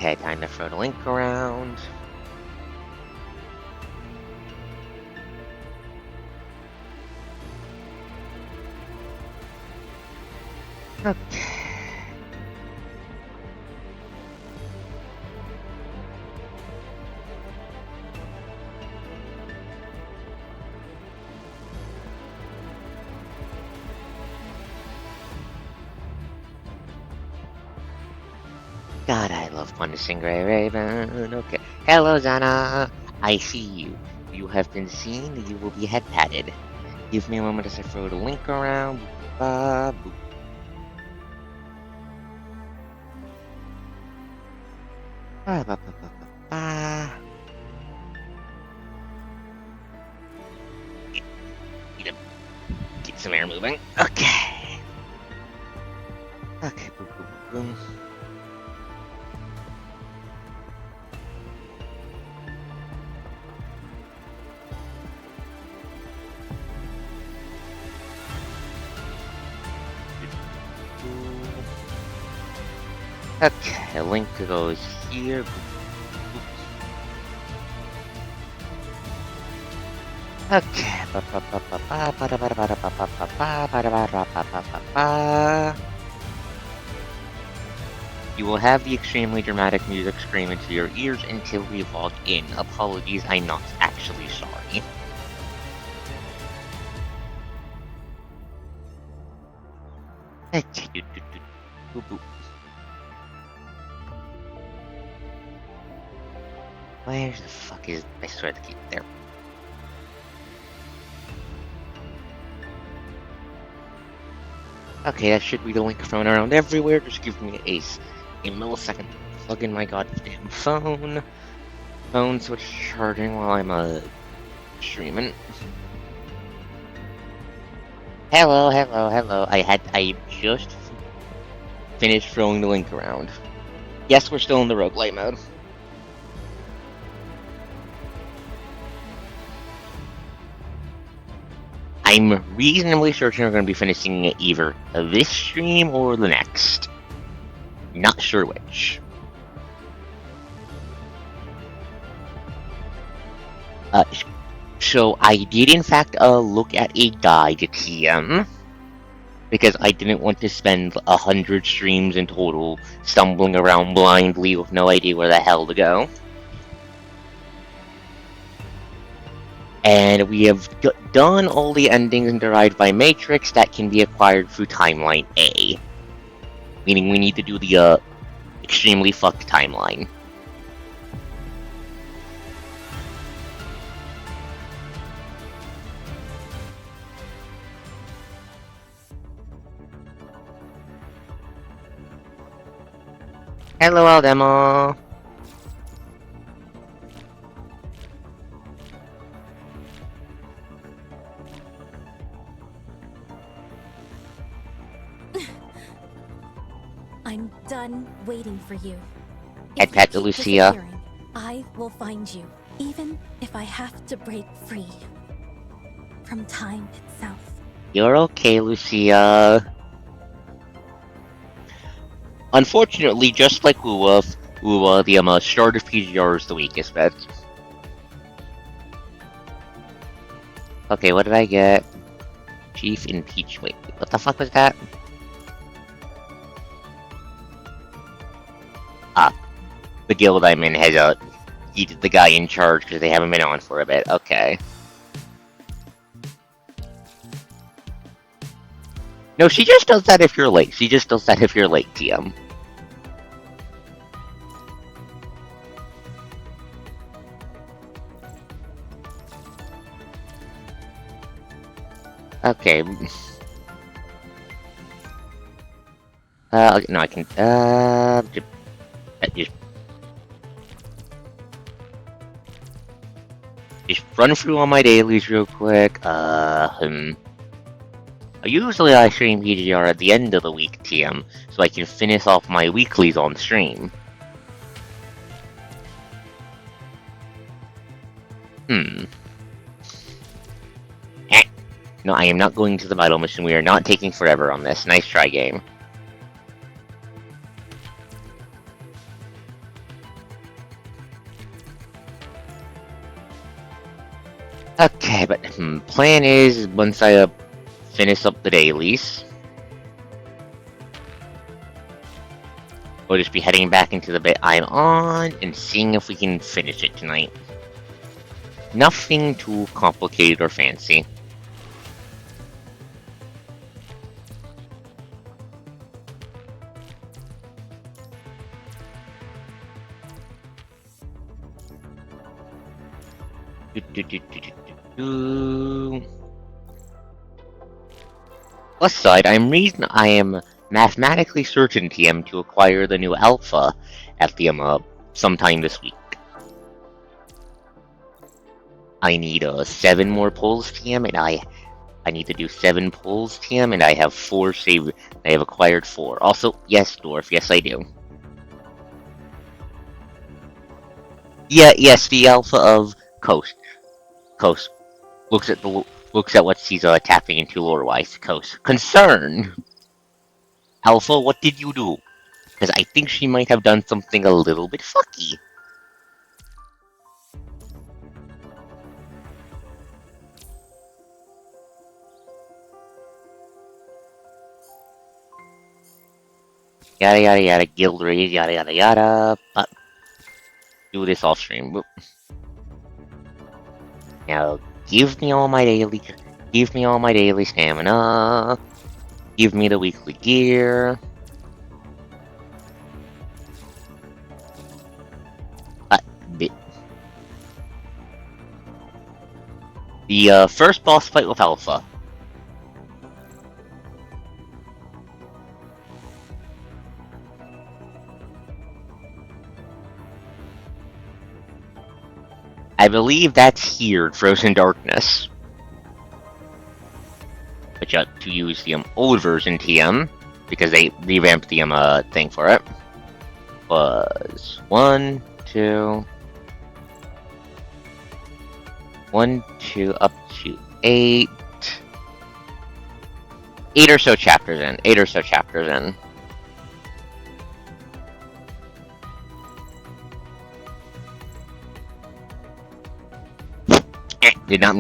Okay, time to throw the link around. Okay. God, I love punishing Grey Raven. Okay. Hello, Zana. I see you. You have been seen. You will be head patted. Give me a moment as I throw the link around. Boop, boop. Ba, ba, ba, ba, ba. Need to get some air moving. Okay. Okay. Boom, boom, boom. Okay, a link goes here. Okay. You will have the extremely dramatic music scream into your ears until we log in. Apologies, I'm not actually sorry. Where the fuck is... I swear to keep there. Okay, that should be the link thrown around everywhere. Just give me a millisecond to plug in my goddamn phone. Phone switch charging while I'm streaming. Hello. I just finished throwing the link around. Yes, we're still in the roguelite mode. I'm reasonably certain we're going to be finishing either this stream or the next. Not sure which. So I did in fact look at a guide to TM, because I didn't want to spend 100 streams in total stumbling around blindly with no idea where the hell to go. And we have done all the endings derived by Matrix that can be acquired through Timeline A. Meaning we need to do the extremely fucked timeline. Hello, Aldemo. I'm done waiting for you. Head pat to Lucia. I will find you, even if I have to break free from time itself. You're okay, Lucia. Unfortunately, just like Uwa, the start of PGR is the weakest bet. Okay, what did I get? Chief Impeach. Wait, what the fuck was that? The guild I'm in has yeeted the guy in charge because they haven't been on for a bit. Okay. No, she just does that if you're late. She just does that if you're late, TM. Okay. No, I can, just run through all my dailies real quick. Usually I stream PGR at the end of the week, TM, so I can finish off my weeklies on stream. No, I am not going to the battle mission. We are not taking forever on this. Nice try, game. Okay, but plan is once I finish up the dailies, we'll just be heading back into the bit I'm on and seeing if we can finish it tonight. Nothing too complicated or fancy. Plus side, I am mathematically certain TM to acquire the new alpha at the sometime this week. I need 7 more pulls TM, and I need to do 7 pulls TM, and I have 4 save. I have acquired 4. Also, yes, Dwarf, yes I do. Yeah, yes, the alpha of Coast. Coast looks at what she's tapping into lore-wise. Coast concern. Alpha, what did you do? Because I think she might have done something a little bit fucky. Yada yada yada, guild raid, yada yada yada. But do this off stream. Whoop. Now give me all my daily stamina. Give me the weekly gear. The first boss fight with Alpha. I believe that's here, Frozen Darkness. But you have to use the old version TM, because they revamped the thing for it. Was 1, 2, up to 8. 8 or so chapters in. Did not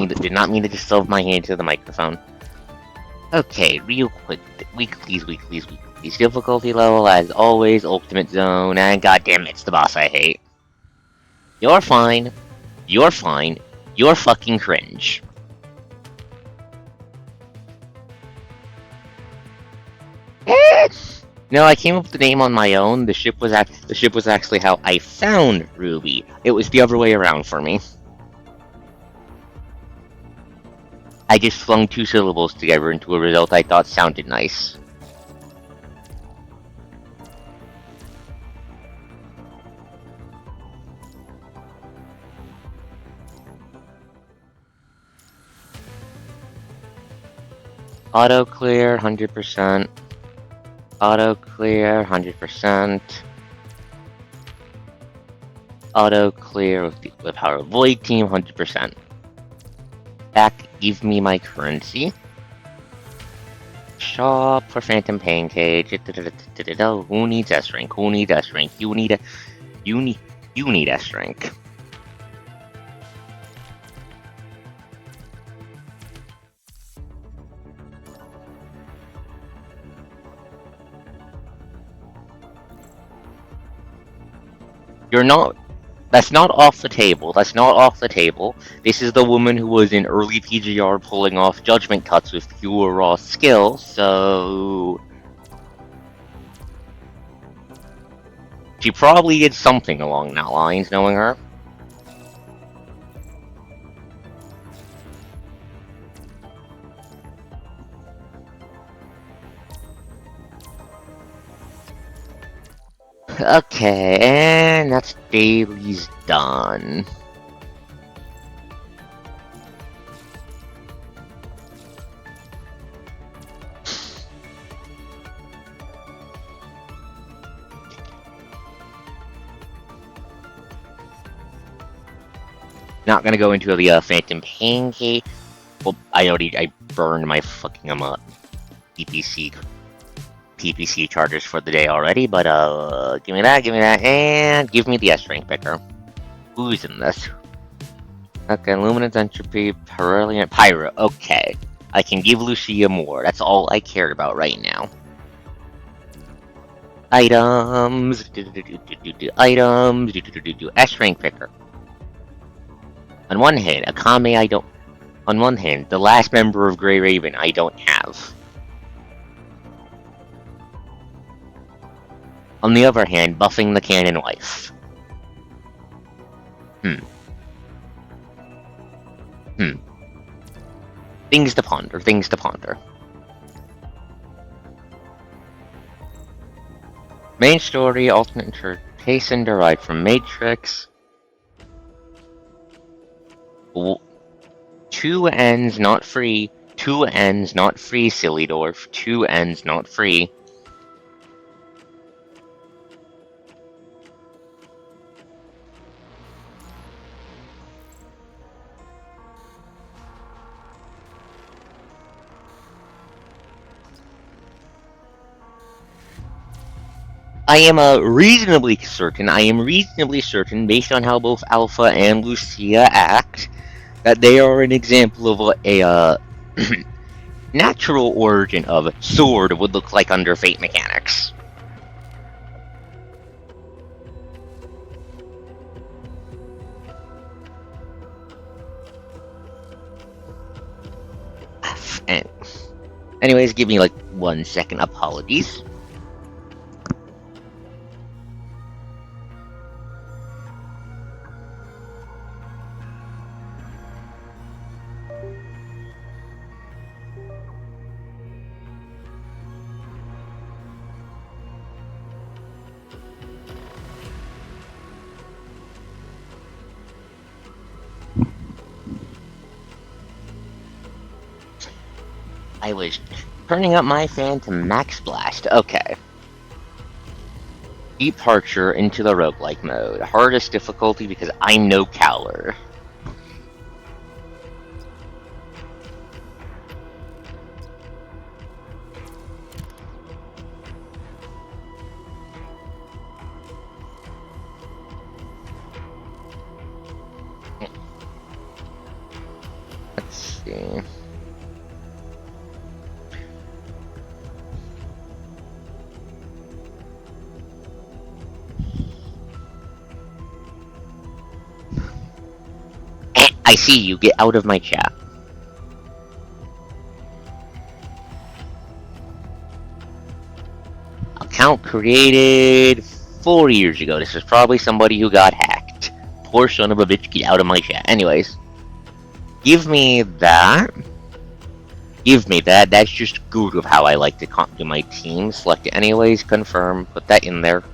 mean to just shove my hand to the microphone. Okay, real quick. Weeklies. Difficulty level, as always, Ultimate Zone, and goddamn, it's the boss I hate. You're fine. You're fucking cringe. No, I came up with the name on my own. The ship was actually how I found Ruby. It was the other way around for me. I just flung 2 syllables together into a result I thought sounded nice. Auto clear, 100%. Auto clear, 100%. Auto clear with the power of Void Team, 100%. Back, give me my currency. Shop for Phantom Pancake. Who needs S-Rank? You need S-Rank. That's not off the table. This is the woman who was in early PGR pulling off judgment cuts with pure raw skill, so... She probably did something along that lines, knowing her. Okay, and that's daily's done. Not gonna go into the Phantom Pancake. Well, I burned my fucking PPC charges for the day already, but give me that, and give me the S rank picker. Who's in this? Okay, luminance entropy, Periliant Pyro. Okay. I can give Lucia more. That's all I care about right now. Items. Items. S-rank picker. On one hand, Akame I don't... On one hand, the last member of Grey Raven I don't have. On the other hand, buffing the canon wife. Things to ponder, things to ponder. Main story, alternate interpretation derived from Matrix. Two ends not free. Two ends not free, silly dwarf. Two ends not free. I am reasonably certain, based on how both Alpha and Lucia act, that they are an example of a natural origin of sword would look like under Fate mechanics. And anyways, give me like 1 second. Apologies. I was turning up my fan to max blast. Okay. Departure into the roguelike mode. Hardest difficulty because I'm no Cowler. Let's see. I see you. Get out of my chat. Account created 4 years ago. This is probably somebody who got hacked. Poor son of a bitch, get out of my chat. Anyways. Give me that. Give me that. That's just good of how I like to do my team. Select it anyways. Confirm. Put that in there.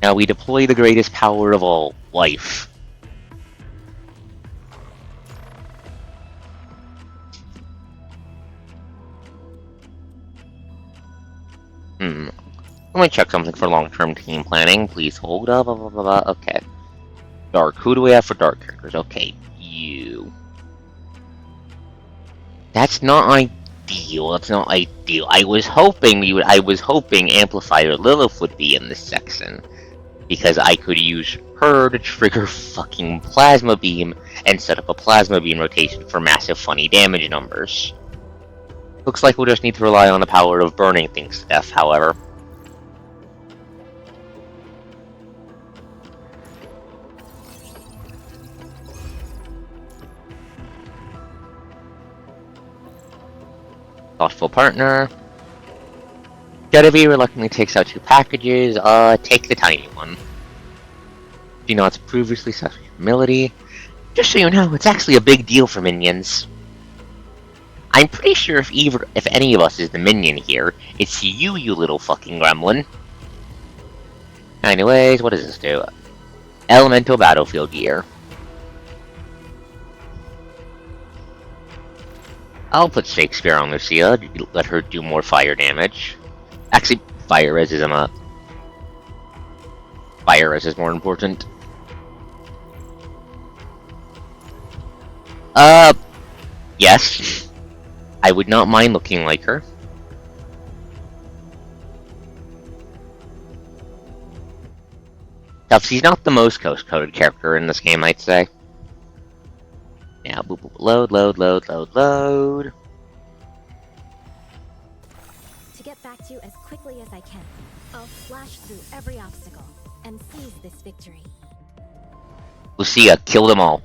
Now we deploy the greatest power of all, life. Let me check something for long-term team planning. Please hold up. Blah, blah, blah, blah. Okay. Dark. Who do we have for dark characters? Okay, you. That's not ideal. That's not ideal. I was hoping Amplifier Lilith would be in this section, because I could use her to trigger fucking Plasma Beam and set up a Plasma Beam rotation for massive funny damage numbers. Looks like we'll just need to rely on the power of burning things to death, however. Thoughtful partner. Jetavie reluctantly takes out 2 packages. Take the tiny one. Do not previously such humility. Just so you know, it's actually a big deal for minions. I'm pretty sure if any of us is the minion here, it's you, you little fucking gremlin. Anyways, what does this do? Elemental battlefield gear. I'll put Shakespeare on Lucia, let her do more fire damage. Actually, fire res is more important. Yes. I would not mind looking like her. Tough, she's not the most coded character in this game, I'd say. Now, boop, boop, load. To get back to you as quickly as I can, I'll slash through every obstacle and seize this victory. Lucia, kill them all.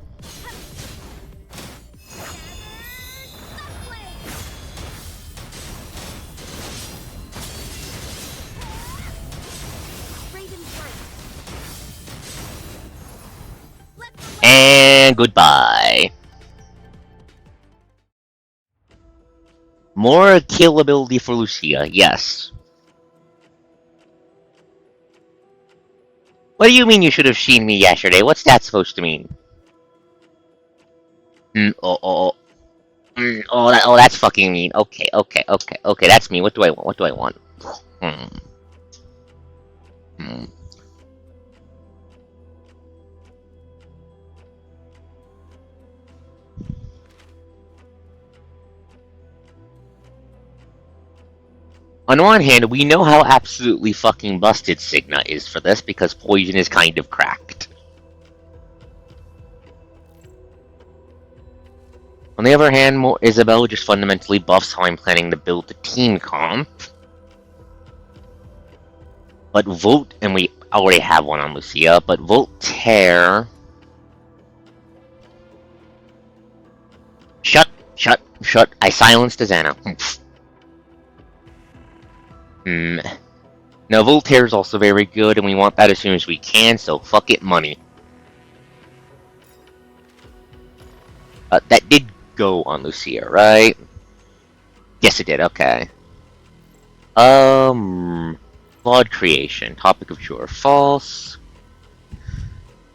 And goodbye. More kill ability for Lucia, yes. What do you mean you should have seen me yesterday? What's that supposed to mean? That's fucking mean. Okay, that's me. What do I want? On one hand, we know how absolutely fucking busted Cigna is for this, because Poison is kind of cracked. On the other hand, Isabel just fundamentally buffs how I'm planning to build the team comp. But and we already have one on Lucia, but Voltaire... Shut. I silenced Azana. Now, Voltaire is also very good, and we want that as soon as we can, so fuck it, money. That did go on Lucia, right? Yes, it did, okay. Flawed creation. Topic of true or false.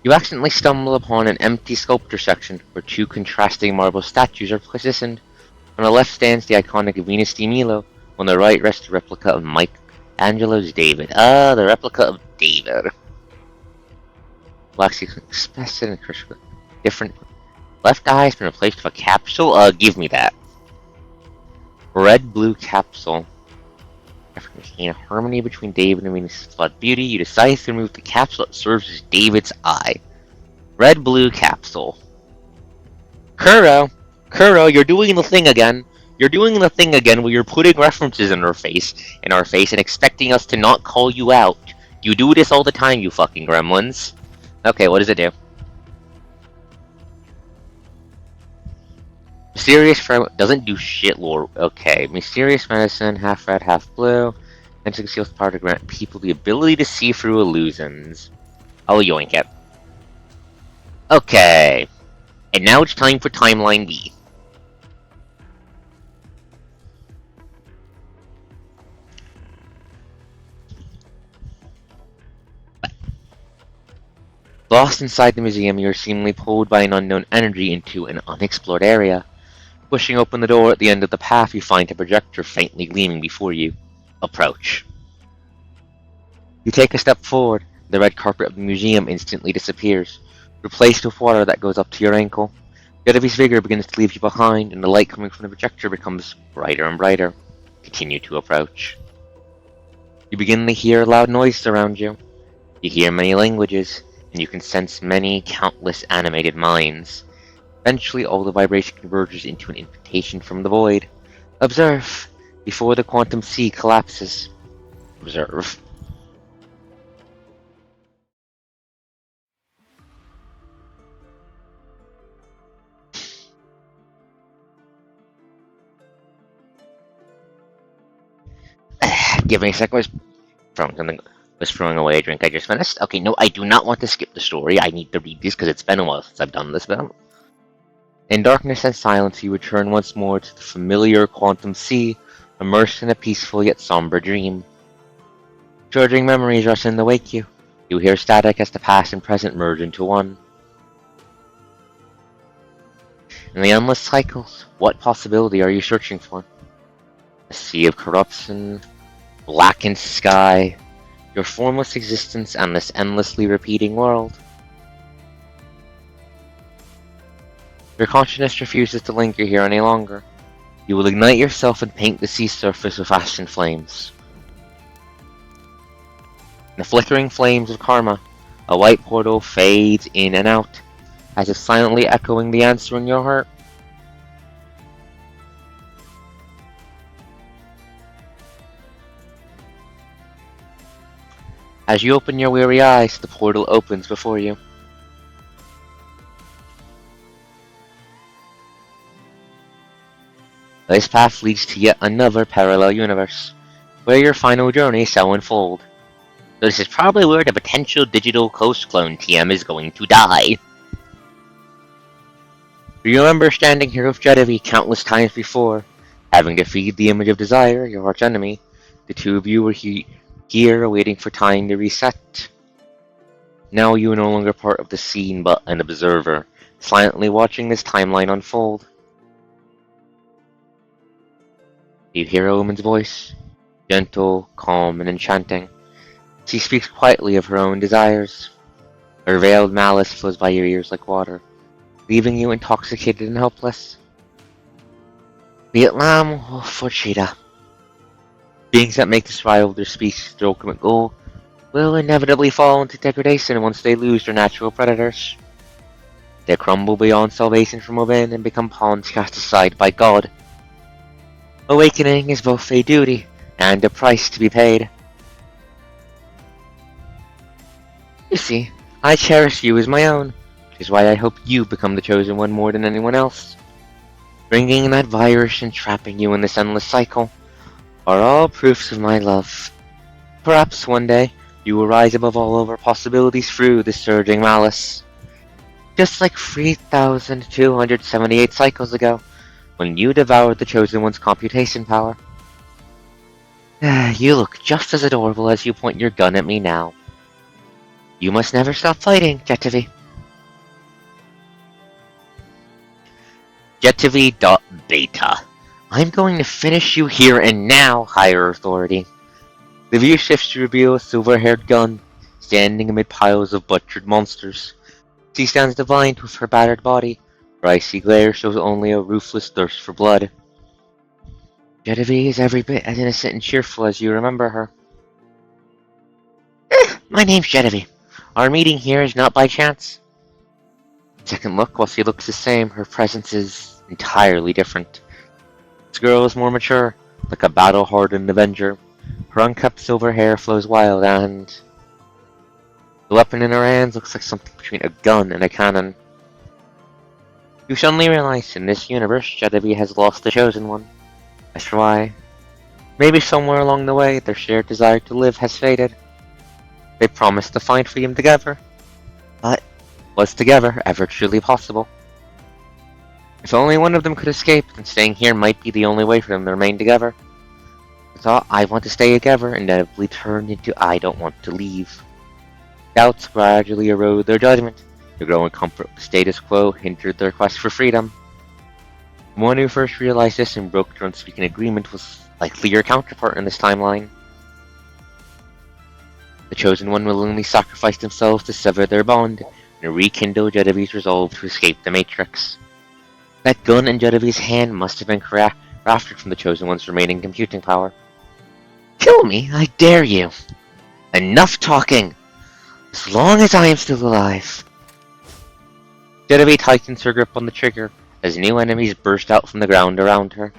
You accidentally stumble upon an empty sculpture section where two contrasting marble statues are positioned. On the left stands the iconic Venus de Milo. On the right rests a replica of Michelangelo's David. The replica of David. Black expressed in different. Left eye has been replaced with a capsule. Give me that. Red-blue capsule. After maintaining a harmony between David and Venus' flawed beauty, you decide to remove the capsule that serves as David's eye. Red-blue capsule. Kuro, you're doing the thing again. You're doing the thing again where you're putting references in our face, and expecting us to not call you out. You do this all the time, you fucking gremlins. Okay, what does it do? Mysterious fragment doesn't do shit, lore. Okay, mysterious medicine, half red, half blue. And conceals power to grant people the ability to see through illusions. I'll yoink it. Okay, and now it's time for timeline B. Lost inside the museum, you are seemingly pulled by an unknown energy into an unexplored area. Pushing open the door at the end of the path, you find a projector faintly gleaming before you. Approach. You take a step forward. The red carpet of the museum instantly disappears, replaced with water that goes up to your ankle. Jetavie's vigor begins to leave you behind, and the light coming from the projector becomes brighter and brighter. Continue to approach. You begin to hear loud noises around you. You hear many languages, and you can sense many countless animated minds. Eventually, all the vibration converges into an invitation from the void. Observe, before the quantum sea collapses. Observe. Give me a sec. I was throwing away a drink I just finished. Okay, no, I do not want to skip the story. I need to read this because it's been a while since I've done this bit. In darkness and silence, you return once more to the familiar quantum sea, immersed in a peaceful yet somber dream. Surging memories rush in to wake you. You hear static as the past and present merge into one. In the endless cycles, what possibility are you searching for? A sea of corruption, blackened sky, your formless existence and this endlessly repeating world. Your consciousness refuses to linger here any longer. You will ignite yourself and paint the sea surface with ashen flames. In the flickering flames of karma, a white portal fades in and out, as if silently echoing the answer in your heart. As you open your weary eyes, the portal opens before you. This path leads to yet another parallel universe, where your final journey shall unfold. So this is probably where the potential digital ghost clone TM is going to die. You remember standing here with Jetavie countless times before, having defeated the image of desire, your arch enemy. The two of you were here waiting for time to reset. Now you are no longer part of the scene but an observer, silently watching this timeline unfold. You hear a woman's voice, gentle, calm, and enchanting. She speaks quietly of her own desires. Her veiled malice flows by your ears like water, leaving you intoxicated and helpless. Be it lamb or for cheetah, beings that make the survival of their species their ultimate goal will inevitably fall into degradation once they lose their natural predators. They crumble beyond salvation from within and become pawns cast aside by God. Awakening is both a duty and a price to be paid. You see, I cherish you as my own, which is why I hope you become the chosen one more than anyone else. Bringing that virus and trapping you in this endless cycle are all proofs of my love. Perhaps one day you will rise above all other possibilities through this surging malice. Just like 3,278 cycles ago, when you devoured the Chosen One's computation power. You look just as adorable as you point your gun at me now. You must never stop fighting, Jetavie. Jetavie.beta. I'm going to finish you here and now, higher authority. The view shifts to reveal a silver-haired gun, standing amid piles of butchered monsters. She stands defiant with her battered body. Her icy glare shows only a ruthless thirst for blood. Jetavie is every bit as innocent and cheerful as you remember her. My name's Jetavie. Our meeting here is not by chance. Second look, while she looks the same, her presence is entirely different. This girl is more mature, like a battle-hardened avenger. Her unkept silver hair flows wild, and the weapon in her hands looks like something between a gun and a cannon. You suddenly realize, in this universe, Jetavie has lost the Chosen One. That's why. Maybe somewhere along the way, their shared desire to live has faded. They promised to find freedom together, but was together ever truly possible? If only one of them could escape, then staying here might be the only way for them to remain together. The thought, I want to stay together, inevitably turned into I don't want to leave. Doubts gradually erode their judgment. The growing comfort of the status quo hindered their quest for freedom. The one who first realized this and broke their unspeaking agreement was likely your counterpart in this timeline. The Chosen One willingly sacrificed themselves to sever their bond and rekindle Jetavie's resolve to escape the Matrix. That gun in Jetavie's hand must have been crafted from the Chosen One's remaining computing power. Kill me, I dare you! Enough talking! As long as I am still alive! Jetavie tightens her grip on the trigger as new enemies burst out from the ground around her.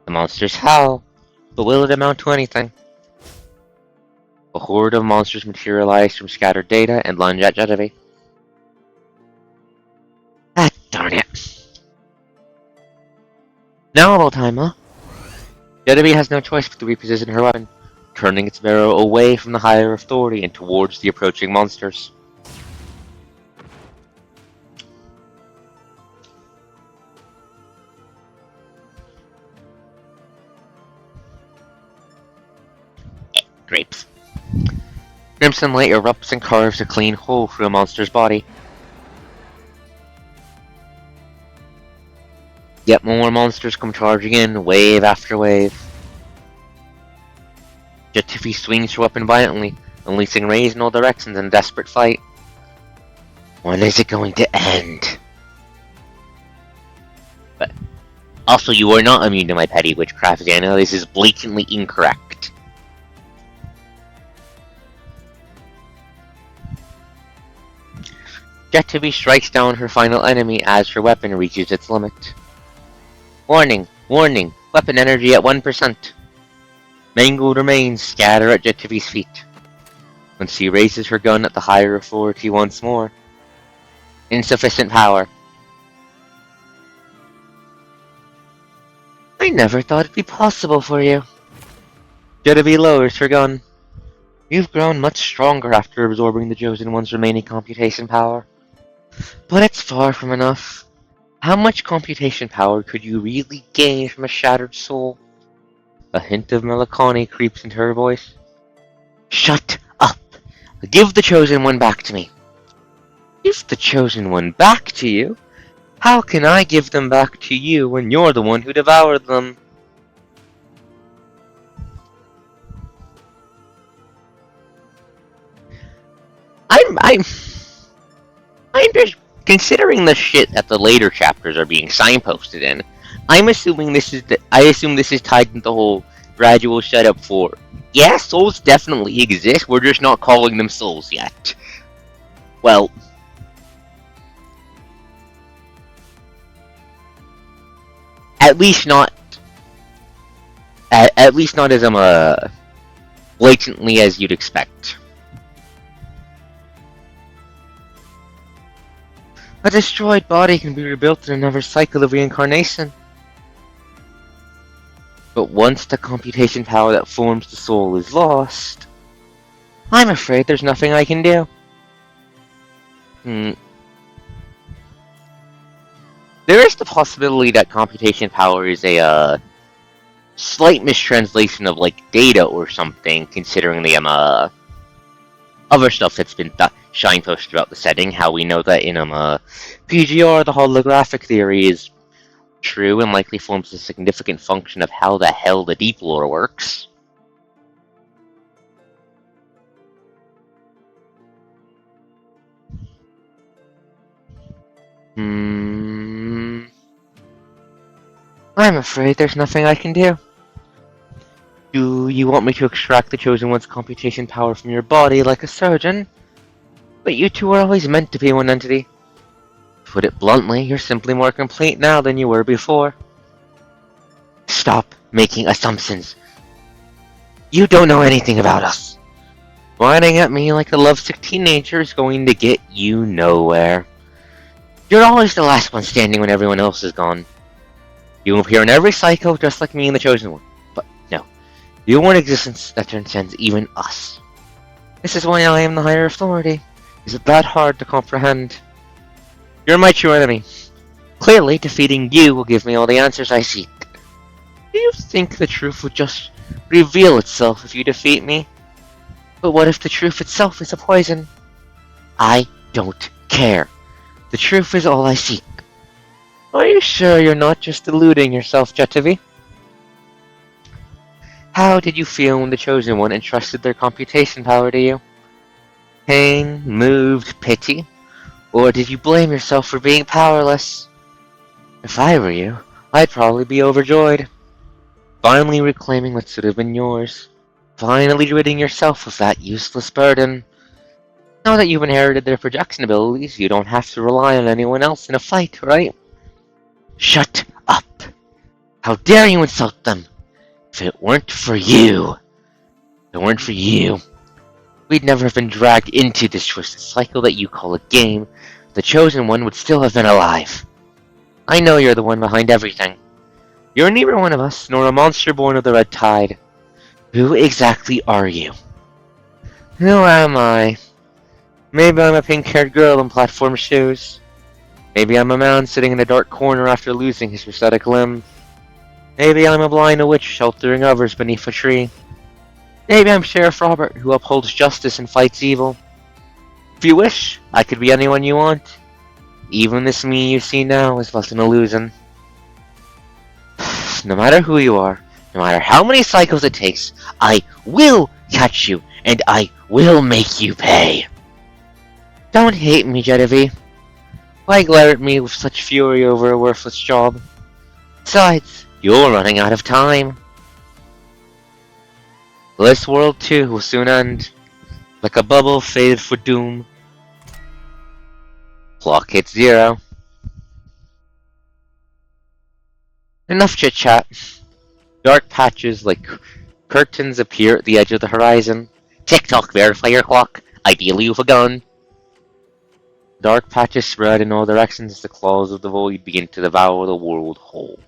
The monsters howl, but will it amount to anything? A horde of monsters materialize from scattered data and lunge at Jetavie. Ah, darn it. Now about time, huh? Jetavie has no choice but to reposition her weapon, turning its barrel away from the higher authority and towards the approaching monsters. Grapes. Crimson light erupts and carves a clean hole through a monster's body. Yet more monsters come charging in, wave after wave. Jetavie swings her weapon violently, unleashing rays in all directions in a desperate fight. When is it going to end? Also, you are not immune to my petty witchcraft, Xana. This is blatantly incorrect. Jetavie strikes down her final enemy as her weapon reaches its limit. Warning! Warning! Weapon energy at 1%. Mangled remains scatter at Jetavie's feet. When she raises her gun at the higher authority once more. Insufficient power. I never thought it'd be possible for you. Jetavie lowers her gun. You've grown much stronger after absorbing the Chosen One's remaining computation power. But it's far from enough. How much computation power could you really gain from a shattered soul? A hint of melancholy creeps into her voice. Shut up! Give the Chosen One back to me. Give the Chosen One back to you? How can I give them back to you when you're the one who devoured them? I'm just considering the shit that the later chapters are being signposted in. I assume this is tied into the whole gradual setup for. Yeah, souls definitely exist. We're just not calling them souls yet. Well, at least not as blatantly as you'd expect. A destroyed body can be rebuilt in another cycle of reincarnation. But once the computation power that forms the soul is lost, I'm afraid there's nothing I can do. There is the possibility that computation power is a slight mistranslation of like data or something, considering the other stuff that's been signposted throughout the setting. How we know that in PGR the holographic theory is true and likely forms a significant function of how the hell the deep lore works. I'm afraid there's nothing I can do. Do you want me to extract the Chosen One's computation power from your body like a surgeon? But you two are always meant to be one entity. To put it bluntly, you're simply more complete now than you were before. Stop making assumptions. You don't know anything about us. Whining at me like a lovesick teenager is going to get you nowhere. You're always the last one standing when everyone else is gone. You appear in every cycle just like me and the Chosen One. But no, you are an existence that transcends even us. This is why I am the higher authority. Is it that hard to comprehend? You're my true enemy. Clearly, defeating you will give me all the answers I seek. Do you think the truth would just reveal itself if you defeat me? But what if the truth itself is a poison? I don't care. The truth is all I seek. Are you sure you're not just deluding yourself, Jetavie? How did you feel when the Chosen One entrusted their computation power to you? Pain, moved, pity? Or did you blame yourself for being powerless? If I were you, I'd probably be overjoyed. Finally reclaiming what should have been yours. Finally ridding yourself of that useless burden. Now that you've inherited their projection abilities, you don't have to rely on anyone else in a fight, right? Shut up! How dare you insult them! If it weren't for you, we'd never have been dragged into this twisted cycle that you call a game. The Chosen One would still have been alive. I know you're the one behind everything. You're neither one of us, nor a monster born of the Red Tide. Who exactly are you? Who am I? Maybe I'm a pink-haired girl in platform shoes. Maybe I'm a man sitting in a dark corner after losing his prosthetic limb. Maybe I'm a blind witch sheltering others beneath a tree. Maybe I'm Sheriff Robert, who upholds justice and fights evil. If you wish, I could be anyone you want. Even this me you see now is but an illusion. No matter who you are, no matter how many cycles it takes, I will catch you, and I will make you pay. Don't hate me, Jetavie. Why glare at me with such fury over a worthless job? Besides, you're running out of time. This world too will soon end, like a bubble faded for doom. Clock hits 0. Enough chit-chat. Dark patches like curtains appear at the edge of the horizon. Tick-tock, verify your clock. Ideally with a gun. Dark patches spread in all directions as the claws of the void begin to devour the world whole.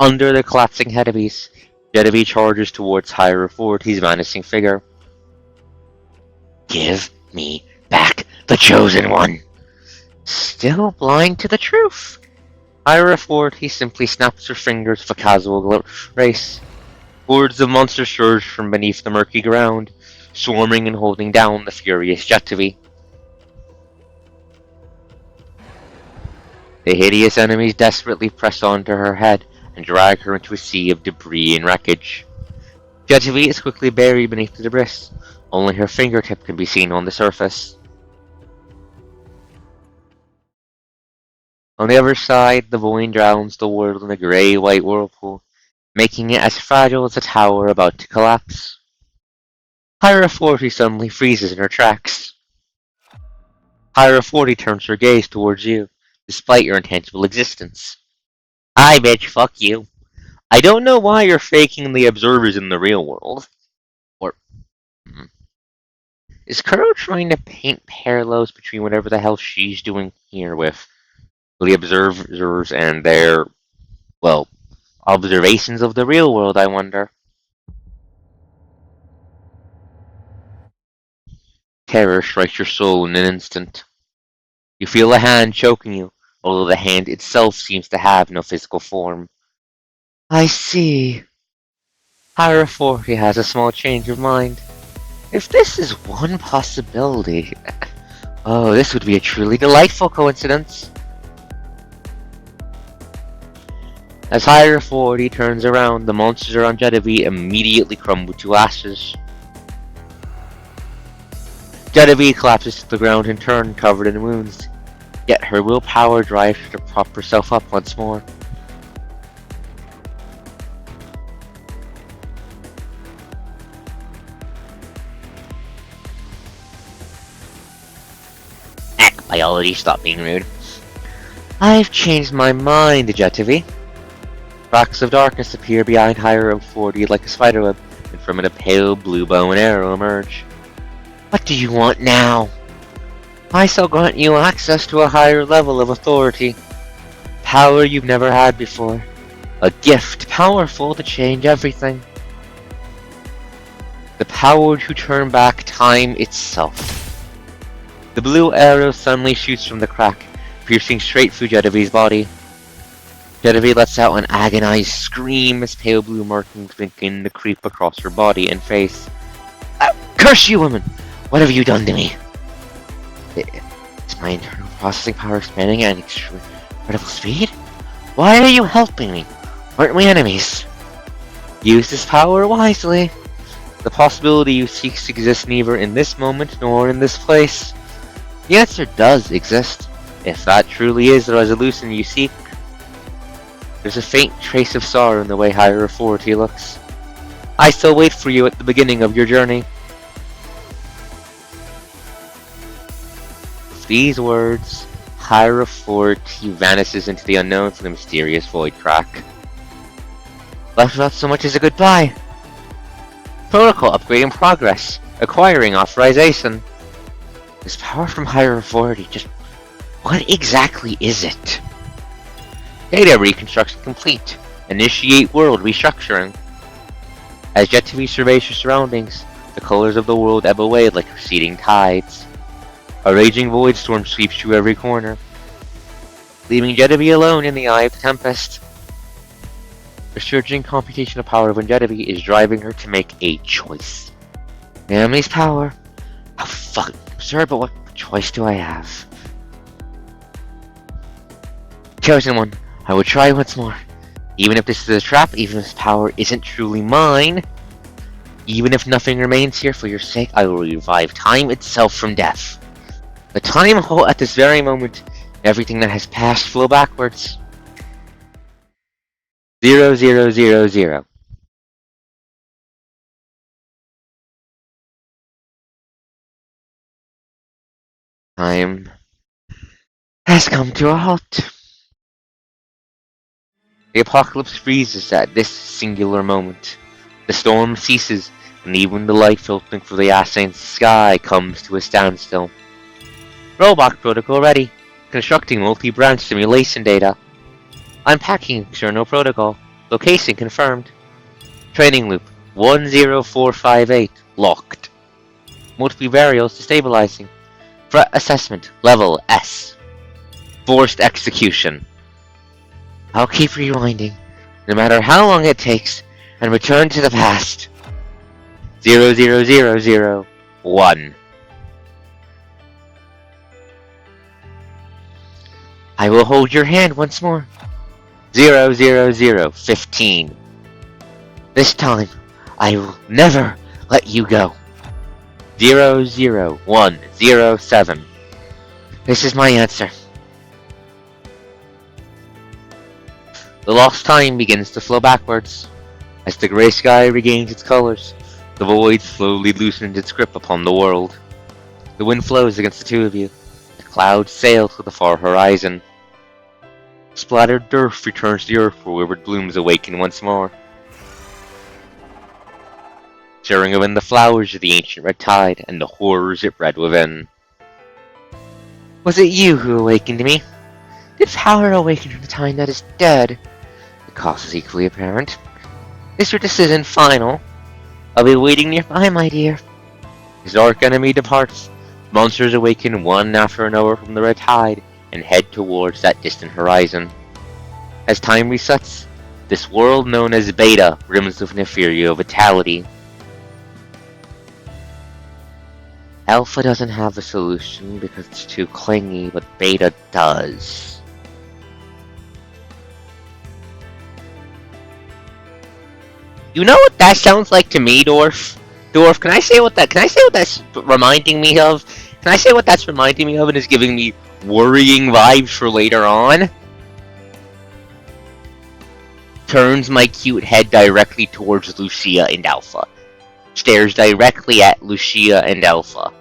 Under the collapsing Jetavie, Jetavie charges towards higher authority's vanishing figure. Give me back the Chosen One! Still blind to the truth. Higher authority simply snaps her fingers with a casual race. Hordes of monsters surge from beneath the murky ground, swarming and holding down the furious Jetavie. The hideous enemies desperately press onto her head and drag her into a sea of debris and wreckage. Jetavie is quickly buried beneath the debris. Only her fingertip can be seen on the surface. On the other side, the void drowns the world in a grey-white whirlpool, making it as fragile as a tower about to collapse. Higher authority suddenly freezes in her tracks. Higher authority turns her gaze towards you, despite your intangible existence. Hi, bitch, fuck you. I don't know why you're faking the observers in the real world. Or, is Kuro trying to paint parallels between whatever the hell she's doing here with the observers and their, well, observations of the real world, I wonder? Terror strikes your soul in an instant. You feel a hand choking you, although the hand itself seems to have no physical form. I see. Higher authority has a small change of mind. If this is one possibility, oh, this would be a truly delightful coincidence. As higher authority turns around, the monsters around Jetavie immediately crumble to ashes. Jetavie collapses to the ground in turn, covered in wounds, yet her willpower drives her to prop herself up once more. Biology, stop being rude. I've changed my mind, Jetavie. Cracks of darkness appear behind higher authority like a spiderweb, and from it a pale blue bow and arrow emerge. What do you want now? I shall grant you access to a higher level of authority. Power you've never had before. A gift powerful to change everything. The power to turn back time itself. The blue arrow suddenly shoots from the crack, piercing straight through Jetavie's body. Jetavie lets out an agonized scream as pale blue markings begin to creep across her body and face. Curse you, woman! What have you done to me? Is my internal processing power expanding at an incredible speed? Why are you helping me? Aren't we enemies? Use this power wisely. The possibility you seek exists neither in this moment nor in this place. The answer does exist, if that truly is the resolution you seek. There's a faint trace of sorrow in the way higher authority looks. I still wait for you at the beginning of your journey. With these words, higher authority vanishes into the unknown through the mysterious void crack. Left without so much as a goodbye. Protocol upgrade in progress. Acquiring authorization. This power from higher authority, just what exactly is it? Data reconstruction complete. Initiate world restructuring. As Jetavie surveys her surroundings, the colors of the world ebb away like receding tides. A raging void storm sweeps through every corner, leaving Jetavie alone in the eye of the tempest. The surging computational power of Jetavie is driving her to make a choice. Family's power? How fucking absurd, but what choice do I have? Chosen one, I will try once more. Even if this is a trap, even if this power isn't truly mine, even if nothing remains here for your sake, I will revive time itself from death. The time halt at this very moment, everything that has passed flow backwards. 0000. Time has come to a halt. The apocalypse freezes at this singular moment. The storm ceases, and even the light filtering through the ancient sky comes to a standstill. Robot protocol ready. Constructing multi-branch simulation data. Unpacking external protocol. Location confirmed. Training loop 10458 locked. Multiple variables destabilizing. Threat assessment level S. Forced execution. I'll keep rewinding, no matter how long it takes, and return to the past. 00001. I will hold your hand once more. 00015. This time, I will never let you go. 00107. This is my answer. The lost time begins to flow backwards. As the grey sky regains its colors, the void slowly loosens its grip upon the world. The wind flows against the two of you. The clouds sail to the far horizon. Splattered dirt returns to the earth where withered blooms awaken once more. Stirring within the flowers of the ancient red tide and the horrors it bred within. Was it you who awakened me? Did power awaken from the time that is dead? The cause is equally apparent. Is your decision final? I'll be waiting nearby, my dear. As the dark enemy departs, monsters awaken one after another from the red tide and head towards that distant horizon. As time resets, this world known as Beta brims with an ethereal vitality. Alpha doesn't have a solution because it's too clingy, but Beta does. You know what that sounds like to me, Dwarf? Dwarf, can I say what that's reminding me of? Can I say what that's reminding me of and is giving me worrying vibes for later on? Turns my cute head directly towards Lucia and Alpha. Stares directly at Lucia and Alpha.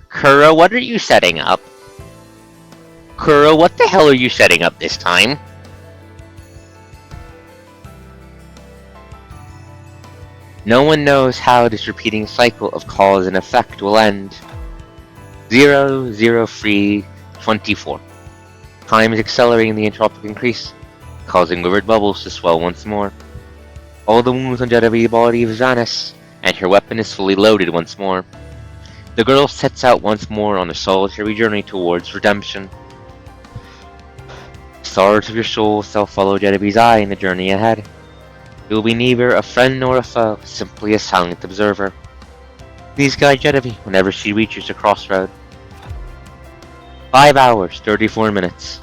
Kura, what are you setting up? Kura, what the hell are you setting up this time? No one knows how this repeating cycle of cause and effect will end. 00324. Time is accelerating the entropic increase, causing withered bubbles to swell once more. All the wounds on Jetavie's body have vanished, and her weapon is fully loaded once more. The girl sets out once more on a solitary journey towards redemption. Stars of your soul shall follow Jetavie's eye in the journey ahead. You will be neither a friend nor a foe, simply a silent observer. Please guide Jetavie whenever she reaches a crossroad. 5 hours, 34 minutes.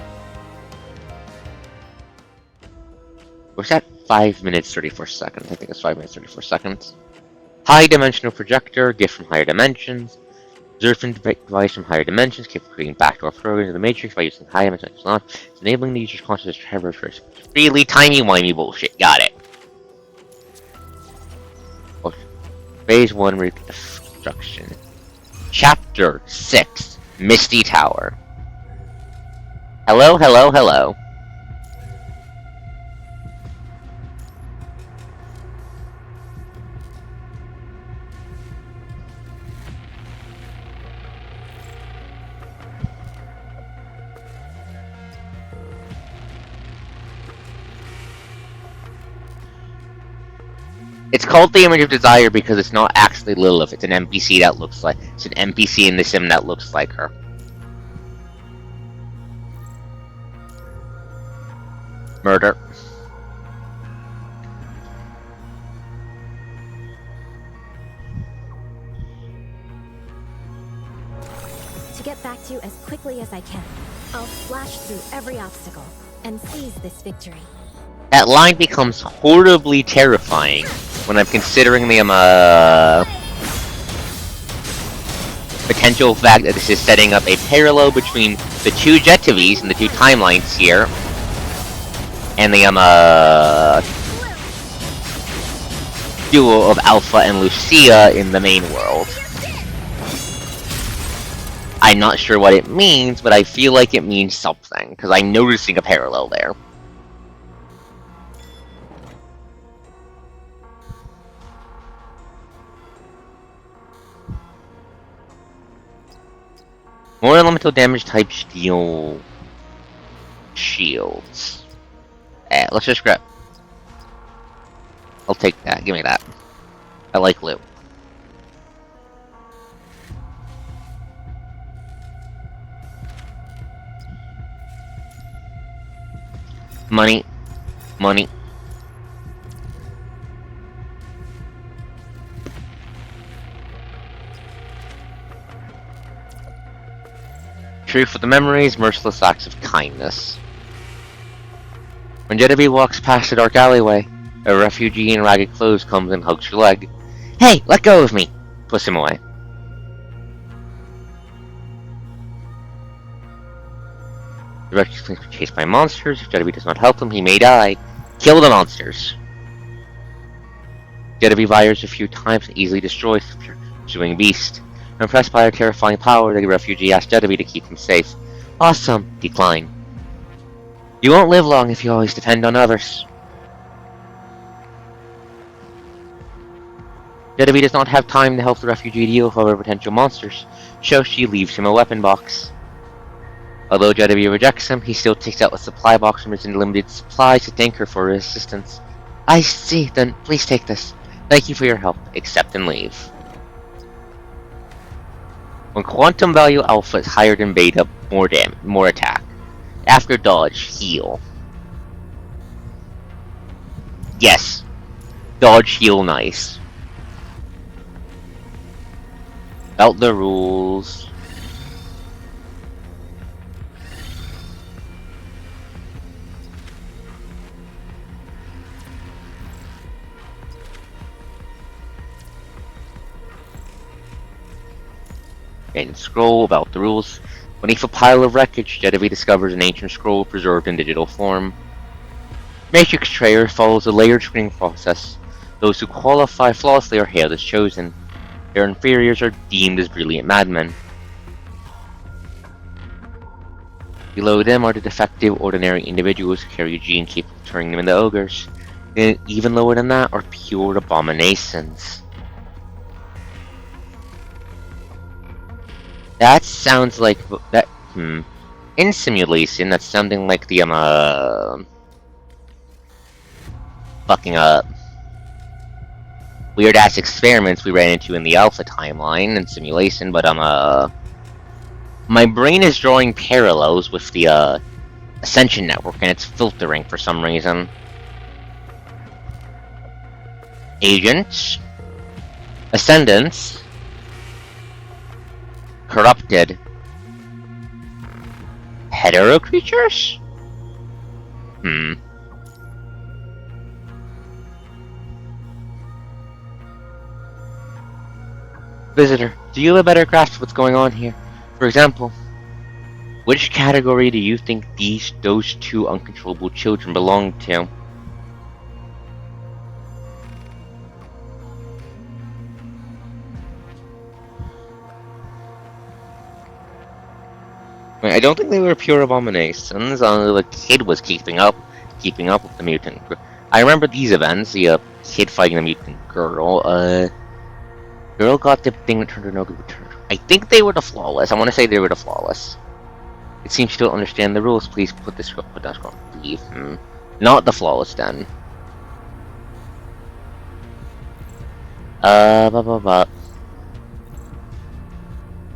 Was that 5 minutes, 34 seconds? I think it's 5 minutes, 34 seconds. High dimensional projector, gift from higher dimensions. Observant device from higher dimensions, capable of creating backdoor programs in the Matrix by using high dimensional technology. It's enabling the user's consciousness to traverse first. Really timey-wimey bullshit, got it. Phase 1 reconstruction. Chapter 6, Misty Tower. Hello, hello, hello. It's called the Image of Desire because it's not actually Lilith, it's an NPC that looks like... It's an NPC in the sim that looks like her. Murder. To get back to you as quickly as I can, I'll slash through every obstacle and seize this victory. That line becomes horribly terrifying when I'm considering the potential fact that this is setting up a parallel between the two Jetavies and the two timelines here, and the duo of Alpha and Lucia in the main world. I'm not sure what it means, but I feel like it means something, because I'm noticing a parallel there. More elemental damage type steel shields. Let's just grab. I'll take that. Give me that. I like loot. Money. Money. Truth of the memories, merciless acts of kindness. When Jetavie walks past a dark alleyway, a refugee in ragged clothes comes and hugs your leg. Hey, let go of me! Push him away. The refugee is chased by monsters. If Jetavie does not help him, he may die. Kill the monsters. Jetavie fires a few times and easily destroys the pursuing beast. Impressed by her terrifying power, the refugee asks Jetavie to keep him safe. Awesome! Decline. You won't live long if you always depend on others. Jetavie does not have time to help the refugee deal with other potential monsters, so she leaves him a weapon box. Although Jetavie rejects him, he still takes out a supply box from his unlimited supplies to thank her for her assistance. I see, then please take this. Thank you for your help. Accept and leave. When Quantum Value Alpha is higher than Beta, more attack. After dodge, heal. Yes. Dodge, heal, nice. About the rules. And scroll about the rules. Beneath a pile of wreckage, Jetavie discovers an ancient scroll preserved in digital form. Matrix Trayer follows a layered screening process. Those who qualify flawlessly are hailed as chosen. Their inferiors are deemed as brilliant madmen. Below them are the defective, ordinary individuals who carry a gene capable of turning them into ogres. And even lower than that are pure abominations. That sounds like that. In simulation, that's sounding like the fucking weird ass experiments we ran into in the alpha timeline and simulation. But my brain is drawing parallels with the Ascension network, and it's filtering for some reason. Agents, Ascendants. Corrupted. Hetero creatures? Visitor, do you have a better grasp of what's going on here? For example, which category do you think those two uncontrollable children belong to? I don't think they were pure abominations. The kid was keeping up with the mutant. I remember these events. The kid fighting the mutant girl. Girl got the thing that turned her no good. I think they were the flawless. I want to say they were the flawless. It seems you don't understand the rules. Please put that scroll. Leave. Not the flawless then.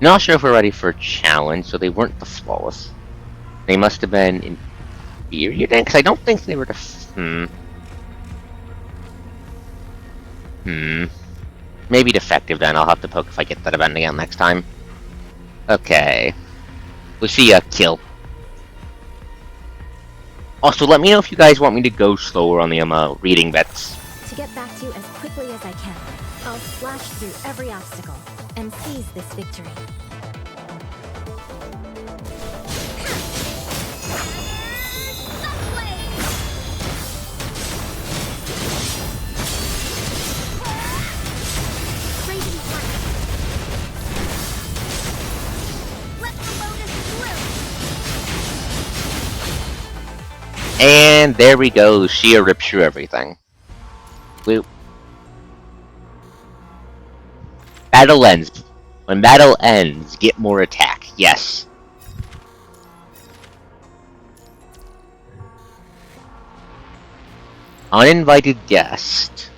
Not sure if we're ready for a challenge, so they weren't the flawless. They must have been inferior then, because I don't think they were the. Maybe defective then. I'll have to poke if I get that event again next time. Okay. Lucia, kill. Also, let me know if you guys want me to go slower on the reading bits. To get back to you as quickly as I can, I'll slash through every obstacle and seize this victory. And there we go. Sheer rips through everything. Battle ends. When battle ends, get more attack. Yes. Uninvited guest.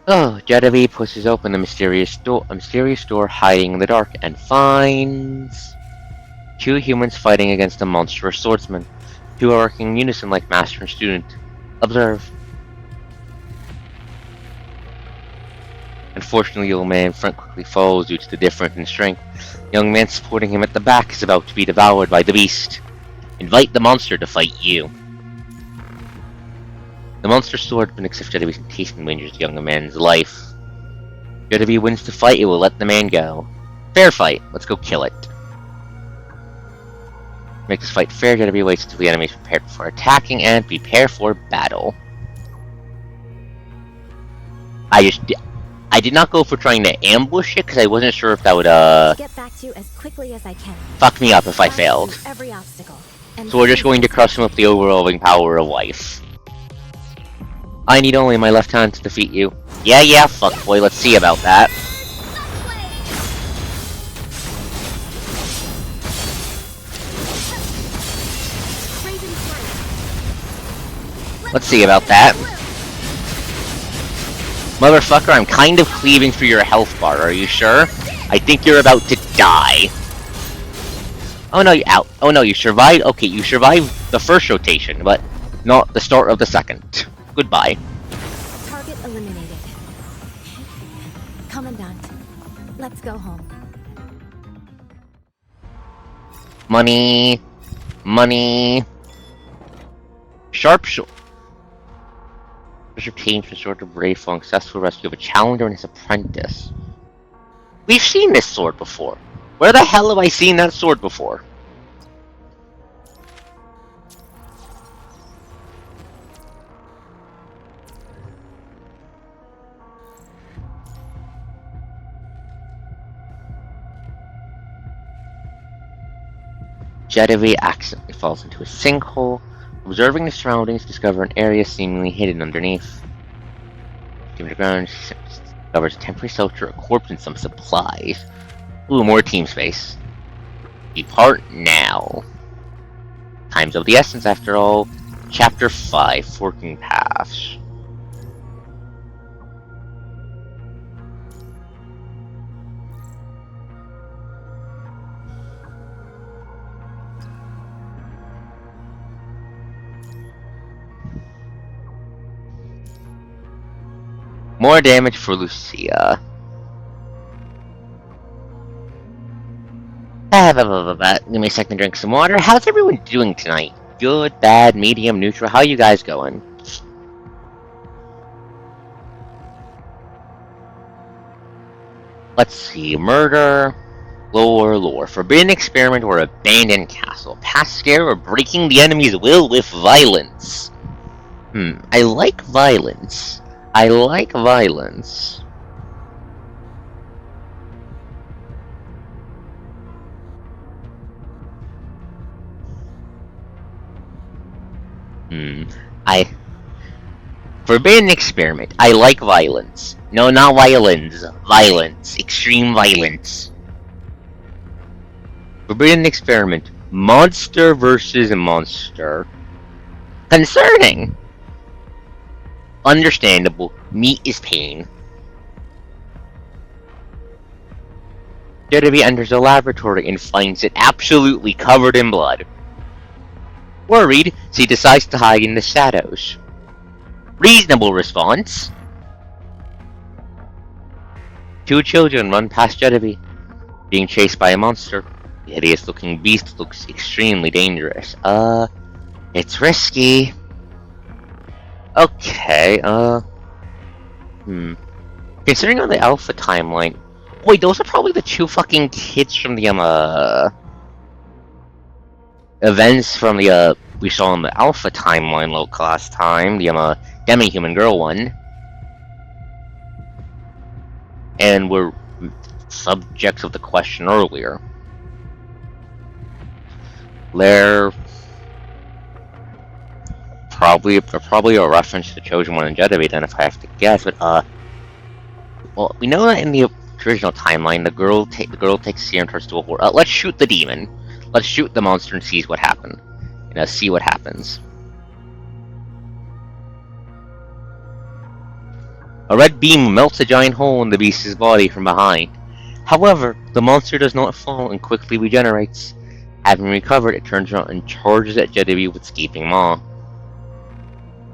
Oh, Jetavie pushes open the mysterious door hiding in the dark and finds two humans fighting against a monstrous swordsman. Two are working in unison like master and student. Observe. Unfortunately, the old man in front quickly falls due to the difference in strength. The young man supporting him at the back is about to be devoured by the beast. Invite the monster to fight you. The monster swordsman accepts Jetavie's invitation and endangers the young man's life. If Jetavie wins the fight, it will let the man go. Fair fight. Let's go kill it. To make this fight fair, Jetavie waits until the enemy is prepared before attacking and prepare for battle. I did not go for trying to ambush it because I wasn't sure if that would get back to you as quickly as I can. Fuck me up if I failed. Every obstacle. So we're just going to crush him with the overwhelming power of life. I need only my left hand to defeat you. Yeah, fuckboy, let's see about that. Let's see about that. Motherfucker, I'm kind of cleaving through your health bar, are you sure? I think you're about to die. Oh no, you're out. Oh no, you survived? Okay, you survived the first rotation, but not the start of the second. Goodbye. Target eliminated. Commandant, let's go home. Money. Money. Sharpshooter obtained from sword of brave for successful rescue of a challenger and his apprentice. We've seen this sword before. Where the hell have I seen that sword before? Jetavie accidentally falls into a sinkhole. Observing the surroundings, discover an area seemingly hidden underneath. Underground, she discovers a temporary shelter, a corpse, and some supplies. Ooh, more team space. Depart now. Time's of the essence, after all. Chapter 5, Forking Paths. More damage for Lucia. Give me a second to drink some water. How's everyone doing tonight? Good, bad, medium, neutral? How are you guys going? Let's see. Murder. Lore. Forbidden experiment or abandoned castle. Past scare or breaking the enemy's will with violence. I like violence. Forbidden experiment. I like violence. No, not violence. Violence. Extreme violence. Forbidden experiment. Monster versus monster. Concerning. Understandable. Meat is pain. Jetavie enters a laboratory and finds it absolutely covered in blood. Worried, she decides to hide in the shadows. Reasonable response. Two children run past Jetavie, being chased by a monster. The hideous-looking beast looks extremely dangerous. It's risky. Okay, Considering on the Alpha timeline... Wait, those are probably the two fucking kids from the, events from the, we saw in the Alpha timeline last time. The, demi-human girl one. And we're subjects of the question earlier. They're probably a reference to the Chosen One and Jetavie, then, if I have to guess. But well, we know that in the original timeline, the girl takes serum turns to a horse. Let's shoot the demon. Let's shoot the monster and see what happens. See what happens. A red beam melts a giant hole in the beast's body from behind. However, the monster does not fall and quickly regenerates. Having recovered, it turns around and charges at Jetavie with gaping maw.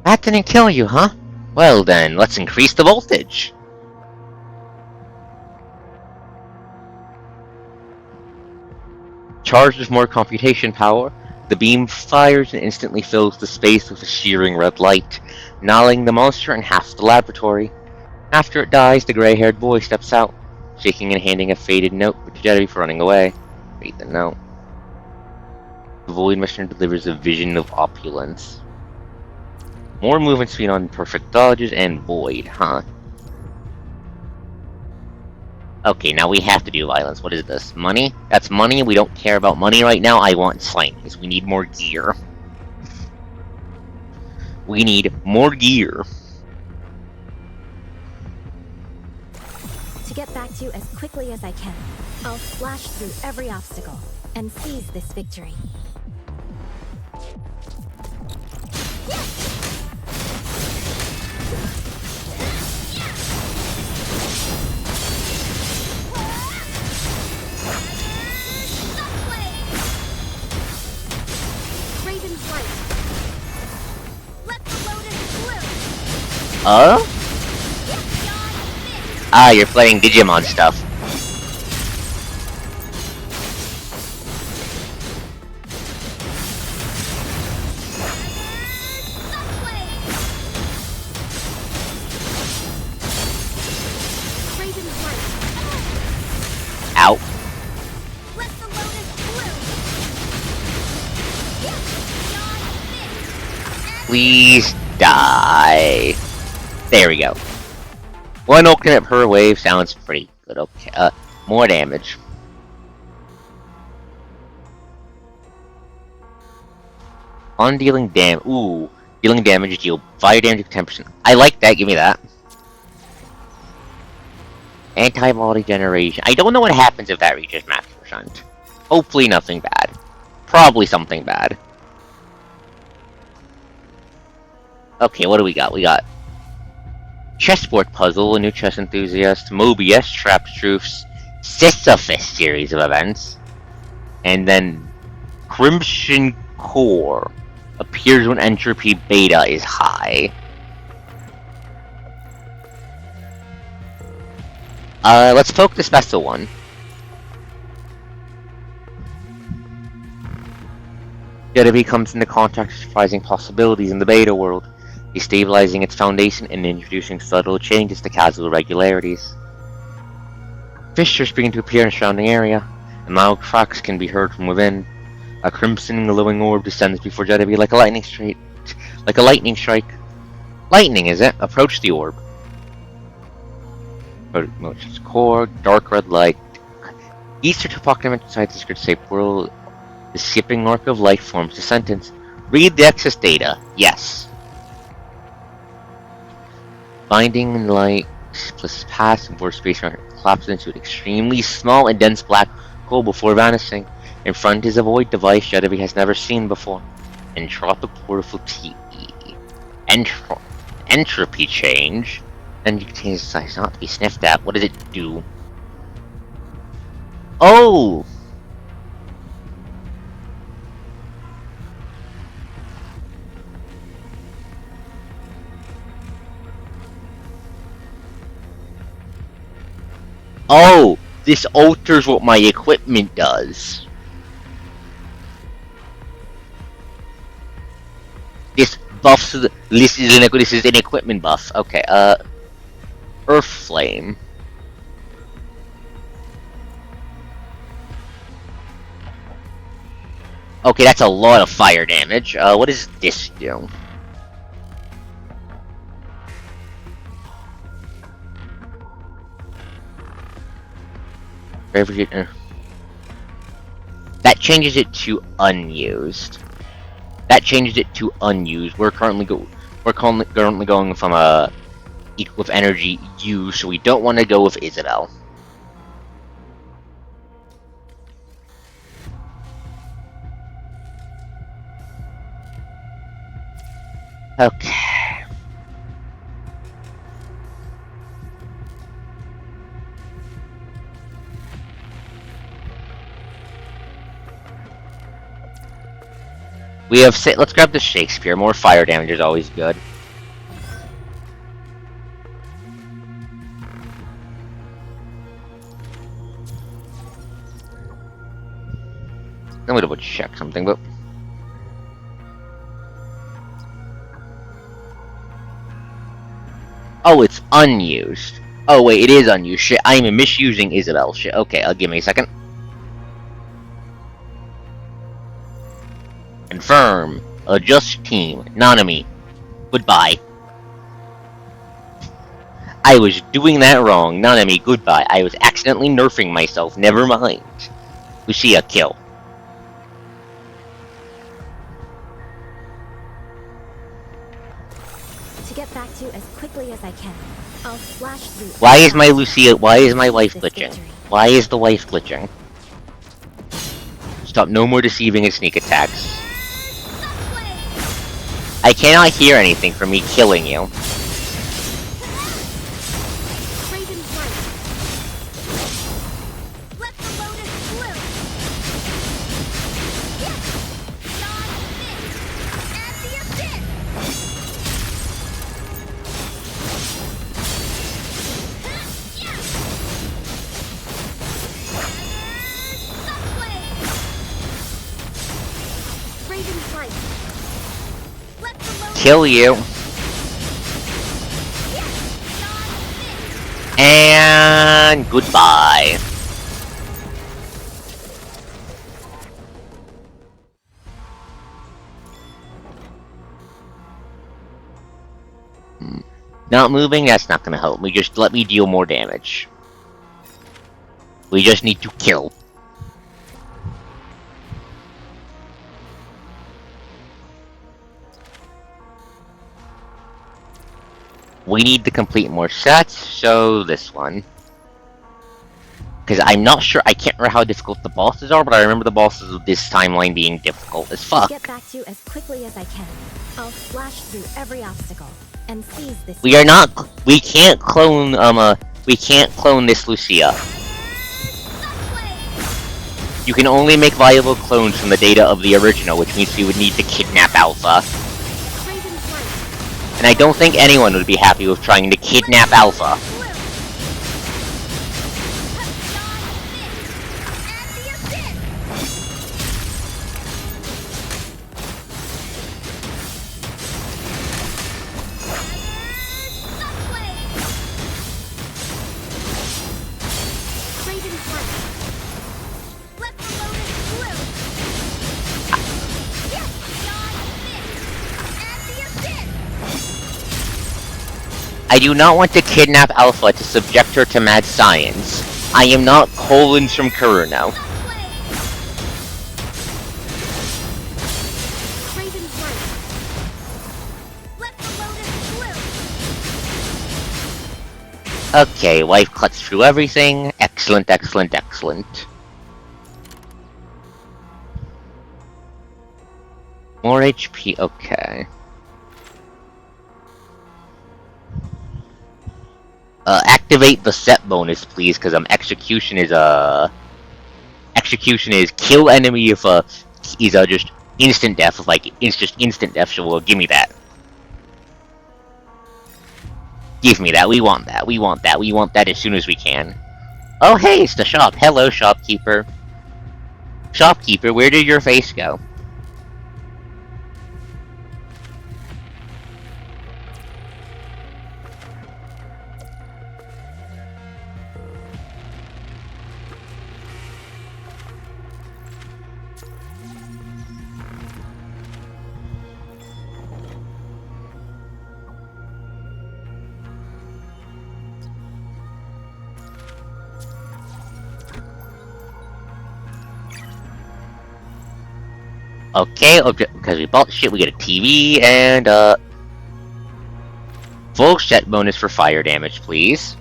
That didn't kill you, huh? Well then, let's increase the voltage. Charged with more computation power, the beam fires and instantly fills the space with a searing red light, nulling the monster in half the laboratory. After it dies, the gray-haired boy steps out, shaking and handing a faded note to Jetavie for running away. Read the note. The Void Mission delivers a vision of opulence. More movement speed on perfect dodges and Void, huh? Okay, now we have to do violence. What is this? Money? That's money? We don't care about money right now. I want slimes. We need more gear. We need more gear. To get back to you as quickly as I can, I'll slash through every obstacle and seize this victory. Ah, you're playing Digimon stuff. Ow. Please die. There we go. One alternate per wave sounds pretty good. Okay, more damage. On dealing damage. Ooh, dealing damage, deal fire damage 10%. I like that. Give me that. Antibody generation. I don't know what happens if that reaches max percent. Hopefully nothing bad. Probably something bad. Okay, what do we got? We got Chessboard Puzzle, a new chess enthusiast, Mobius, Traps Truths, Sisyphus series of events, and then Crimson Core appears when entropy beta is high. Let's poke the special one. Jetavie comes into contact with surprising possibilities in the beta world, destabilizing its foundation and introducing subtle changes to casual regularities. Fissures begin to appear in the surrounding area, and loud cracks can be heard from within. A crimson glowing orb descends before Jetavie like a lightning strike. Lightning, is it? Approach the orb. Motion's core, dark red light. Easter to Pokémon inside the secret safe world. The skipping arc of life forms the sentence. Read the excess data. Yes. Binding light splits past and before space collapses into an extremely small and dense black hole before vanishing. In front is a void device Jetavie has never seen before. Entropic Portal TE. Entropy change. And you can change the size not to be sniffed at. What does it do? Oh! Oh! This alters what my equipment does. This buffs the... This is an equipment buff. Okay, Earth Flame. Okay, that's a lot of fire damage. What does this do? That changes it to unused. That changes it to unused. We're currently going from a equal with energy used, so we don't want to go with Isabel. Okay. We have let's grab the Shakespeare. More fire damage is always good. I'm gonna double check something, but oh, it's unused. Oh wait, it is unused. Shit, I am misusing Isabel. Shit. Okay, give me a second. Confirm. Adjust team. Nanami. Goodbye. I was doing that wrong. Nanami, goodbye. I was accidentally nerfing myself. Never mind. Lucia, kill. To get back to you as quickly as I can, I'll flash through. Why is my Lucia? Why is my wife glitching? Why is the wife glitching? Stop! No more deceiving and sneak attacks. I cannot hear anything from me killing you. Kill you. And goodbye. Not moving, that's not gonna help me. Just let me deal more damage. We just need to kill. We need to complete more sets, so this one. Because I'm not sure, I can't remember how difficult the bosses are, but I remember the bosses of this timeline being difficult as fuck. To get back to you as quickly as I can, I'll flash through every obstacle and seize this. We can't clone, this Lucia. You can only make viable clones from the data of the original, which means we would need to kidnap Alpha. And I don't think anyone would be happy with trying to kidnap Alpha. I do not want to kidnap Alpha to subject her to mad science. I am not Collins from Kuruno. Okay, wife cuts through everything. Excellent, excellent, excellent. More HP, okay. Activate the set bonus, please, because execution is kill enemy if is just instant death. If like it's just instant death, so give me that. Give me that. We want that. We want that. We want that as soon as we can. Oh hey, it's the shop. Hello, shopkeeper. Shopkeeper, where did your face go? Okay, because we bought the shit, we get a TV and full set bonus for fire damage, please.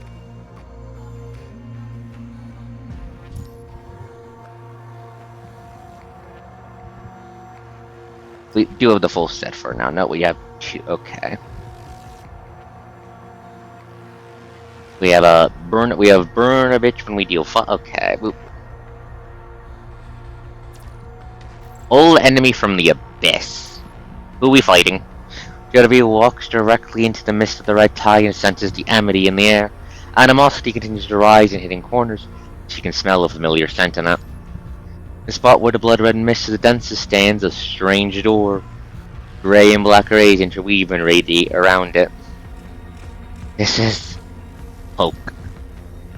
We do have the full set for now. No, we have two. Okay. We have a burn. We have burn a bitch when we deal. Okay. Boop. Old enemy from the abyss. Who are we fighting? Jetavie walks directly into the midst of the red tide and senses the amity in the air. Animosity continues to rise and hitting corners. She can smell a familiar scent in it. The spot where the blood-red mist is the densest stands a strange door. Grey and black rays interweave and radiate around it. This is Poke.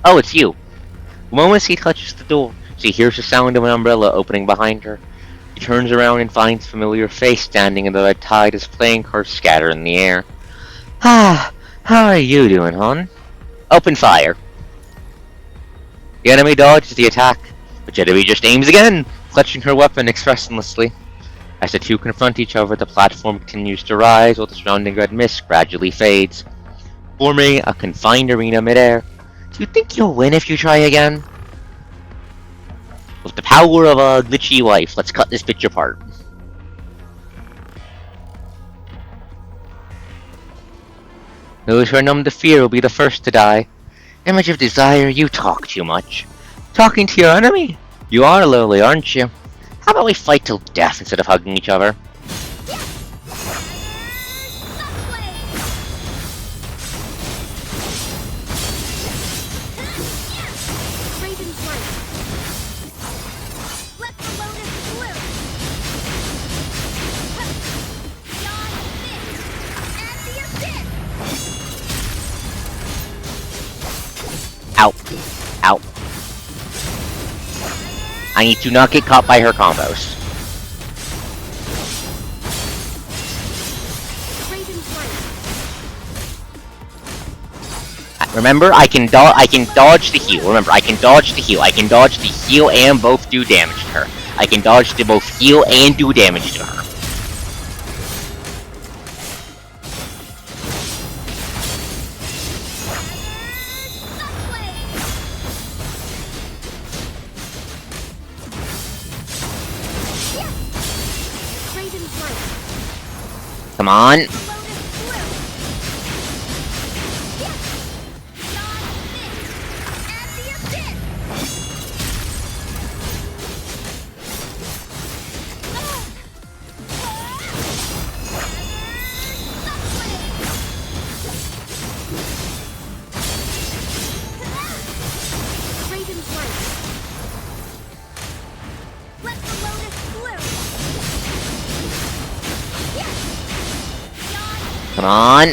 Oh, it's you. The moment he touches the door, she hears the sound of an umbrella opening behind her. She turns around and finds a familiar face standing in the red tide as playing cards scatter in the air. Ah, how are you doing, hon? Open fire. The enemy dodges the attack, but Jetavie just aims again, clutching her weapon expressionlessly. As the two confront each other, the platform continues to rise while the surrounding red mist gradually fades, forming a confined arena midair. Do you think you'll win if you try again? With the power of a glitchy wife, let's cut this bitch apart. Those who are numb to fear will be the first to die. Image of desire, you talk too much. Talking to your enemy? You are lowly, aren't you? How about we fight till death instead of hugging each other? Ow. Ow. I need to not get caught by her combos. Remember, I can dodge the heal. Remember, I can dodge the heal. I can dodge the heal and both do damage to her. I can dodge to both heal and do damage to her. Come on. Come on.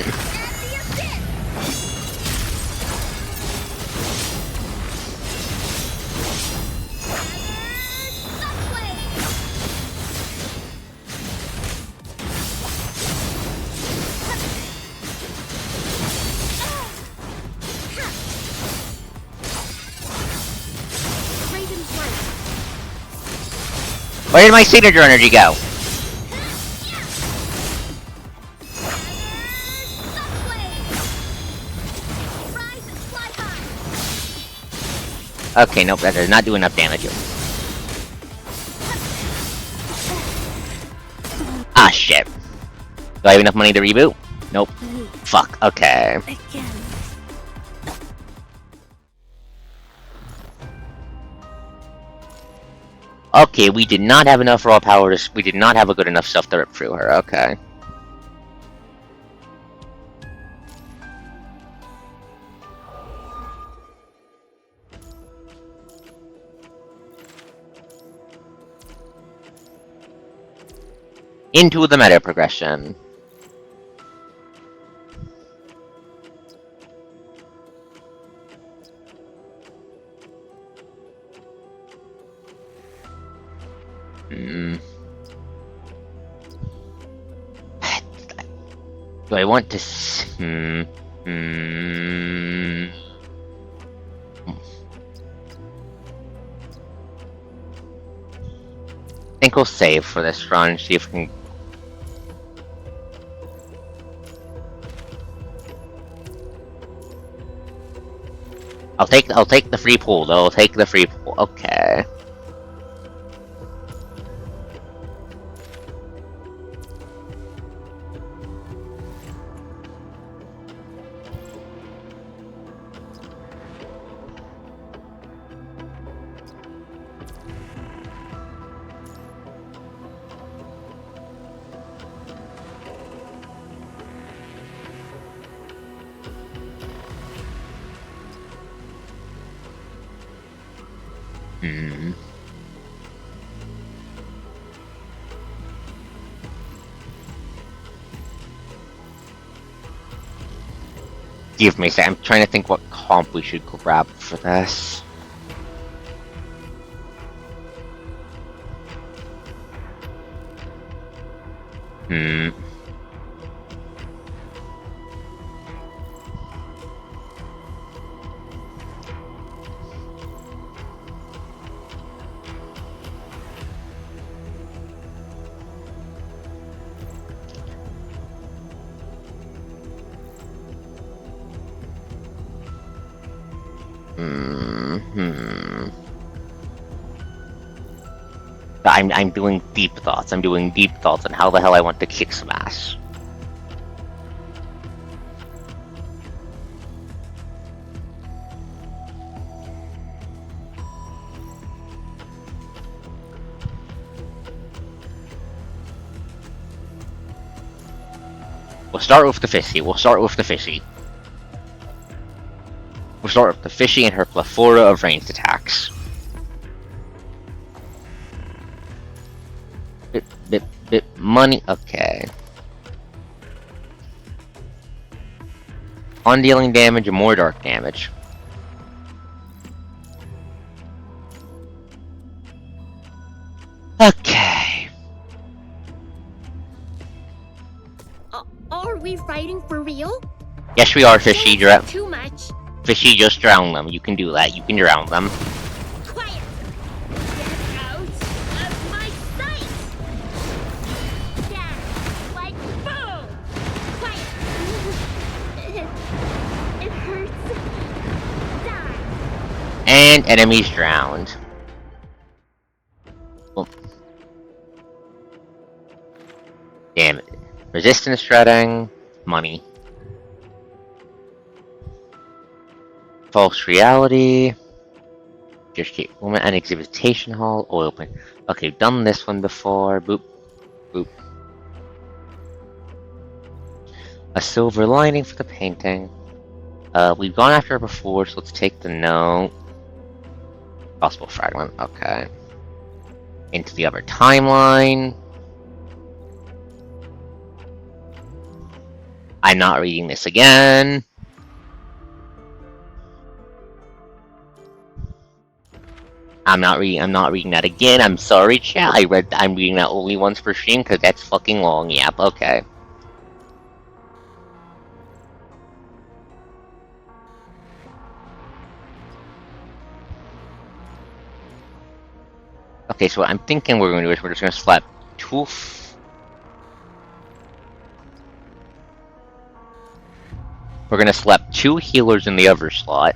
Where did my signature energy go? Okay, nope, that does not do enough damage. Ah, shit. Do I have enough money to reboot? Nope. Fuck, okay. Okay, we did not have enough raw power to... We did not have a good enough stuff to rip through her, okay. Into the meta progression. Do I want to... I think go save for this run, see if we can... I'll take the free pool, though. I'll take the free pool. Okay. Hmm. Give me a sec. I'm trying to think what comp we should grab for this. Hmm. I'm doing deep thoughts. I'm doing deep thoughts on how the hell I want to kick some ass. We'll start with the fishy. We'll start with the fishy. We'll start with the fishy and her plethora of ranged attacks. Bit money. Okay. On dealing damage and more dark damage. Okay. Are we fighting for real? Yes, we are, fishy. Too much. Fishy, just drown them. You can do that. You can drown them. Quiet. Get out of my sight. Yeah, like boom. Quiet. It hurts. Die. And enemies drowned. Oh. Damn it. Resistance shredding. Money. False reality. Just keep woman and exhibition hall. Oil paint. Okay, done this one before. Boop. Boop. A silver lining for the painting. We've gone after her before, so let's take the note. Possible fragment. Okay. Into the other timeline. I'm not reading this again. I'm not reading that again. I'm sorry, chat. I'm reading that only once per stream because that's fucking long. Yep. Okay. Okay. So what I'm thinking we're going to do is we're just going to slap two. We're going to slap 2 healers in the other slot.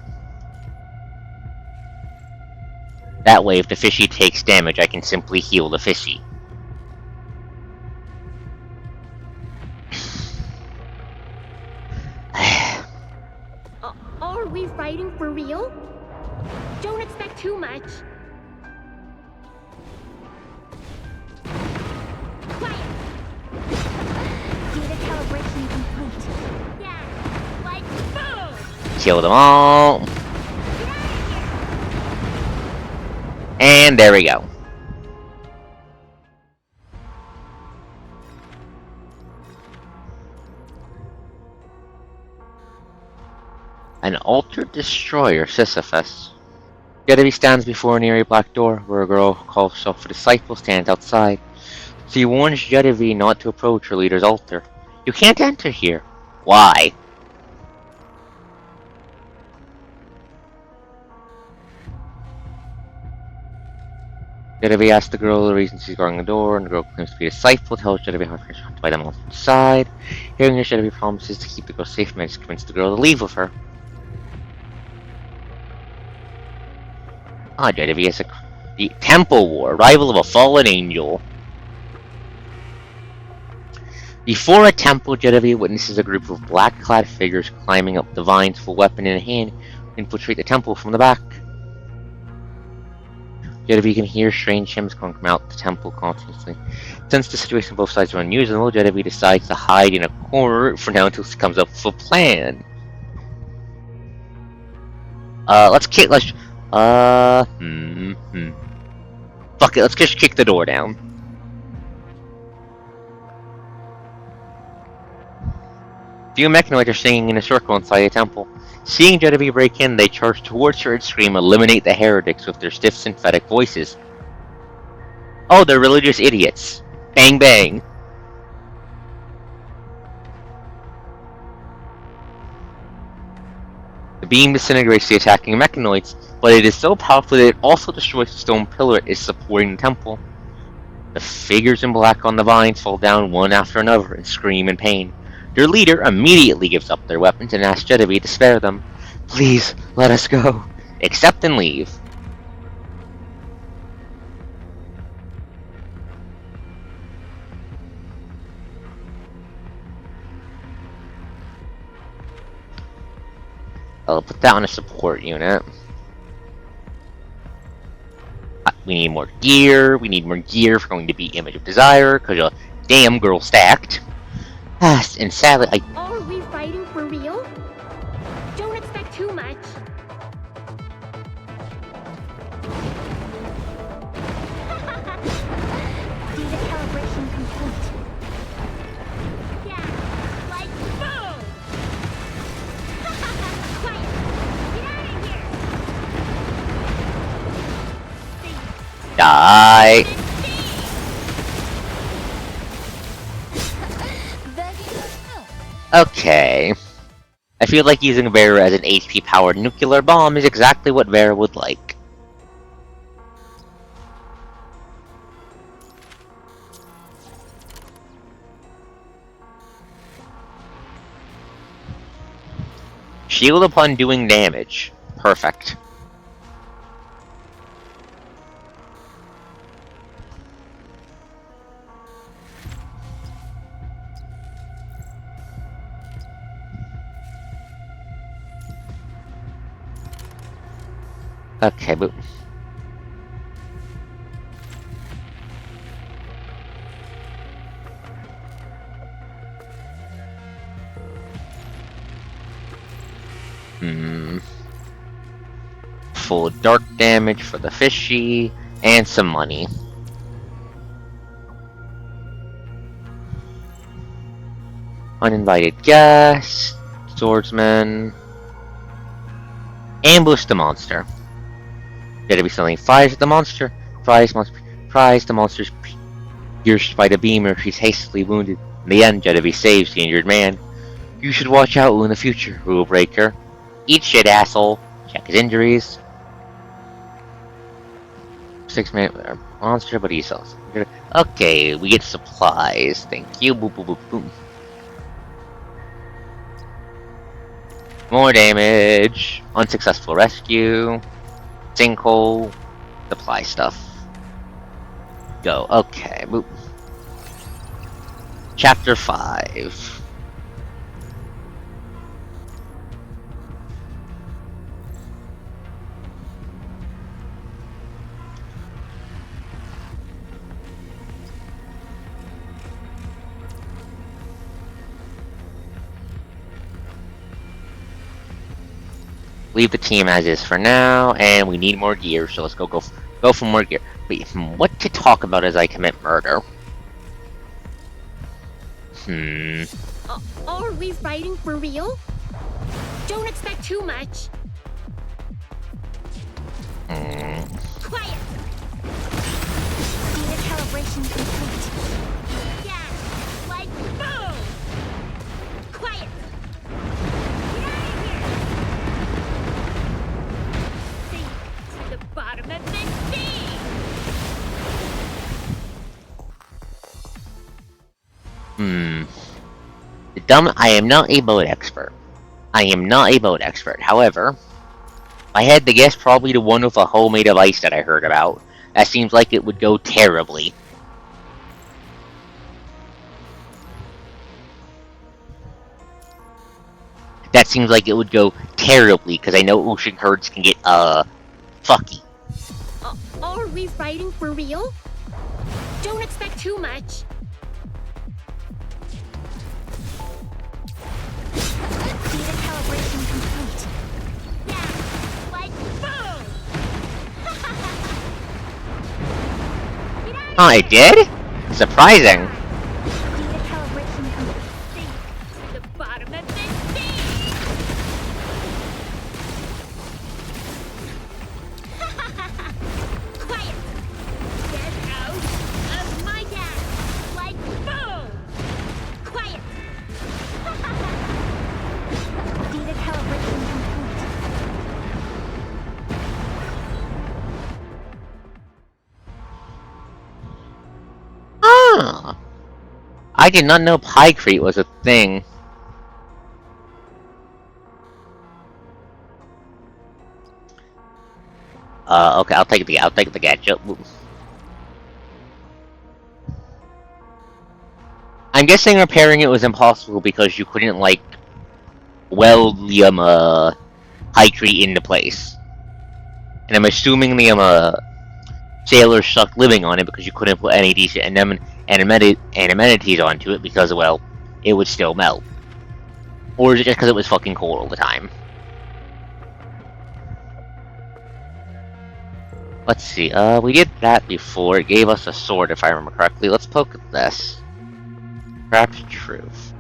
That way, if the fishy takes damage, I can simply heal the fishy. Are we fighting for real? Don't expect too much. Quiet. Data calibration complete. Yeah, like boom. Kill them all. And there we go. An altered destroyer, Sisyphus. Jetavie stands before an eerie black door, where a girl who calls herself a disciple stands outside. She warns Jetavie not to approach her leader's altar. You can't enter here. Why? Jetavie asks the girl the reason she's guarding the door, and the girl claims to be disciple, tells Jetavie how she's hunted by the monster inside. Hearing this, Jetavie promises to keep the girl safe and manages to convince the girl to leave with her. Jetavie is the Temple War, rival of a fallen angel. Before a temple, Jetavie witnesses a group of black-clad figures climbing up the vines with a weapon in hand to infiltrate the temple from the back. Jetavie can hear strange hymns coming from out the temple continuously. Since the situation on both sides are unusual, Jetavie decides to hide in a corner for now until she comes up with a plan. Fuck it, let's just kick the door down. Few mechanoids are singing in a circle inside the temple. Seeing Jetavie break in, they charge towards her and scream, "Eliminate the heretics," with their stiff synthetic voices. Oh, they're religious idiots. Bang bang. The beam disintegrates the attacking mechanoids, but it is so powerful that it also destroys the stone pillar it is supporting the temple. The figures in black on the vines fall down one after another and scream in pain. Their leader immediately gives up their weapons and asks Jetavie to spare them. "Please, let us go. Accept and leave." I'll put that on a support unit. We need more gear. We need more gear for going to be Image of Desire, because your damn girl stacked. And sadly, Are we fighting for real? Don't expect too much. Data calibration complete. Yeah, like boom! Quiet! Get out of here! die. Okay. I feel like using Vera as an HP-powered nuclear bomb is exactly what Vera would like. Shield upon doing damage. Perfect. Okay, but... Full dark damage for the fishy, and some money. Uninvited guest, swordsman, ambush the monster. Jetavie suddenly fires at the monster. The monster's pierced by the beam, or she's hastily wounded. In the end, Jetavie saves the injured man. You should watch out in the future, Rule Breaker. Eat shit, asshole. Check his injuries. 6-minute monster, but he's also... Okay, we get supplies. Thank you. Boop, boop, boop, boom. More damage. Unsuccessful rescue. Sinkhole. Supply stuff. Go. Okay. Boop. Chapter 5. Leave the team as is for now, and we need more gear, so let's go for more gear. Wait, what to talk about as I commit murder? Are we fighting for real? Don't expect too much. Quiet! Data calibration complete. Yeah, like boom! Quiet! Get out of here! Sink to the bottom of the sea! I am not a boat expert. However, if I had to guess, probably the one with a hull made of ice that I heard about. That seems like it would go terribly. That seems like it would go terribly, because I know ocean currents can get, fucky. Are we fighting for real? Don't expect too much. Data calibration complete. Yeah, like boom! Get out of Oh, it did? Surprising. Data calibration complete. Sink to the bottom of this sea! Quiet! Get out of my dad! Like boom! Quiet! Data calibration complete. Ah, I did not know Pycrete was a thing. Okay, I'll take the gadget. I'm guessing repairing it was impossible because you couldn't, like, weld the, Pycrete into place. And I'm assuming the, sailors stuck living on it because you couldn't put any decent amenities onto it because, well, it would still melt. Or is it just because it was fucking cold all the time? Let's see, we did that before. It gave us a sword, if I remember correctly. Let's poke at this. Perhaps truth.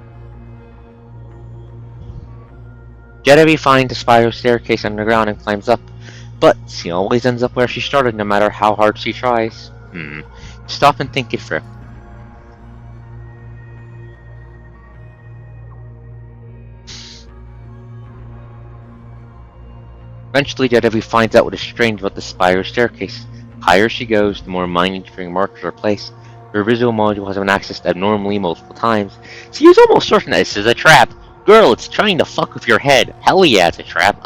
Jetavie finds a spiral staircase underground and climbs up, but she always ends up where she started no matter how hard she tries. Stop and think it through. Eventually, Jetavie finds out what is strange about the spiral staircase. The higher she goes, the more mind-entering markers are placed. Her visual module has been accessed abnormally multiple times. She is almost certain that this is a trap. Girl, it's trying to fuck with your head. Hell yeah, it's a trap.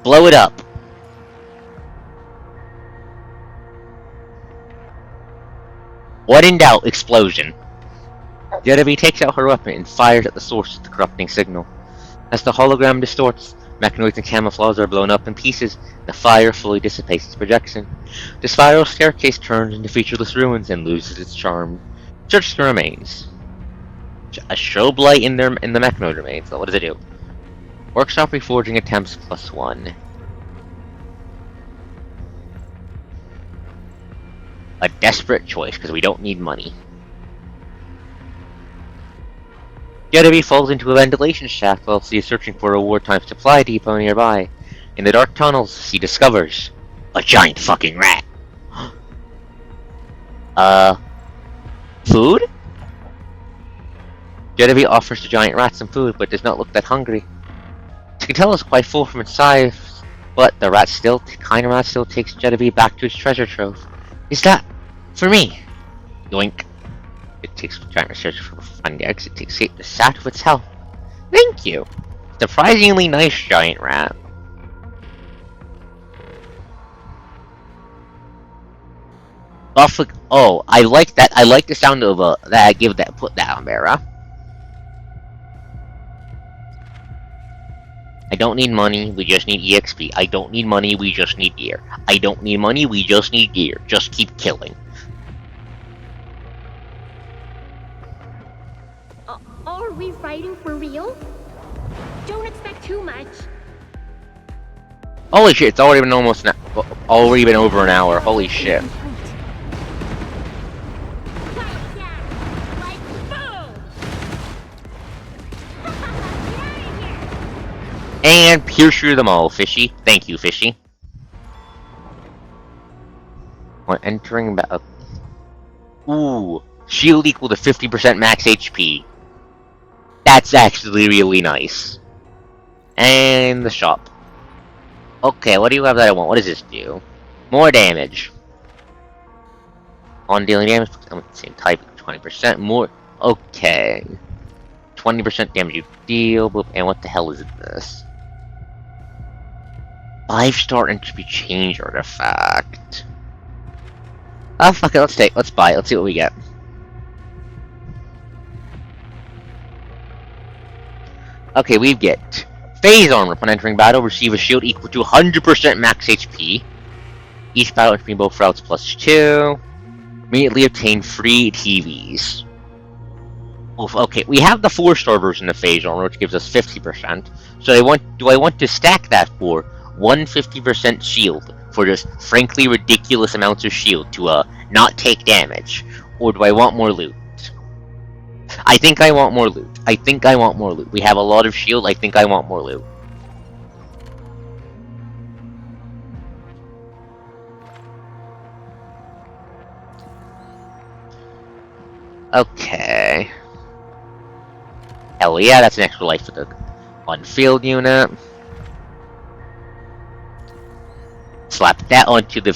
Blow it up. What in doubt, explosion. Jetavie takes out her weapon and fires at the source of the corrupting signal. As the hologram distorts, mechanoids and camouflage are blown up in pieces, the fire fully dissipates its projection. The spiral staircase turns into featureless ruins and loses its charm. Search the remains. A strobe light in the mechanoid remains. So what does it do? Workshop reforging attempts +1. A desperate choice, because we don't need money. Jetavie falls into a ventilation shaft while she is searching for a wartime supply depot nearby. In the dark tunnels, she discovers a giant fucking rat. Food? Jetavie offers the giant rat some food, but does not look that hungry. She can tell it's quite full from its size, but the kind of rat still takes Jetavie back to its treasure trove. Is that for me? Yoink. It takes giant research for finding the exit to escape the sat of its hell. Thank you. Surprisingly nice giant rat. Buffalo. Oh, I like that. I like the sound of that I give that. Put that on Mara. I don't need money, we just need EXP. I don't need money, we just need gear. I don't need money, we just need gear. Just keep killing. Are we fighting for real? Don't expect too much. Holy shit, it's already been already been over an hour. Holy shit. Quiet down. Like boom! Get out of here! And pierce through them all, Fishy. Thank you, Fishy. When entering battle. Ooh. Shield equal to 50% max HP. That's actually really nice. And the shop. Okay, what do you have that I want? What does this do? More damage. On dealing damage, same type, 20% more. Okay. 20% damage you deal, and what the hell is this? 5-star entropy change artifact. Oh, fuck it, let's buy it, let's see what we get. Okay, we get phase armor. Upon entering battle, receive a shield equal to 100% max HP. Each battle entry both routes +2. Immediately obtain free TVs. Oof, okay, we have the 4-star version of phase armor, which gives us 50%. So do I want to stack that for 150% shield for just frankly ridiculous amounts of shield to not take damage, or do I want more loot? I think I want more loot. I think I want more loot. We have a lot of shield. I think I want more loot. Okay. Hell yeah, that's an extra life for the on-field unit. Slap that onto the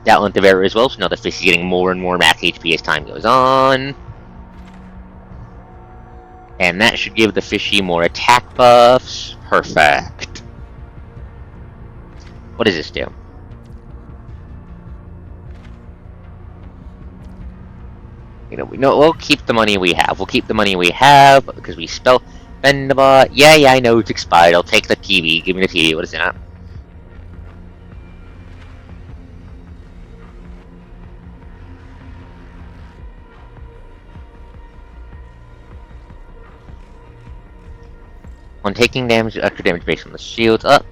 Vera as well, so now the fish is getting more and more max HP as time goes on. And that should give the fishy more attack buffs. Perfect. What does this do? We'll keep the money we have. We'll keep the money we have because we spell Bendabot. Yeah, I know it's expired. I'll take the TV. Give me the TV. What is that? On taking damage, extra damage based on the shields up.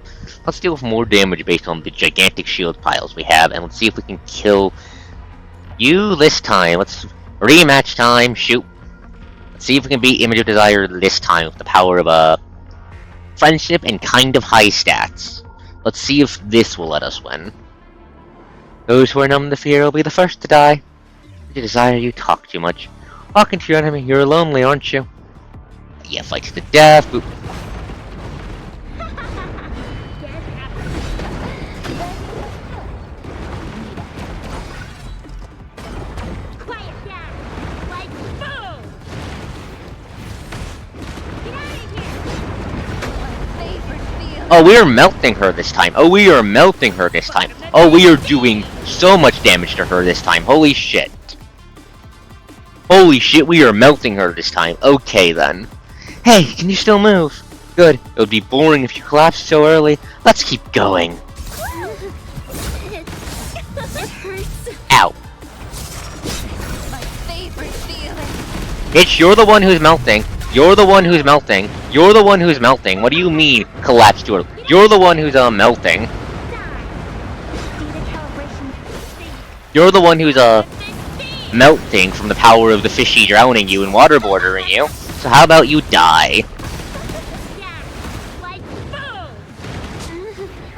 Let's deal with more damage based on the gigantic shield piles we have, and let's see if we can kill you this time. Let's rematch time. Shoot. Let's see if we can beat Image of Desire this time with the power of friendship and kind of high stats. Let's see if this will let us win. Those who are numb to fear will be the first to die. Image of Desire, you talk too much. Talking to your enemy, you're lonely, aren't you? Yeah, fight to the death. Boop. Oh, we are melting her this time. Oh, we are melting her this time. Oh, we are doing so much damage to her this time. Holy shit. Holy shit, we are melting her this time. Okay, then. Hey, can you still move? Good. It would be boring if you collapsed so early. Let's keep going. Ow. My favorite feeling. Bitch, you're the one who's melting. You're the one who's melting. You're the one who's melting. What do you mean, collapsed too early? You're the one who's, melting. You're the one who's, melting from the power of the fishy drowning you and waterboarding you. So how about you die?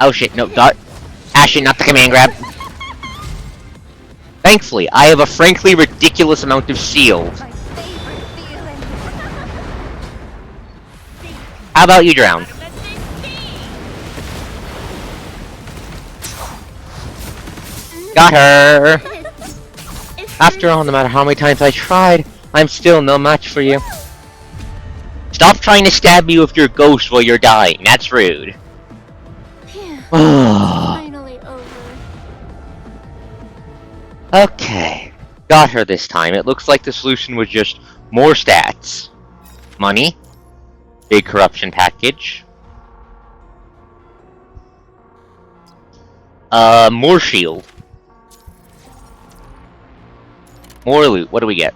Oh shit, no, Ashen, not the command grab. Thankfully, I have a frankly ridiculous amount of shield. My favorite feeling. How about you drown? Got her! After all, no matter how many times I tried, I'm still no match for you. Stop trying to stab me with your ghost while you're dying. That's rude. Finally over. Okay. Got her this time. It looks like the solution was just more stats. Money. Big corruption package. More shield. More loot. What do we get?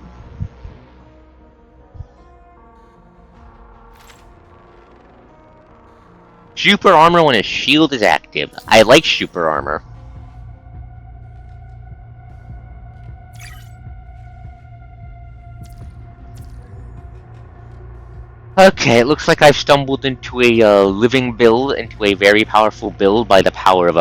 Super armor when a shield is active. I like super armor. Okay, it looks like I've stumbled into a living build, into a very powerful build by the power of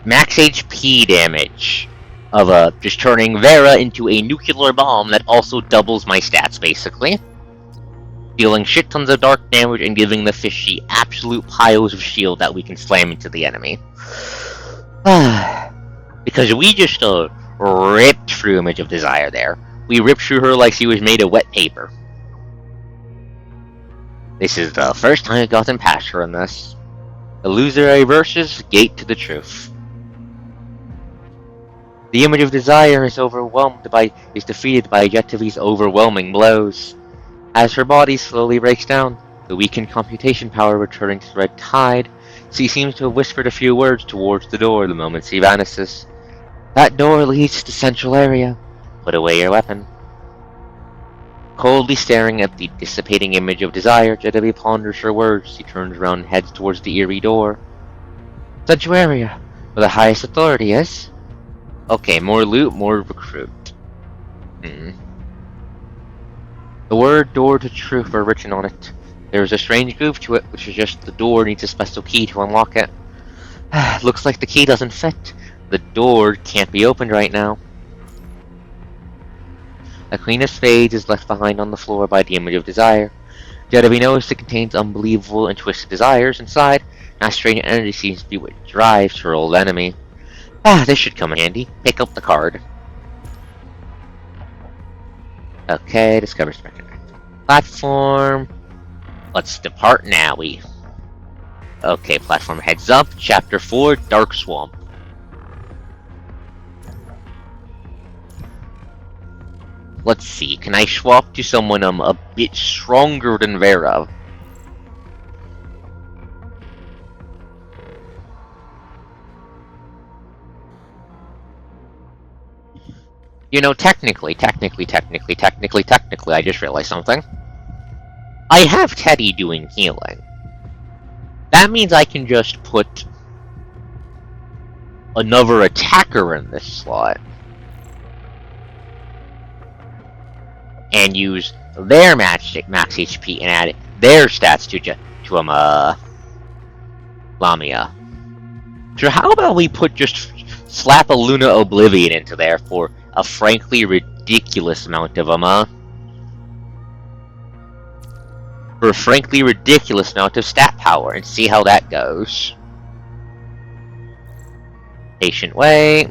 max HP damage of just turning Vera into a nuclear bomb that also doubles my stats, basically. Dealing shit tons of dark damage and giving the fishy absolute piles of shield that we can slam into the enemy. Because we just ripped through Image of Desire there. We ripped through her like she was made of wet paper. This is the first time I've gotten past her in this. Illusory versus Gate to the Truth. The Image of Desire is defeated by Jetavie's overwhelming blows. As her body slowly breaks down, the weakened computation power returning to the red tide, she seems to have whispered a few words towards the door the moment she vanishes. That door leads to the central area. Put away your weapon. Coldly staring at the dissipating Image of Desire, Jetavie ponders her words. She turns around and heads towards the eerie door. Central area, where the highest authority is. Okay, more loot, more recruit. The word door to truth are written on it. There is a strange groove to it, which is just the door needs a special key to unlock it. Looks like the key doesn't fit. The door can't be opened right now. A queen of spades is left behind on the floor by the Image of Desire. Jetavie knows it contains unbelievable and twisted desires inside, and that strange energy seems to be what drives her old enemy. This should come in handy. Pick up the card. Okay, discover spectrum. Platform. Let's depart now. Okay, platform heads up. Chapter 4, Dark Swamp. Let's see, can I swap to someone a bit stronger than Vera? You know, technically, I just realized something. I have Teddy doing healing. That means I can just put another attacker in this slot. And use their max HP and add their stats to Lamia. So how about we slap a Luna Oblivion into there for a frankly ridiculous amount of for a frankly ridiculous amount of stat power and see how that goes. Patient wait.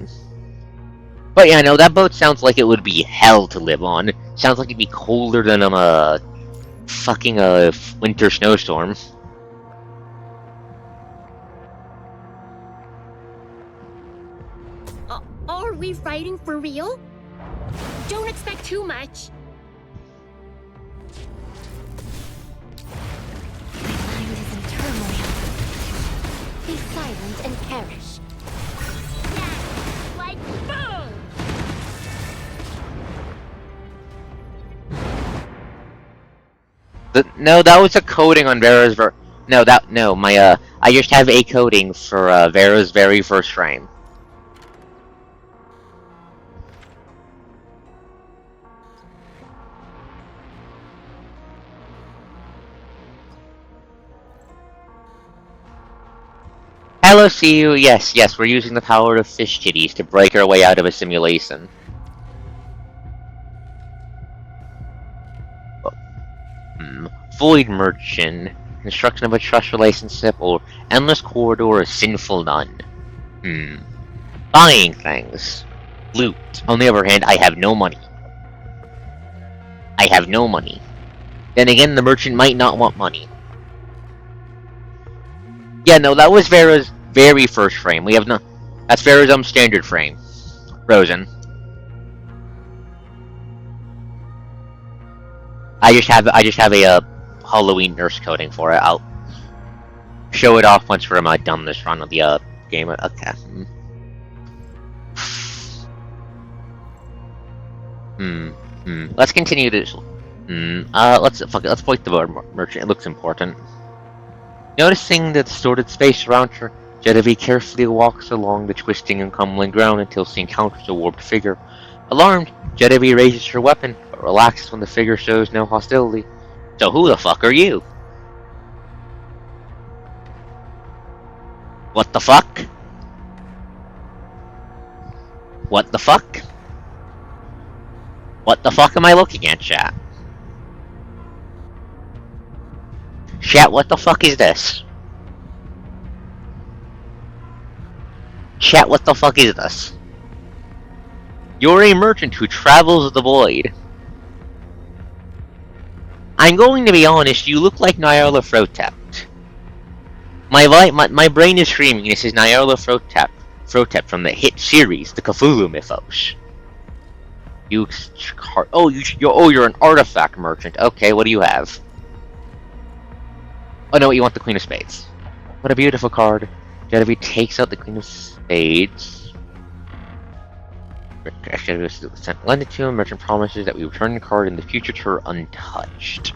But yeah, no, that boat sounds like it would be hell to live on. Sounds like it'd be colder than a fucking winter snowstorm. Are we fighting for real? Don't expect too much. My mind is in turmoil. Be silent and perish. Yeah, like boom! No, that was a coding on Vera's I just have a coding for Vera's very first frame. Hello, see you. Yes, we're using the power of fish kitties to break our way out of a simulation. Void Merchant, construction of a trust relationship, or endless corridor of sinful none. Buying things. Loot. On the other hand, I have no money. Then again, the merchant might not want money. Yeah, no, that was Vera's very first frame. That's Vera's standard frame. Rosen. I just have a Halloween nurse coding for it. I'll show it off once we're done this run of the game. Okay. Let's continue this. Let's point the merchant. It looks important. Noticing the distorted space around her, Jetavie carefully walks along the twisting and crumbling ground until she encounters a warped figure. Alarmed, Jetavie raises her weapon, but relaxes when the figure shows no hostility. So who the fuck are you? What the fuck? What the fuck? What the fuck am I looking at, chat? Chat, what the fuck is this? Chat, what the fuck is this? You're a merchant who travels the void. I'm going to be honest, you look like Nyarla Frotep. My brain is screaming, this is Nyarla Frotep from the hit series, the Cthulhu Mythos. You're an artifact merchant. Okay, what do you have? Oh no, you want the Queen of Spades. What a beautiful card. Jetavie takes out the Queen of Spades. Lend it to him. Merchant promises that we return the card in the future to her untouched.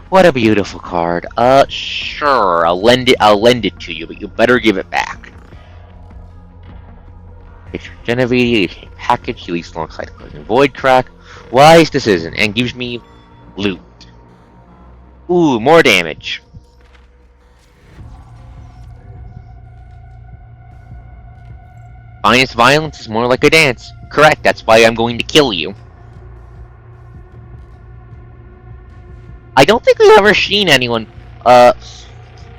What a beautiful card. Sure, I'll lend it to you, but you better give it back. Picture Jetavie, package he leaves alongside the Void Crack. Wise decision, and gives me loot. Ooh, more damage. Finest violence is more like a dance. Correct, that's why I'm going to kill you. I don't think we've ever seen anyone,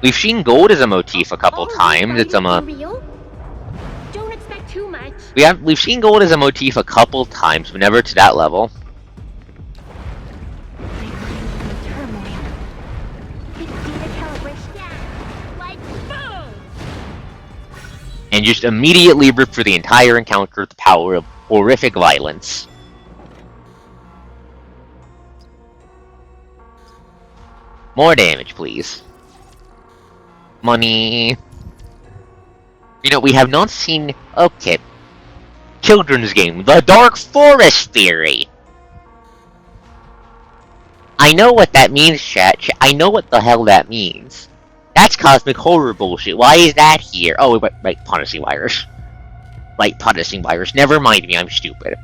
we've seen gold as a motif a couple times. It's real? Don't expect too much. We've seen gold as a motif a couple times, but never to that level. And just immediately rip through the entire encounter with the power of horrific violence. More damage, please. Money. You know, we have not seen... Okay. Children's game. The Dark Forest Theory. I know what that means, chat. I know what the hell that means. That's cosmic horror bullshit. Why is that here? Oh, right, punishing virus. Right, punishing virus. Never mind me, I'm stupid.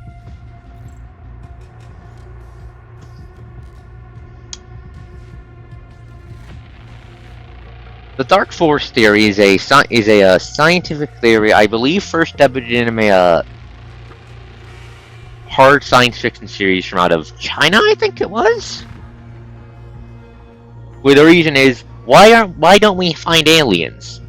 The Dark Forest Theory is a scientific theory, I believe first debuted in a hard science fiction series from out of China, I think it was? Where the reason is, why don't we find aliens?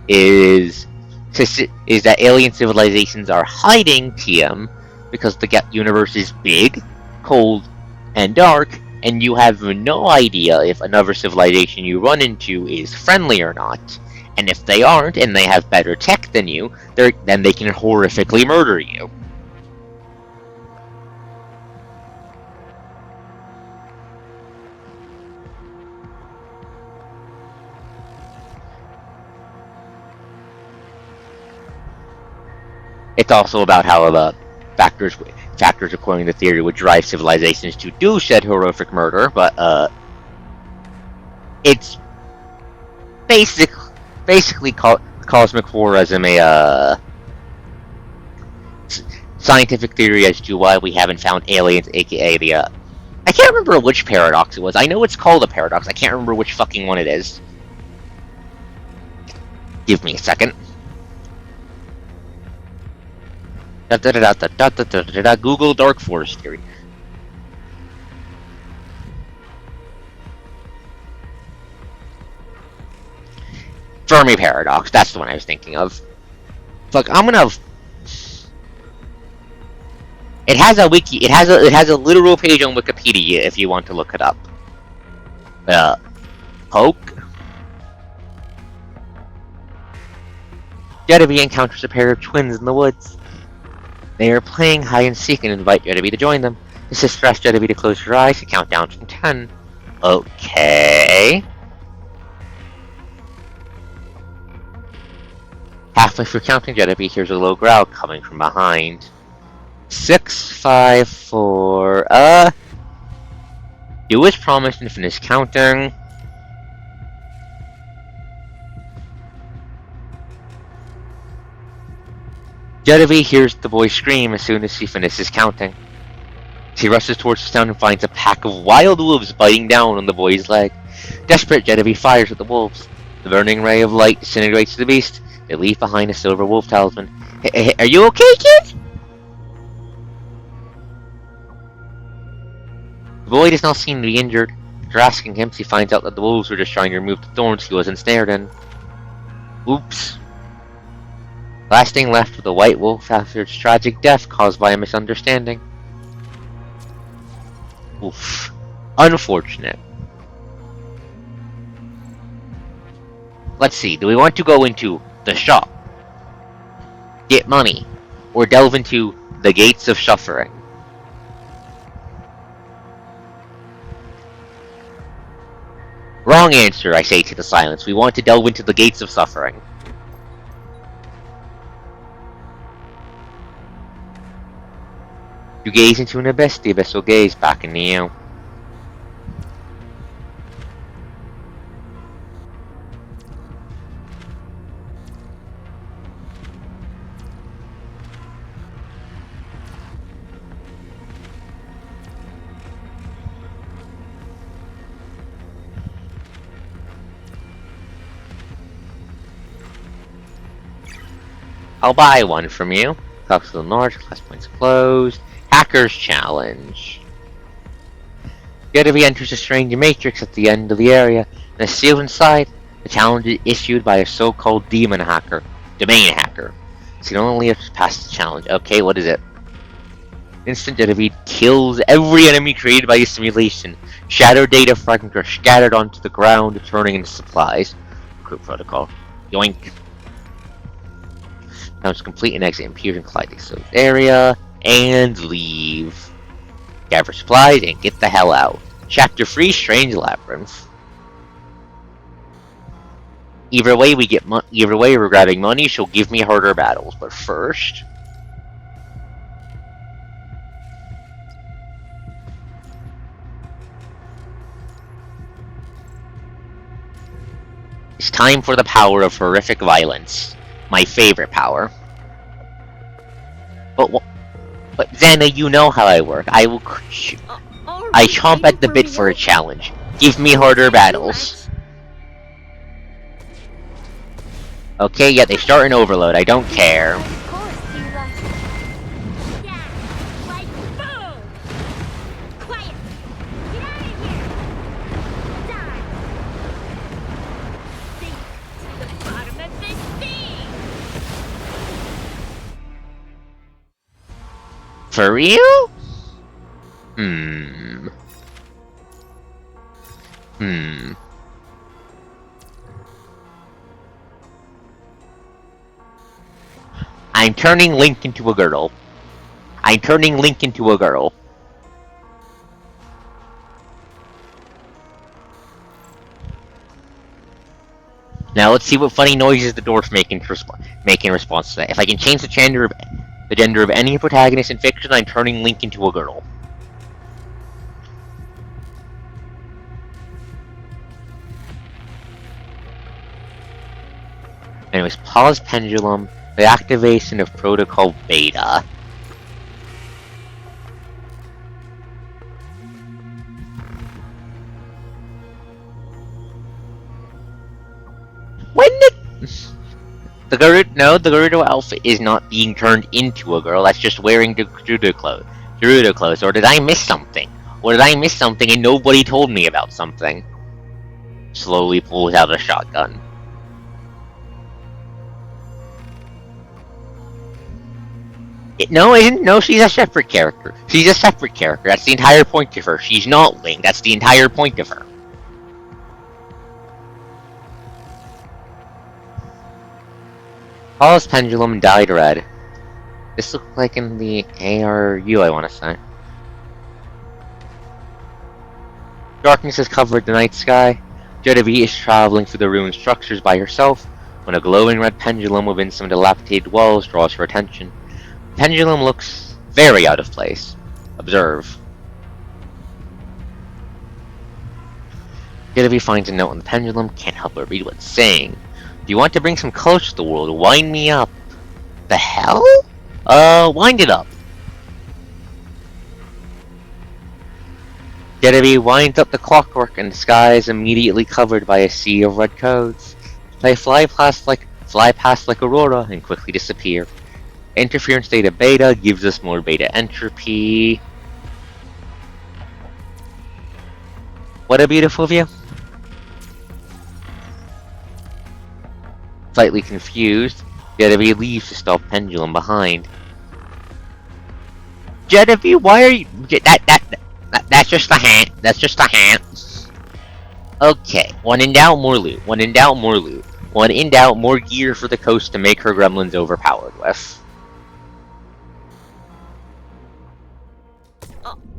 Is that alien civilizations are hiding TM because the universe is big, cold, and dark, and you have no idea if another civilization you run into is friendly or not. And if they aren't, and they have better tech than you, then they can horrifically murder you. It's also about how the factors according to the theory would drive civilizations to do said horrific murder, but it's basically cosmic horrorism, a scientific theory as to why we haven't found aliens, aka the I can't remember which paradox it was. I know it's called a paradox. I can't remember which fucking one it is. Give me a second. Google Dark Forest Theory. Fermi Paradox, that's the one I was thinking of. Fuck, I'm gonna... It has a wiki, it has a literal page on Wikipedia if you want to look it up. Poke. Jetavie encounters a pair of twins in the woods. They are playing hide and seek and invite Jetavie to join them. This is stress Jetavie to close her eyes and count down from 10. Okay. Halfway through counting, Jetavie hears a low growl coming from behind. 6, 5, 4, do as promised and finish counting. Jetavie hears the boy scream as soon as she finishes counting. She rushes towards the sound and finds a pack of wild wolves biting down on the boy's leg. Desperate, Jetavie fires at the wolves. The burning ray of light disintegrates the beast. They leave behind a silver wolf talisman. Hey, are you okay, kid? The boy does not seem to be injured. After asking him, she finds out that the wolves were just trying to remove the thorns he was ensnared in. Oops. Last thing left of the White Wolf after its tragic death caused by a misunderstanding. Oof. Unfortunate. Let's see, do we want to go into the shop, get money, or delve into the gates of suffering? Wrong answer, I say to the silence. We want to delve into the gates of suffering. You gaze into an abyss, the abyss will gaze back into you. I'll buy one from you. Talks to the large, class points closed. Hacker's Challenge. Jetavie enters a strange matrix at the end of the area, and is sealed inside. The challenge is issued by a so-called domain hacker. So you only have to pass the challenge. Okay, what is it? Instant Jetavie kills every enemy created by a simulation. Shattered data fragments are scattered onto the ground, turning into supplies. Group protocol. Yoink. Now it's complete and exit Imperial Colliding area and leave. Gather supplies and get the hell out. Chapter 3: Strange Labyrinth. Either way we're grabbing money, she'll give me harder battles, but first it's time for the power of horrific violence. My favorite power. But Xana, you know how I work. I chomp at the bit for a challenge. Give me harder battles. Okay, yeah, they start an overload. I don't care. Of course you like it. Yeah, like boom! Quiet! Get out of here! Die! Sink to the bottom of the sea! For real? I'm turning Link into a girl. I'm turning Link into a girl. Now let's see what funny noises the dwarf make in response to that. If I can change the gender of any protagonist in fiction, I'm turning Link into a girl. Anyways, pause pendulum, the activation of protocol beta. When the Gerudo outfit is not being turned into a girl, that's just wearing the Gerudo clothes. Or did I miss something? And nobody told me about something? Slowly pulls out a shotgun. No, I didn't know she's a separate character. That's the entire point of her. She's not Link. That's the entire point of her. Paul's pendulum dyed red. This looks like in the ARU, I want to say. Darkness has covered the night sky. Jetavie is traveling through the ruined structures by herself when a glowing red pendulum within some dilapidated walls draws her attention. The pendulum looks very out of place. Observe. Jetavie finds a note on the pendulum, can't help but read what it's saying. Do you want to bring some colors to the world? Wind me up. The hell? Wind it up. Jetavie winds up the clockwork and the sky is immediately covered by a sea of red codes. They fly past like Aurora and quickly disappear. Interference data beta gives us more beta entropy. What a beautiful view. Slightly confused. Jetavie leaves the stealth pendulum behind. Jetavie, why are you... That's just a hint. That's just a hint. Okay, when in doubt, more loot. When in doubt, more loot. When in doubt, more gear for the coast to make her gremlins overpowered with.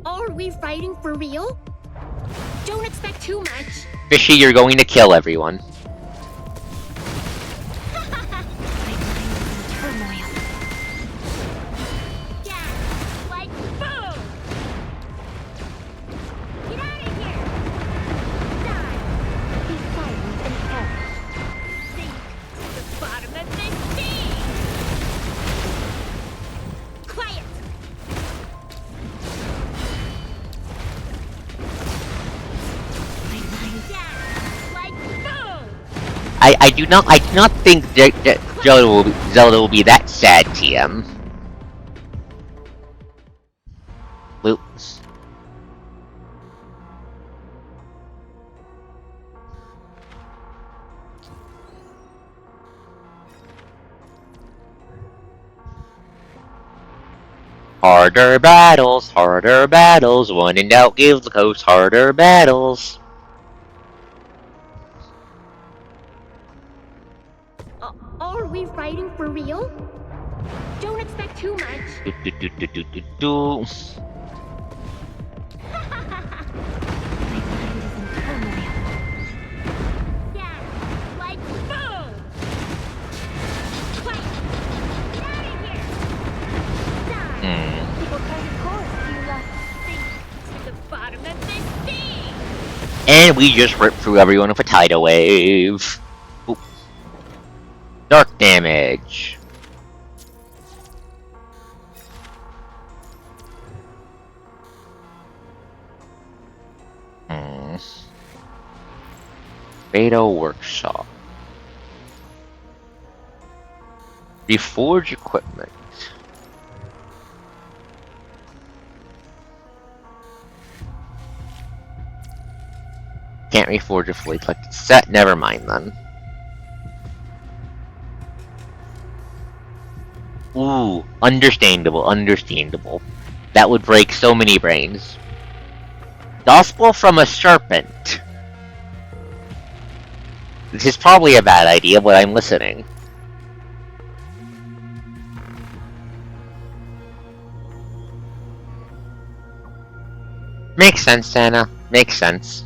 Are we fighting for real? Don't expect too much. Fishy, you're going to kill everyone. I do not think Zelda will be that sad, TM. Loot. Harder battles, when in doubt give the coast harder battles. Are we fighting for real? Don't expect too much. Do. And we just ripped through everyone with a tidal wave. Ooh. Dark damage. Fatal Workshop. Reforge equipment. Can't reforge a fully collected set. Never mind then. Ooh, understandable. That would break so many brains. Gospel from a serpent. This is probably a bad idea, but I'm listening. Makes sense, Santa. Makes sense.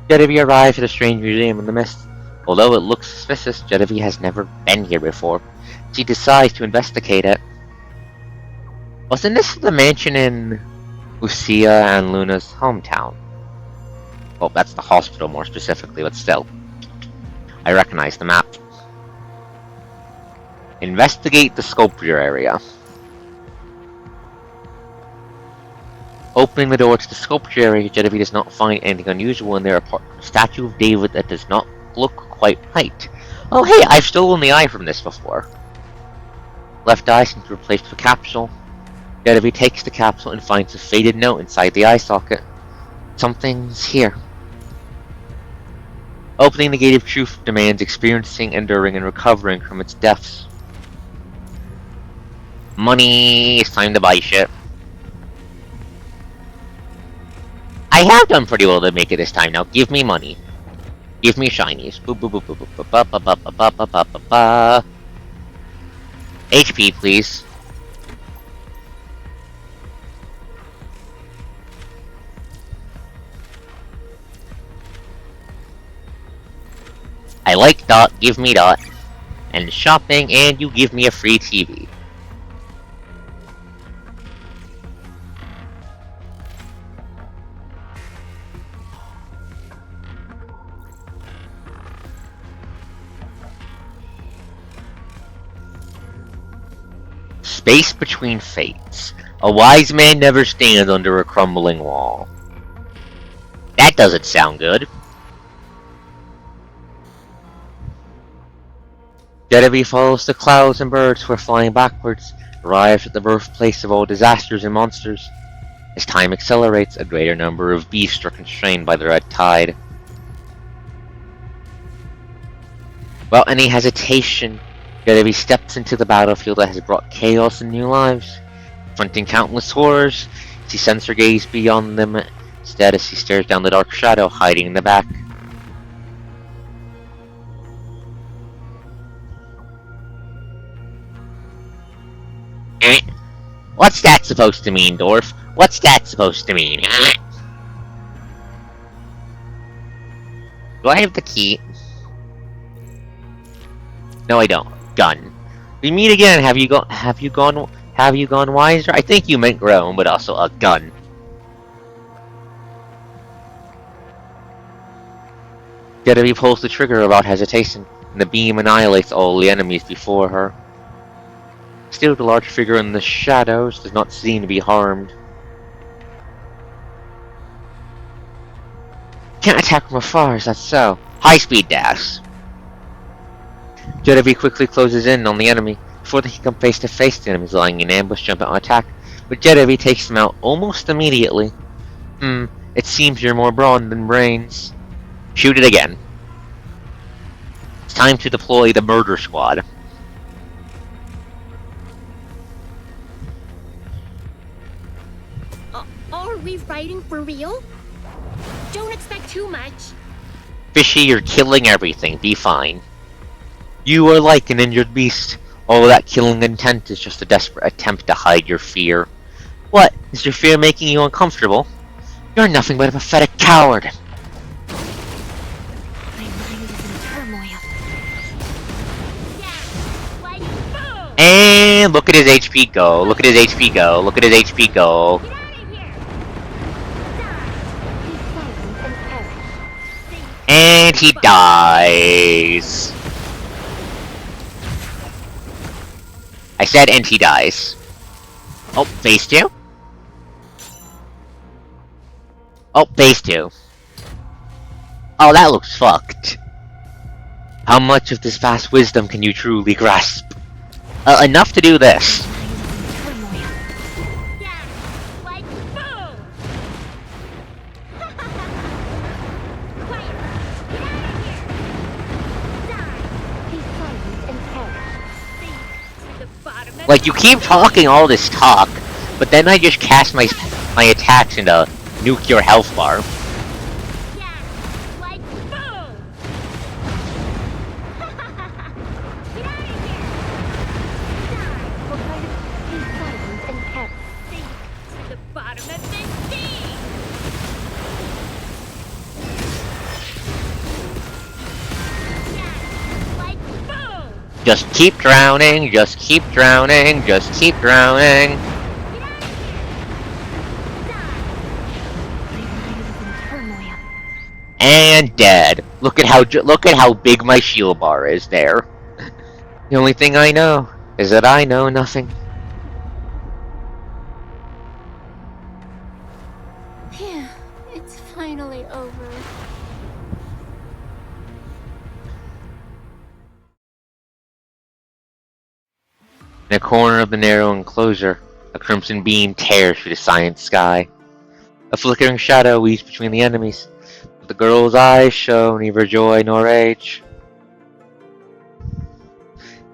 Jetavie arrives at a strange museum in the mist. Although it looks suspicious, Jetavie has never been here before. She decides to investigate it. Wasn't this the mansion in Lucia and Luna's hometown? Well, that's the hospital more specifically, but still. I recognize the map. Investigate the sculpture area. Opening the door to the sculpture area, Jetavie does not find anything unusual in there apart from a statue of David that does not look quite right. Oh hey, I've stolen the eye from this before. Left eye seems replaced with a capsule. Jetavie takes the capsule and finds a faded note inside the eye socket. Something's here. Opening the Gate of Truth demands experiencing, enduring, and recovering from its depths. Money, it's time to buy shit. I have done pretty well to make it this time now. Give me money. Give me shinies. HP, please. I like dot, give me dot. And shopping, and you give me a free TV. Space between fates. A wise man never stands under a crumbling wall. That doesn't sound good. Jetavie follows the clouds and birds who are flying backwards, arrives at the birthplace of all disasters and monsters. As time accelerates, a greater number of beasts are constrained by the red tide. Without any hesitation, Jetavie steps into the battlefield that has brought chaos and new lives. Confronting countless horrors, she sends her gaze beyond them, instead as she stares down the dark shadow hiding in the back. What's that supposed to mean, Dwarf? What's that supposed to mean? Do I have the key? No, I don't. Gun. We meet again. Have you gone wiser? I think you meant grown, but also a gun. Jetavie pulls the trigger without hesitation, and the beam annihilates all the enemies before her. Still, the large figure in the shadows does not seem to be harmed. Can't attack from afar, is that so? High-speed dash! Jetavie quickly closes in on the enemy. Before they can come face to face, the enemies lying in ambush jump out and attack, but Jetavie takes them out almost immediately. It seems you're more brawn than brains. Shoot it again. It's time to deploy the murder squad. Are we fighting for real? Don't expect too much. Fishy, you're killing everything. Be fine. You are like an injured beast. All that killing intent is just a desperate attempt to hide your fear. What? Is your fear making you uncomfortable? You're nothing but a pathetic coward. My mind is in turmoil. Yeah, like boom! And look at his HP go. Look at his HP go. Look at his HP go. Get out of here! Die! And he dies. I said, and he dies. Oh, phase 2? Oh, phase 2. Oh, that looks fucked. How much of this vast wisdom can you truly grasp? Enough to do this. Yeah, like boom! Quiet! Get out of here! Die! Be silent and perish. Sink to the bottom of Like, you keep talking all this talk, but then I just cast my attacks into nuke your health bar. Yeah, like boom! Get out of here! Die! Be silent and perish. Sink to the bottom of the sea! Yeah, like boom! Just keep drowning, just keep drowning, just keep drowning. Get out of here! Die! My mind is in turmoil. And dead. Look at how big my shield bar is there. The only thing I know is that I know nothing. Phew, it's finally over. In a corner of the narrow enclosure, a crimson beam tears through the silent sky. A flickering shadow weaves between the enemies, but the girl's eyes show neither joy nor rage.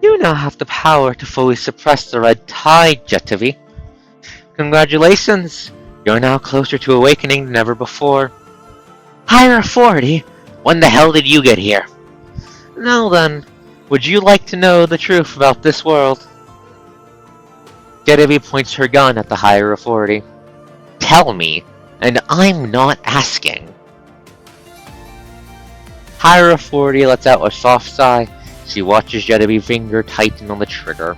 You now have the power to fully suppress the red tide, Jetavie. Congratulations! You're now closer to awakening than ever before. Higher authority? When the hell did you get here? Now then, would you like to know the truth about this world? Jetavie points her gun at the higher authority. Tell me, and I'm not asking. Higher authority lets out a soft sigh. She watches Jetavie's finger tighten on the trigger.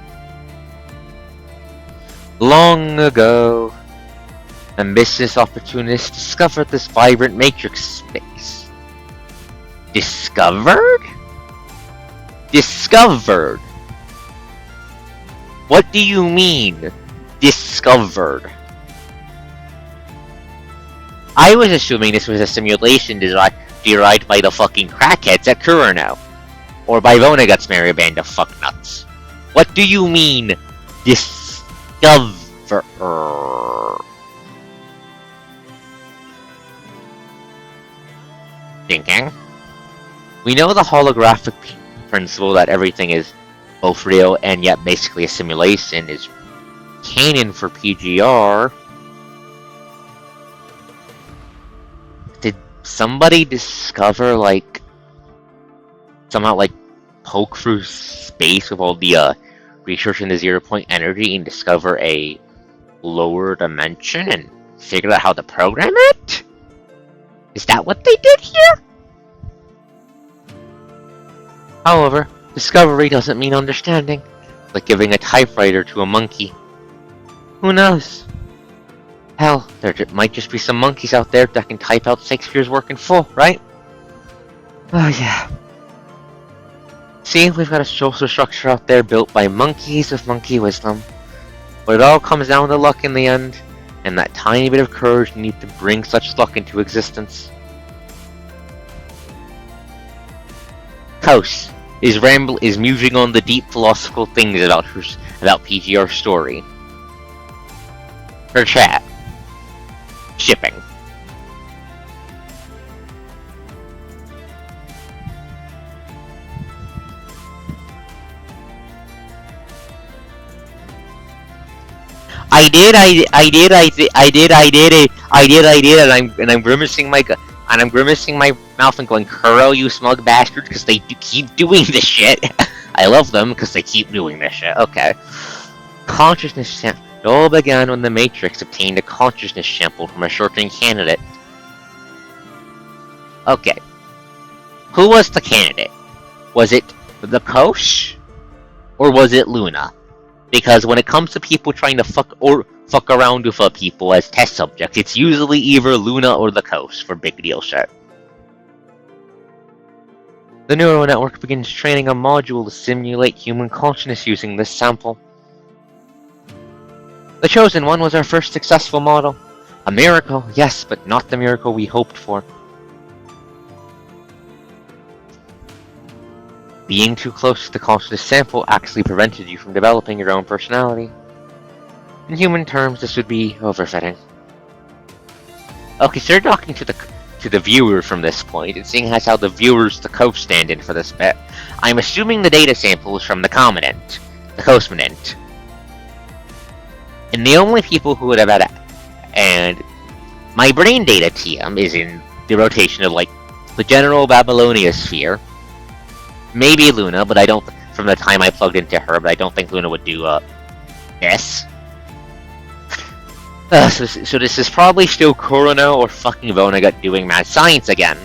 Long ago, ambitious opportunists discovered this vibrant matrix space. Discovered? Discovered! What do you mean, discovered? I was assuming this was a simulation derived by the fucking crackheads at Kurano. Or by Vonneguts' merry band of fucknuts. What do you mean, discover? Thinking. We know the holographic principle that everything is both real and yet basically a simulation, is canon for PGR. Did somebody discover, like, somehow, like, poke through space with all the research into 0-point energy and discover a lower dimension and figure out how to program it? Is that what they did here? However, discovery doesn't mean understanding, like giving a typewriter to a monkey. Who knows? Hell, there might just be some monkeys out there that can type out Shakespeare's work in full, right? Oh yeah. See, we've got a social structure out there built by monkeys with monkey wisdom. But it all comes down to luck in the end, and that tiny bit of courage needed to bring such luck into existence. Kos is musing on the deep philosophical things about PGR's story. Her chat. Shipping. I did, and I'm grimacing my mouth and going, Kuro, you smug bastard, because they keep doing this shit. I love them because they keep doing this shit. Okay. Consciousness sample. It all began when the Matrix obtained a consciousness sample from a certain candidate. Okay. Who was the candidate? Was it the Kosh? Or was it Luna? Because when it comes to people trying to fuck around with people as test subjects, it's usually either Luna or the Kosh for big deal shit. The neural network begins training a module to simulate human consciousness using this sample. The chosen one was our first successful model. A miracle, yes, but not the miracle we hoped for. Being too close to the consciousness sample actually prevented you from developing your own personality. In human terms, this would be overfitting. Okay, so you're talking to the viewer from this point, and seeing as how the viewer's the co-stand-in for this bit, I'm assuming the data sample is from the commandant, the cosmonant. And the only people who would have had and my brain data TM is in the rotation of, like, the general Babylonia sphere. Maybe Luna, but I don't, from the time I plugged into her, but I don't think Luna would do, this. So this is probably still Kurono or fucking Vonnegut doing mad science again.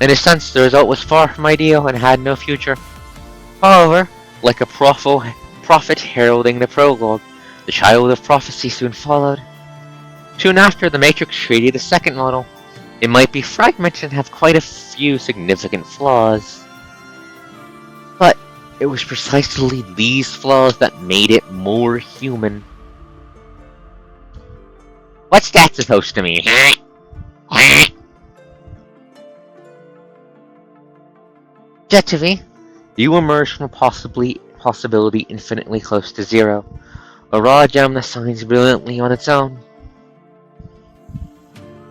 In a sense, the result was far from ideal and had no future. However, like a prophet heralding the prologue, the child of prophecy soon followed. Soon after, the Matrix created a second model. It might be fragmented and have quite a few significant flaws. But it was precisely these flaws that made it more human. What's that supposed to mean? Jetavie, you emerge from a possibility infinitely close to zero. A raw gem that shines brilliantly on its own.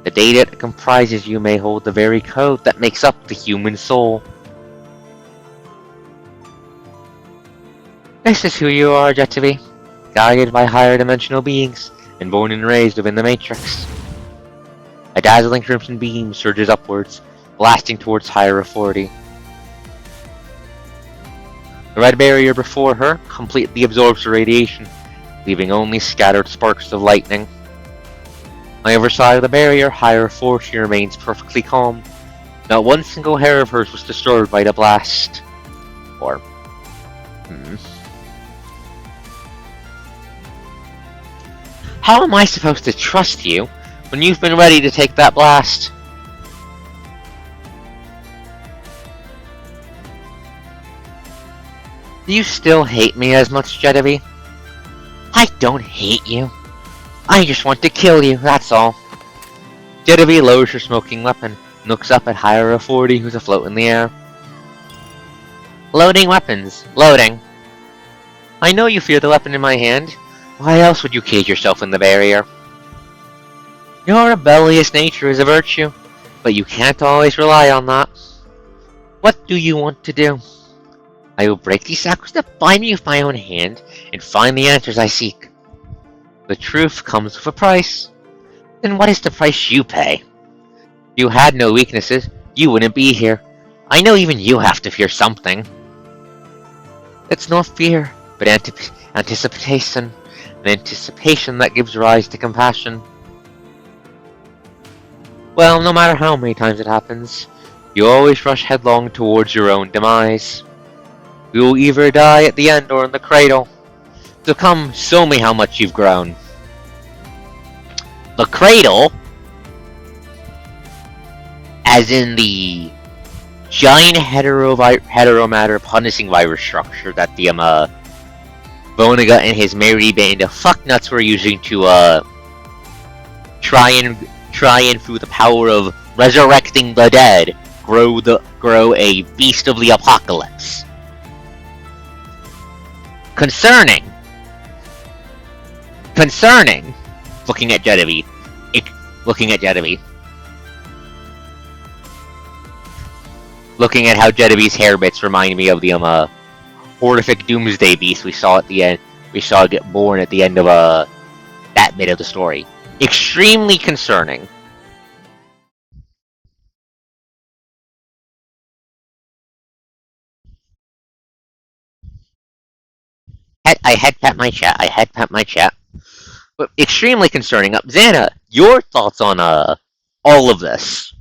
The data that comprises you may hold the very code that makes up the human soul. This is who you are, Jetavie, guided by higher dimensional beings, and born and raised within the Matrix. A dazzling crimson beam surges upwards, blasting towards higher authority. The red barrier before her completely absorbs the radiation, leaving only scattered sparks of lightning. On the other side of the barrier, higher authority remains perfectly calm. Not one single hair of hers was disturbed by the blast. Or... How am I supposed to trust you when you've been ready to take that blast? Do you still hate me as much, Jetavie? I don't hate you. I just want to kill you, that's all. Jetavie lowers her smoking weapon, and looks up at higher authority who's afloat in the air. Loading weapons. Loading. I know you fear the weapon in my hand. Why else would you cage yourself in the barrier? Your rebellious nature is a virtue, but you can't always rely on that. What do you want to do? I will break these shackles that bind me with my own hand and find the answers I seek. The truth comes with a price. Then what is the price you pay? If you had no weaknesses, you wouldn't be here. I know even you have to fear something. It's not fear, but anticipation. An anticipation that gives rise to compassion. Well, no matter how many times it happens, you always rush headlong towards your own demise. You will either die at the end or in the cradle. So come, show me how much you've grown. The cradle? As in the giant heteromatter punishing virus structure that the Vonnegut and his merry band of fucknuts were using to try and through the power of resurrecting the dead grow a beast of the apocalypse. Concerning. Looking at Jetavie. Looking at how Jetavie's hair bits remind me of the horrific doomsday beast we saw at the end. We saw get born at the end of that bit of the story. Extremely concerning. I head pat my chat. But extremely concerning. Xana, your thoughts on all of this?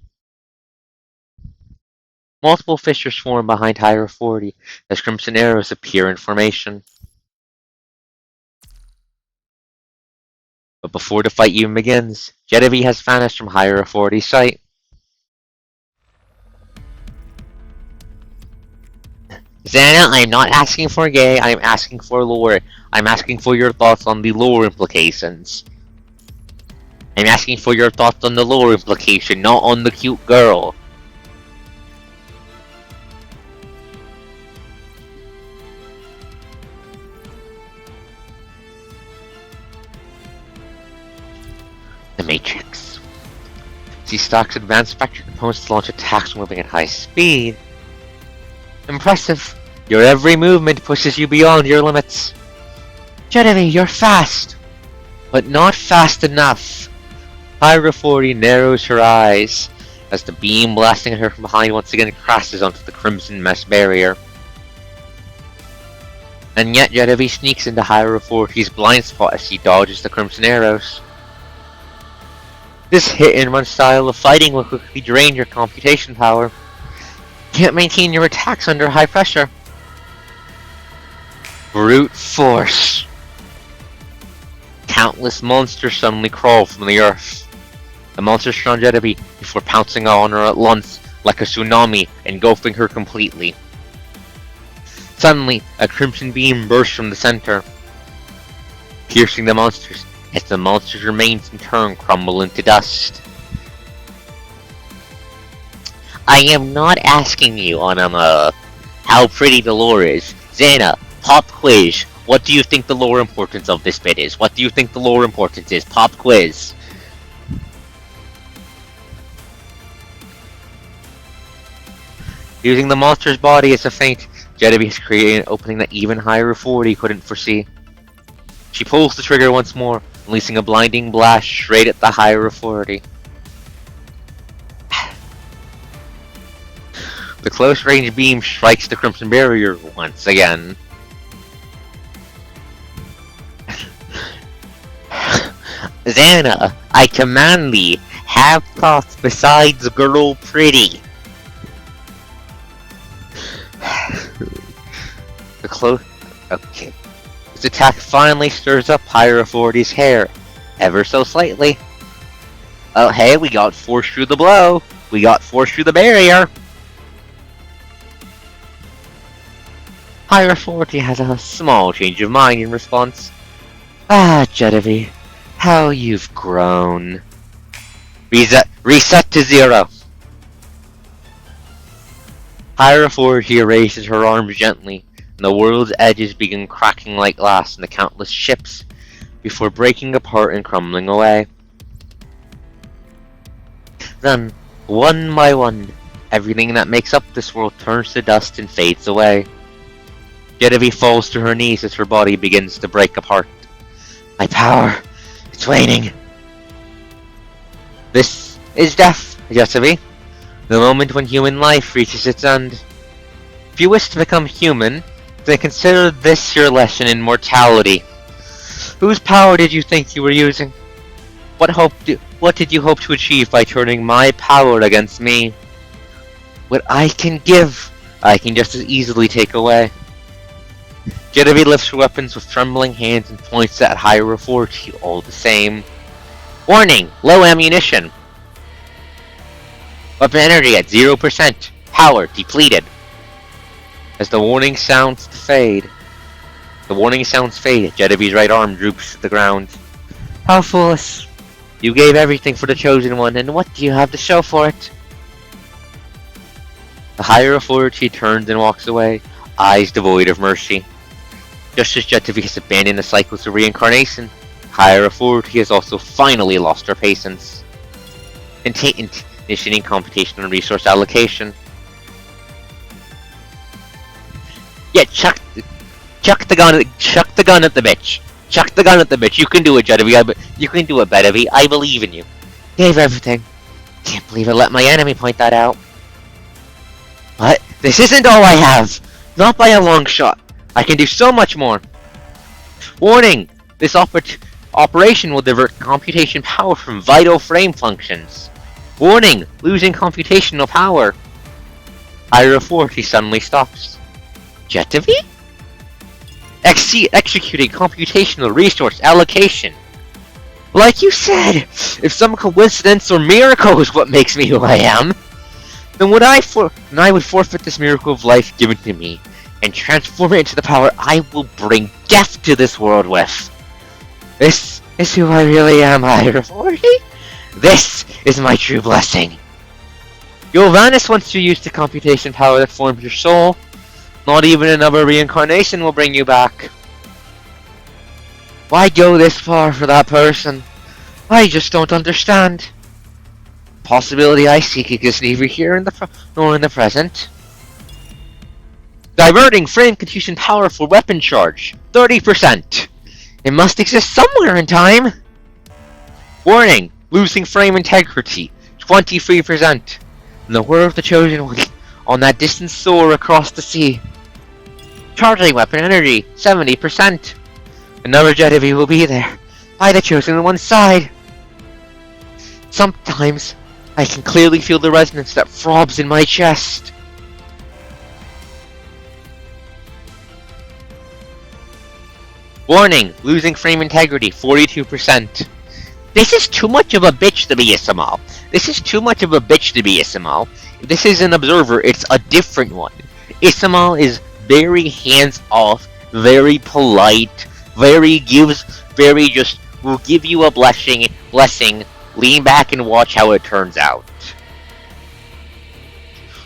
Multiple fissures form behind Higher 40 as crimson arrows appear in formation. But before the fight even begins, Jetavie has vanished from Higher 40's sight. Xana, I'm not asking for gay, I'm asking for lore. I'm asking for your thoughts on the lore implications. I'm asking for your thoughts on the lore implication, not on the cute girl. The Matrix. Z-Stock's advanced spectral components launch attacks moving at high speed. Impressive. Your every movement pushes you beyond your limits. Jetavie, you're fast, but not fast enough. Hydra 40 narrows her eyes as the beam blasting at her from behind once again crashes onto the crimson mesh barrier. And yet Jetavie sneaks into Hydra 40's blind spot as she dodges the crimson arrows. This hit-and-run style of fighting will quickly drain your computation power. You can't maintain your attacks under high pressure. Brute force. Countless monsters suddenly crawl from the earth. The monsters surround Jetavie before pouncing on her at once like a tsunami, engulfing her completely. Suddenly, a crimson beam bursts from the center, piercing the monsters as the monsters' remains in turn crumble into dust. I am not asking you on how pretty the lore is. Xana, pop quiz. What do you think the lore importance of this bit is? What do you think the lore importance is? Pop quiz. Using the monster's body as a feint, Jetavie has created an opening that even Higher 40 couldn't foresee. She pulls the trigger once more, releasing a blinding blast straight at the Higher 40. The close-range beam strikes the crimson barrier once again. Xana, I command thee, have thoughts besides girl pretty. Okay. This attack finally stirs up Higher 40's hair, ever so slightly. Oh hey, we got forced through the blow. We got forced through the barrier. Higher 40 has a small change of mind in response. Ah, Jetavie, how you've grown. Reset to 0. Higher 40 raises her arms gently, and the world's edges begin cracking like glass in the countless ships before breaking apart and crumbling away. Then, one by one, everything that makes up this world turns to dust and fades away. Jetavie falls to her knees as her body begins to break apart. My power, it's waning. This is death, Jetavie. The moment when human life reaches its end. If you wish to become human, then consider this your lesson in mortality. Whose power did you think you were using? What did you hope to achieve by turning my power against me? What I can give, I can just as easily take away. Jetavie lifts her weapons with trembling hands and points at higher authority all the same. Warning! Low ammunition! Weapon energy at 0%. Power depleted. As the warning sounds fade, Jetavie's right arm droops to the ground. How foolish! You gave everything for the Chosen One, and what do you have to show for it? The higher authority turns and walks away, eyes devoid of mercy. Just as Jetavie has abandoned the cycles of reincarnation, higher authority has also finally lost her patience. Initiating computational resource allocation. Yeah, chuck the gun at the bitch. Chuck the gun at the bitch. You can do it, Jetavie. You can do it, Jetavie. I believe in you. Gave everything. Can't believe I let my enemy point that out. But this isn't all I have. Not by a long shot. I can do so much more. Warning! This operation will divert computation power from vital frame functions. Warning! Losing computational power. Higher authority suddenly stops. Jetavie? Executing computational resource allocation. Like you said, if some coincidence or miracle is what makes me who I am, then I would forfeit this miracle of life given to me and transform it into the power I will bring death to this world with. This is who I really am, higher authority. This is my true blessing. You'll vanish once you use the computation power that forms your soul. Not even another reincarnation will bring you back. Why go this far for that person? I just don't understand. The possibility I seek exists neither here nor in the present. Diverting frame confusion power for weapon charge, 30%. It must exist somewhere in time. Warning, losing frame integrity, 23%. In the whir of the Chosen One, on that distant soar across the sea. Charging weapon energy, 70%. Another Jetavie will be there, by the Chosen One's side. Sometimes, I can clearly feel the resonance that throbs in my chest. Warning, losing frame integrity, 42%. This is too much of a bitch to be Isamal. This is too much of a bitch to be Isamal. If this is an observer, it's a different one. Isamal is very hands-off, very polite, will give you a blessing, lean back and watch how it turns out.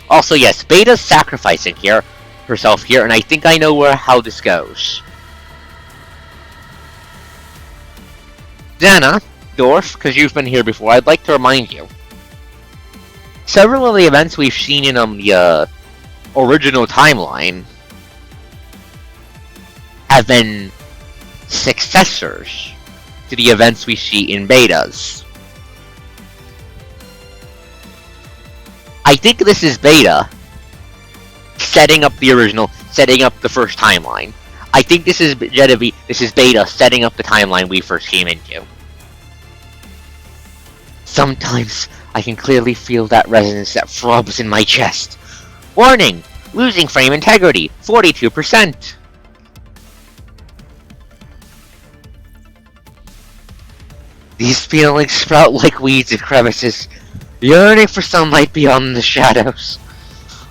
Also, yes, Beta's sacrificing herself here, and I think I know how this goes. Dana, Dorf, because you've been here before, I'd like to remind you. Several of the events we've seen in the original timeline have been successors to the events we see in betas. I think this is beta setting up the first timeline. I think this is Jetavie, this is beta setting up the timeline we first came into. Sometimes I can clearly feel that resonance that throbs in my chest. Warning! Losing frame integrity, 42%. These feelings sprout like weeds in crevices, yearning for sunlight beyond the shadows.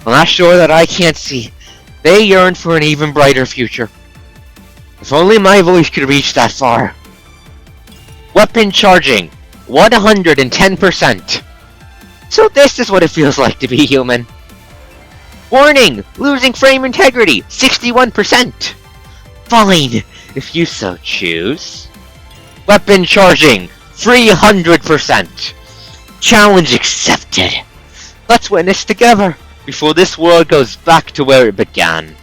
I'm not sure that I can't see. They yearn for an even brighter future. If only my voice could reach that far. Weapon charging, 110%. So this is what it feels like to be human. Warning! Losing frame integrity, 61%. Fine, if you so choose. Weapon charging, 300%. Challenge accepted. Let's witness together before this world goes back to where it began.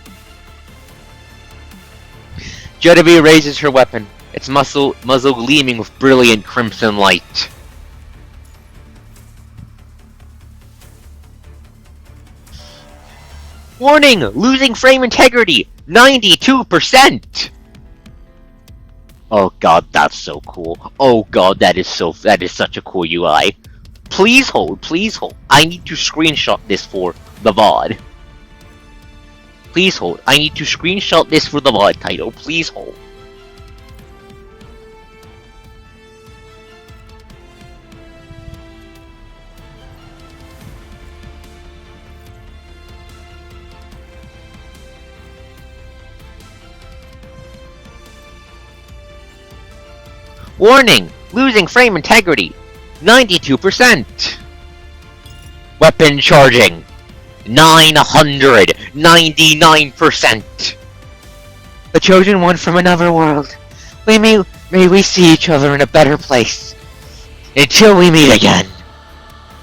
Jetavie raises her weapon, its muzzle gleaming with brilliant crimson light. Warning! Losing frame integrity! 92%! Oh god, that's so cool. Oh god, that is such a cool UI. Please hold, please hold. I need to screenshot this for the VOD. Please hold. I need to screenshot this for the VOD title. Please hold. Warning! Losing frame integrity! 92%! Weapon charging! 999%! The chosen one from another world. May we see each other in a better place. Until we meet again.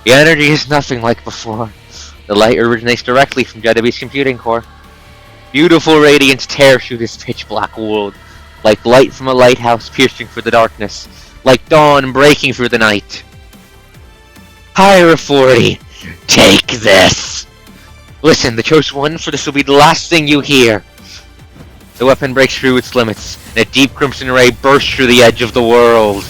The energy is nothing like before. The light originates directly from Jetavie's computing core. Beautiful radiance tears through this pitch black world. Like light from a lighthouse piercing through the darkness. Like dawn breaking through the night. Higher 40, take this! Listen, the chosen one, for this will be the last thing you hear. The weapon breaks through its limits, and a deep crimson ray bursts through the edge of the world.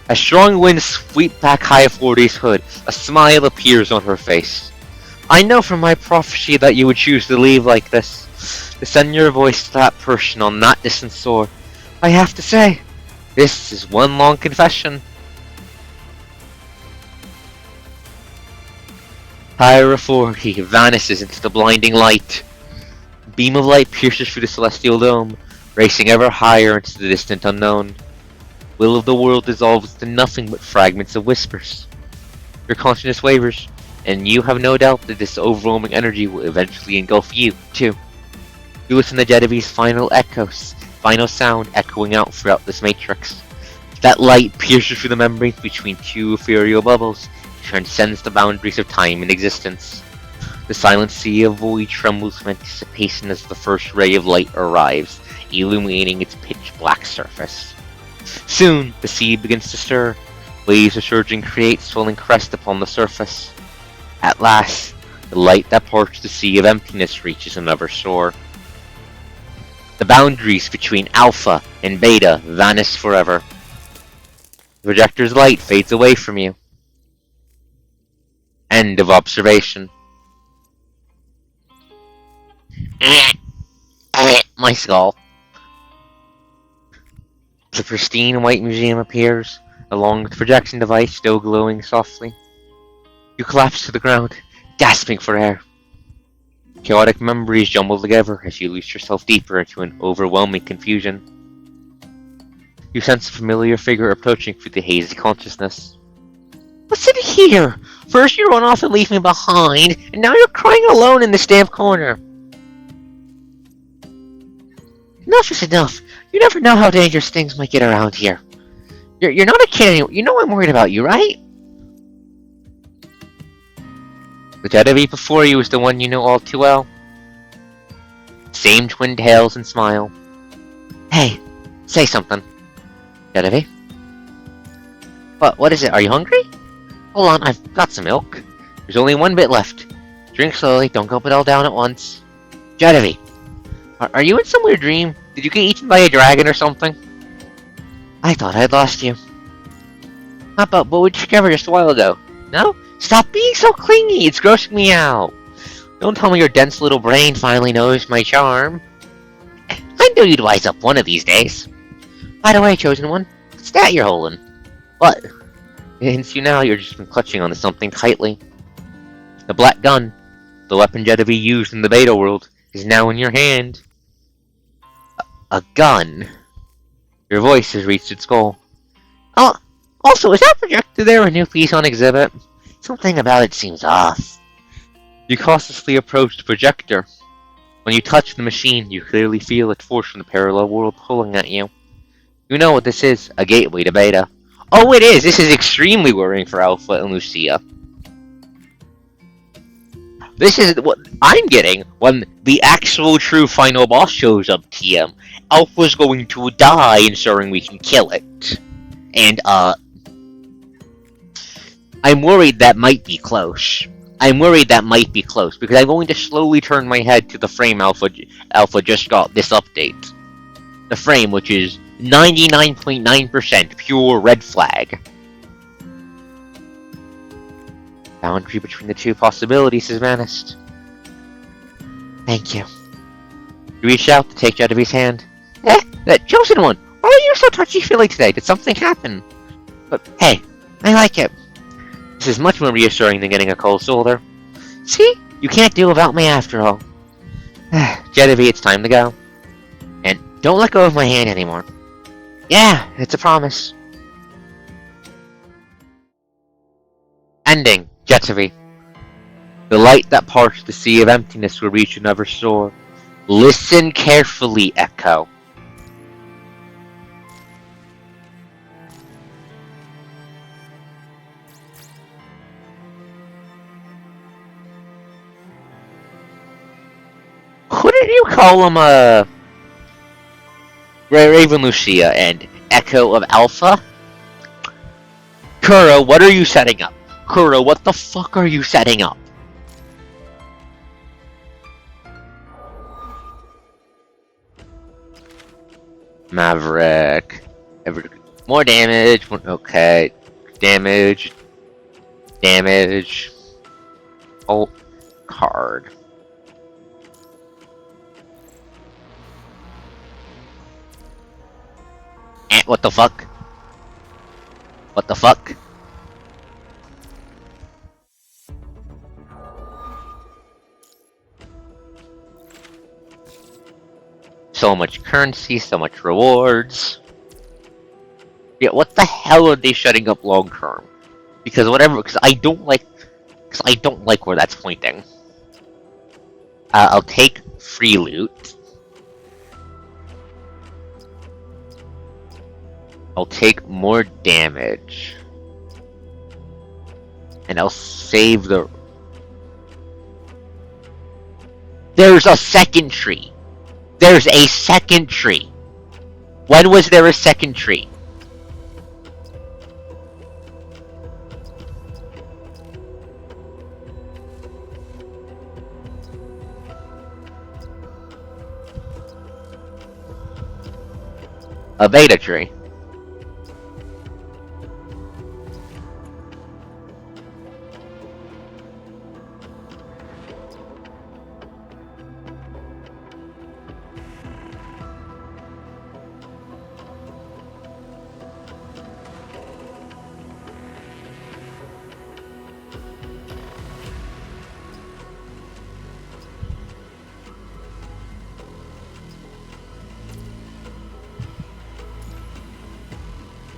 As strong winds sweep back High 40's hood, a smile appears on her face. I know from my prophecy that you would choose to leave like this. To send your voice to that person on that distant shore. I have to say, this is one long confession. Higher 40 vanishes into the blinding light. A beam of light pierces through the celestial dome, racing ever higher into the distant unknown. Will of the world dissolves to nothing but fragments of whispers. Your consciousness wavers, and you have no doubt that this overwhelming energy will eventually engulf you, too. You listen to Jetavie's final echoes, final sound echoing out throughout this matrix. That light pierces through the membranes between two ethereal bubbles, transcends the boundaries of time and existence. The silent sea of void trembles with anticipation as the first ray of light arrives, illuminating its pitch-black surface. Soon, the sea begins to stir. Waves of surging create swelling crest upon the surface. At last, the light that parts the sea of emptiness reaches another shore. The boundaries between Alpha and Beta vanish forever. The projector's light fades away from you. End of observation. My skull. The pristine white museum appears, along with the projection device still glowing softly. You collapse to the ground, gasping for air. Chaotic memories jumble together as you lose yourself deeper into an overwhelming confusion. You sense a familiar figure approaching through the hazy consciousness. What's in here? First you run off and leave me behind, and now you're crying alone in this damn corner. Enough is enough. You never know how dangerous things might get around here. You're not a kid anymore. You know I'm worried about you, right? The Jetavie before you is the one you know all too well. Same twin tails and smile. Hey, say something. Jetavie? What is it? Are you hungry? Hold on, I've got some milk. There's only one bit left. Drink slowly, don't gulp it all down at once. Jetavie, are you in some weird dream? Did you get eaten by a dragon or something? I thought I'd lost you. But we discovered just a while ago. No? Stop being so clingy, it's grossing me out. Don't tell me your dense little brain finally knows my charm. I knew you'd wise up one of these days. By the way, chosen one, what's that you're holding? What? It hints you now you've just been clutching onto something tightly. The black gun, the weapon Jetavie used in the beta world, is now in your hand. A gun? Your voice has reached its goal. Oh, also, is that projector there a new piece on exhibit? Something about it seems off. You cautiously approach the projector. When you touch the machine, you clearly feel its force from the parallel world pulling at you. You know what this is, a gateway to beta. Oh, it is! This is extremely worrying for Alpha and Lucia. This is what I'm getting when the actual true final boss shows up, TM. Alpha's going to die, ensuring we can kill it. And, I'm worried that might be close. I'm worried that might be close, because I'm going to slowly turn my head to the frame Alpha just got this update. The frame, which is 99.9% pure red flag. Boundary between the two possibilities is vanished. Thank you. You reached out to take Jetavie's hand. That chosen one! Why are you so touchy-feely today? Did something happen? But hey, I like it. This is much more reassuring than getting a cold shoulder. See? You can't do without me after all. Jetavie, it's time to go. And don't let go of my hand anymore. Yeah, it's a promise. Ending, Jetavie. The light that parts the sea of emptiness will reach another shore. Listen carefully, Echo. Couldn't you call him Raven Lucia and Echo of Alpha? Kuro, what are you setting up? Kuro, what the fuck are you setting up? Maverick. More damage. Okay. Damage. Damage. Oh, card. What the fuck? What the fuck? So much currency, so much rewards. Yeah, what the hell are they shutting up long term? Because I don't like where that's pointing. I'll take free loot. I'll take more damage. And I'll save the... There's a second tree! There's a second tree! When was there a second tree? A beta tree.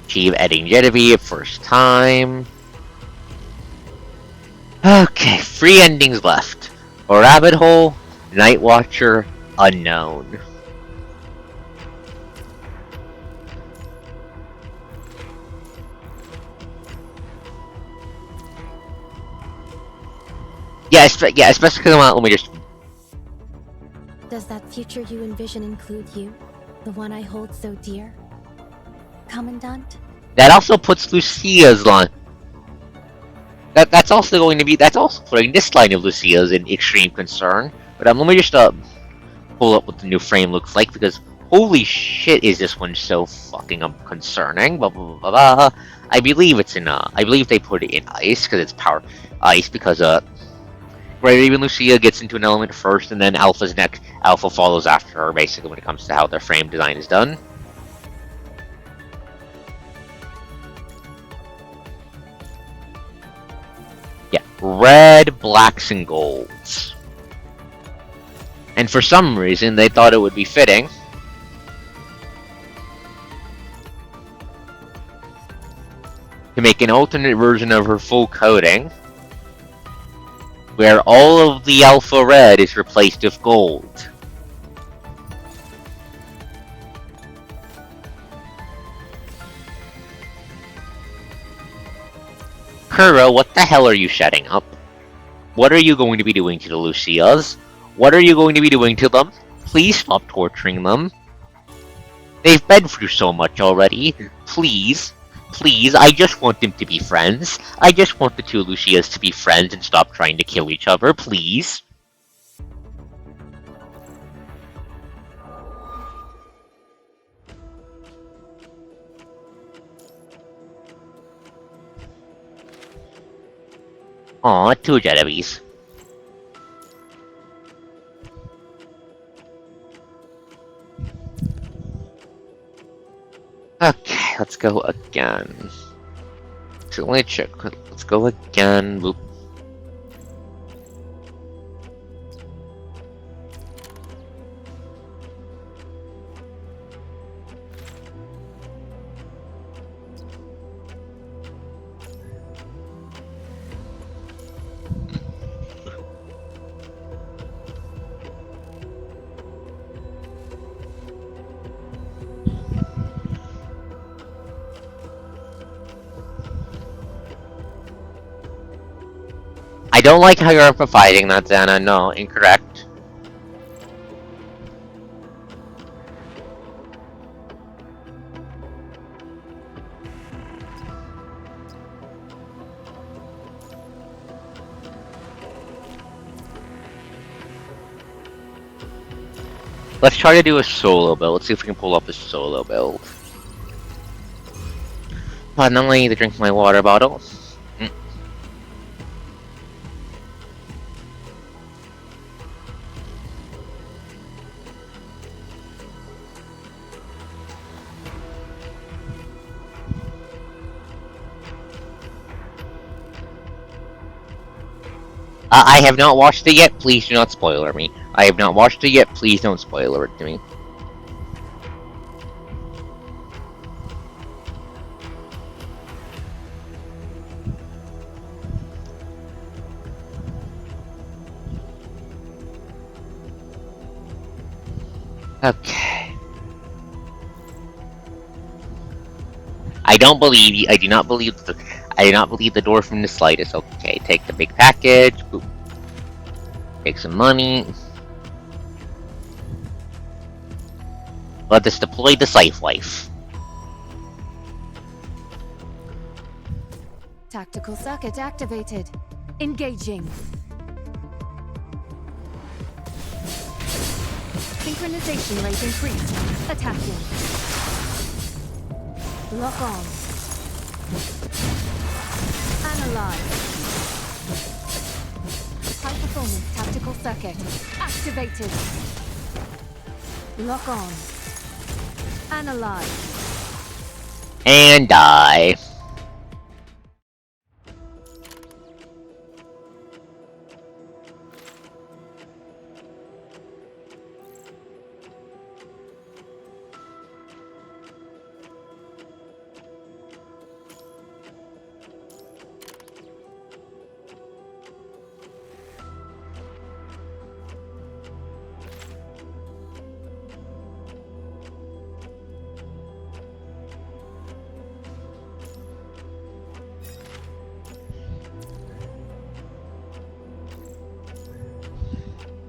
Achieve adding Jetavie first time. Okay, 3 endings left. A rabbit hole, Night Watcher, unknown. Yeah, especially because let me just... Does that future you envision include you? The one I hold so dear? Commandant? That also puts Lucia's line. That's also putting this line of Lucia's in extreme concern. But let me just pull up what the new frame looks like, because holy shit is this one so fucking concerning. Blah, blah, blah, blah. I believe it's in I believe they put it in ice because it's power ice, because even Lucia gets into an element first, and then Alpha follows after her, basically, when it comes to how their frame design is done. Yeah, red, blacks, and golds. And for some reason, they thought it would be fitting to make an alternate version of her full coating, where all of the alpha red is replaced with gold. Kuro, what the hell are you setting up? What are you going to be doing to the Lucias? What are you going to be doing to them? Please stop torturing them. They've been through so much already. Please. Please, I just want them to be friends. I just want the two Lucias to be friends and stop trying to kill each other, please. Aw, two Jetavies. Okay, let's go again. So let me check. Let's go again. Boop. I don't like how you're providing that, Xana. No, incorrect. Let's try to do a solo build. Let's see if we can pull up a solo build. But now I need to drink my water bottle. I have not watched it yet, please do not spoiler me. I have not watched it yet, please don't spoiler it to me. Okay. I do not believe the door from the slightest. Okay, take the big package. Boop. Take some money. Let us deploy the Scythe Life. Tactical circuit activated. Engaging. Synchronization rate increased. Attacking. Lock on. Analyze. High performance tactical circuit activated. Lock on. Analyze. And die.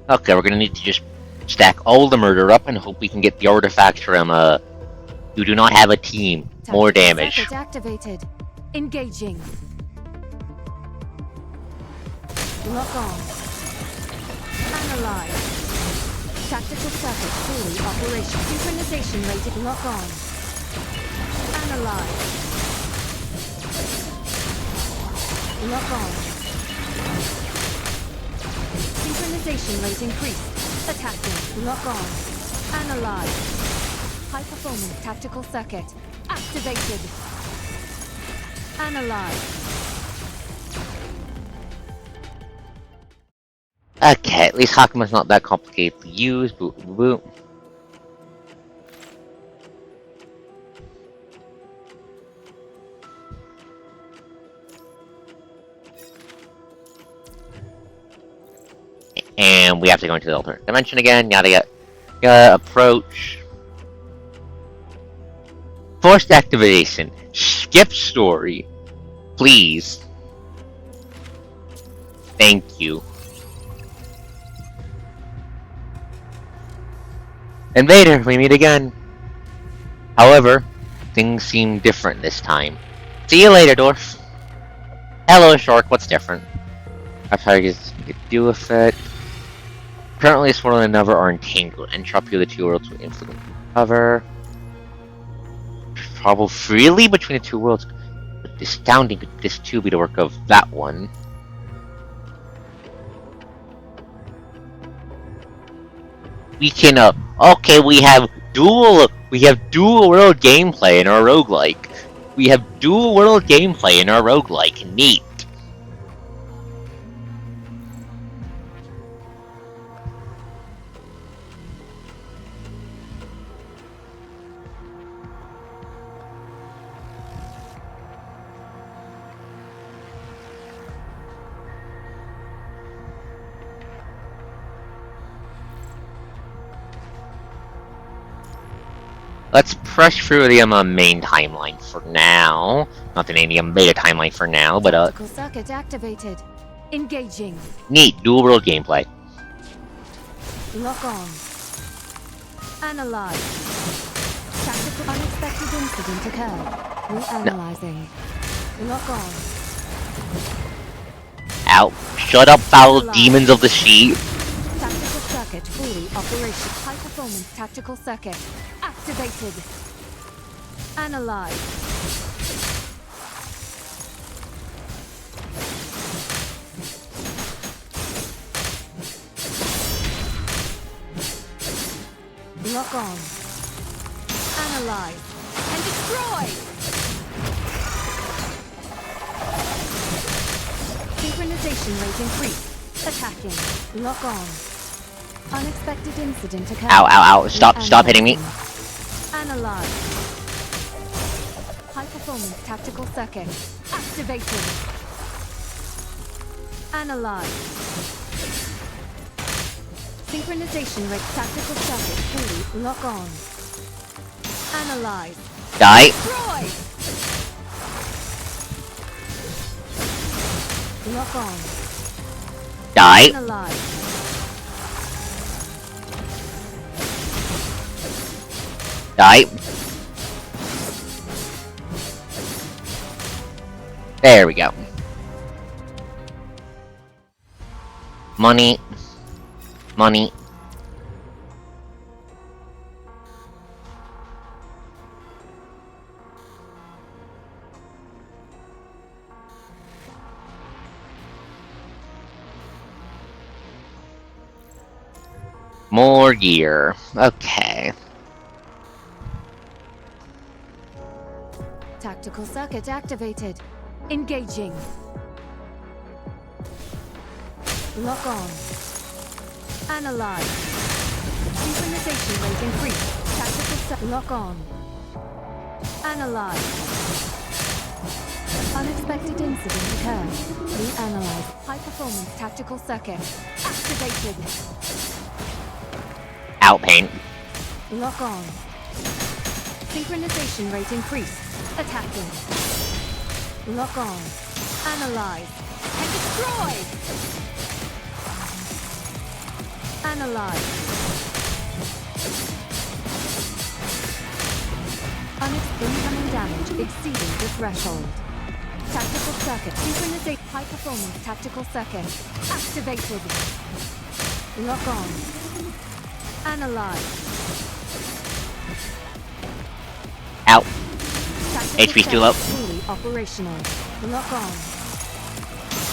Okay, we're gonna need to just stack all the murder up and hope we can get the artifact from, you do not have a team. More damage. Circuit activated. Engaging. Lock on. Analyze. Tactical circuit fully operational. Synchronization rated. Lock on. Analyze. Lock on. Synchronization rate increased. Attacking. Lock on. Analyze. High performance tactical circuit activated. Analyze. Okay, at least Hakuma's not that complicated to use. Boop, boop, boop. And we have to go into the alternate dimension again. Yada yada. Approach. Forced activation. Skip story. Please. Thank you. Invader, we meet again. However, things seem different this time. See you later, Dwarf. Hello, Shark, what's different? Our targets we could do with it. Currently, this one and another are entangled. Entropy of the two worlds will influence each other. Travel freely between the two worlds. But astounding could this too be the work of that one? We can, okay, we have dual world gameplay in our roguelike. We have dual world gameplay in our roguelike. Neat. Let's push through the main timeline for now. Not the beta timeline for now, but Tactical circuit activated. Engaging. Neat dual world gameplay. Lock on. Analyze. Tactical unexpected incident occurred. Reanalyzing. Lock on. Out. Shut up, foul demons of the sheep. Tactical circuit fully operational. High performance tactical circuit activated. Analyze. Lock on. Analyze. And destroy! Synchronization rate increased. Attacking. Lock on. Unexpected incident occurred. Ow, ow, ow. Stop hitting me. Analyze. High performance tactical circuit activated. Analyze. Synchronization rate tactical circuit fully lock on. Analyze. Die. Destroy! Lock on. Die. Analyze. Die. There we go. Money. Money. More gear. Okay. Tactical circuit activated. Engaging. Lock on. Analyze. Synchronization rate increased. Tactical circuit lock on. Analyze. Unexpected incident occurred. Reanalyze. High performance tactical circuit activated. Outpaint. Lock on. Synchronization rate increased. Attacking. Lock on. Analyze. And destroy! Analyze. Incoming damage exceeding the threshold. Tactical circuit. Synchronization. High performance tactical circuit. Activated. Lock on. Analyze. Out. Tactical HP's too low. fully operational. Lock on.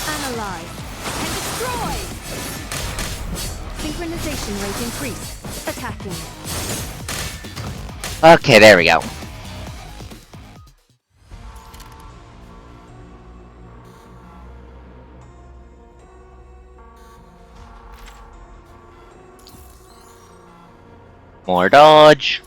Analyze. And destroy! Synchronization rate increased. Attacking. Okay, there we go. More dodge.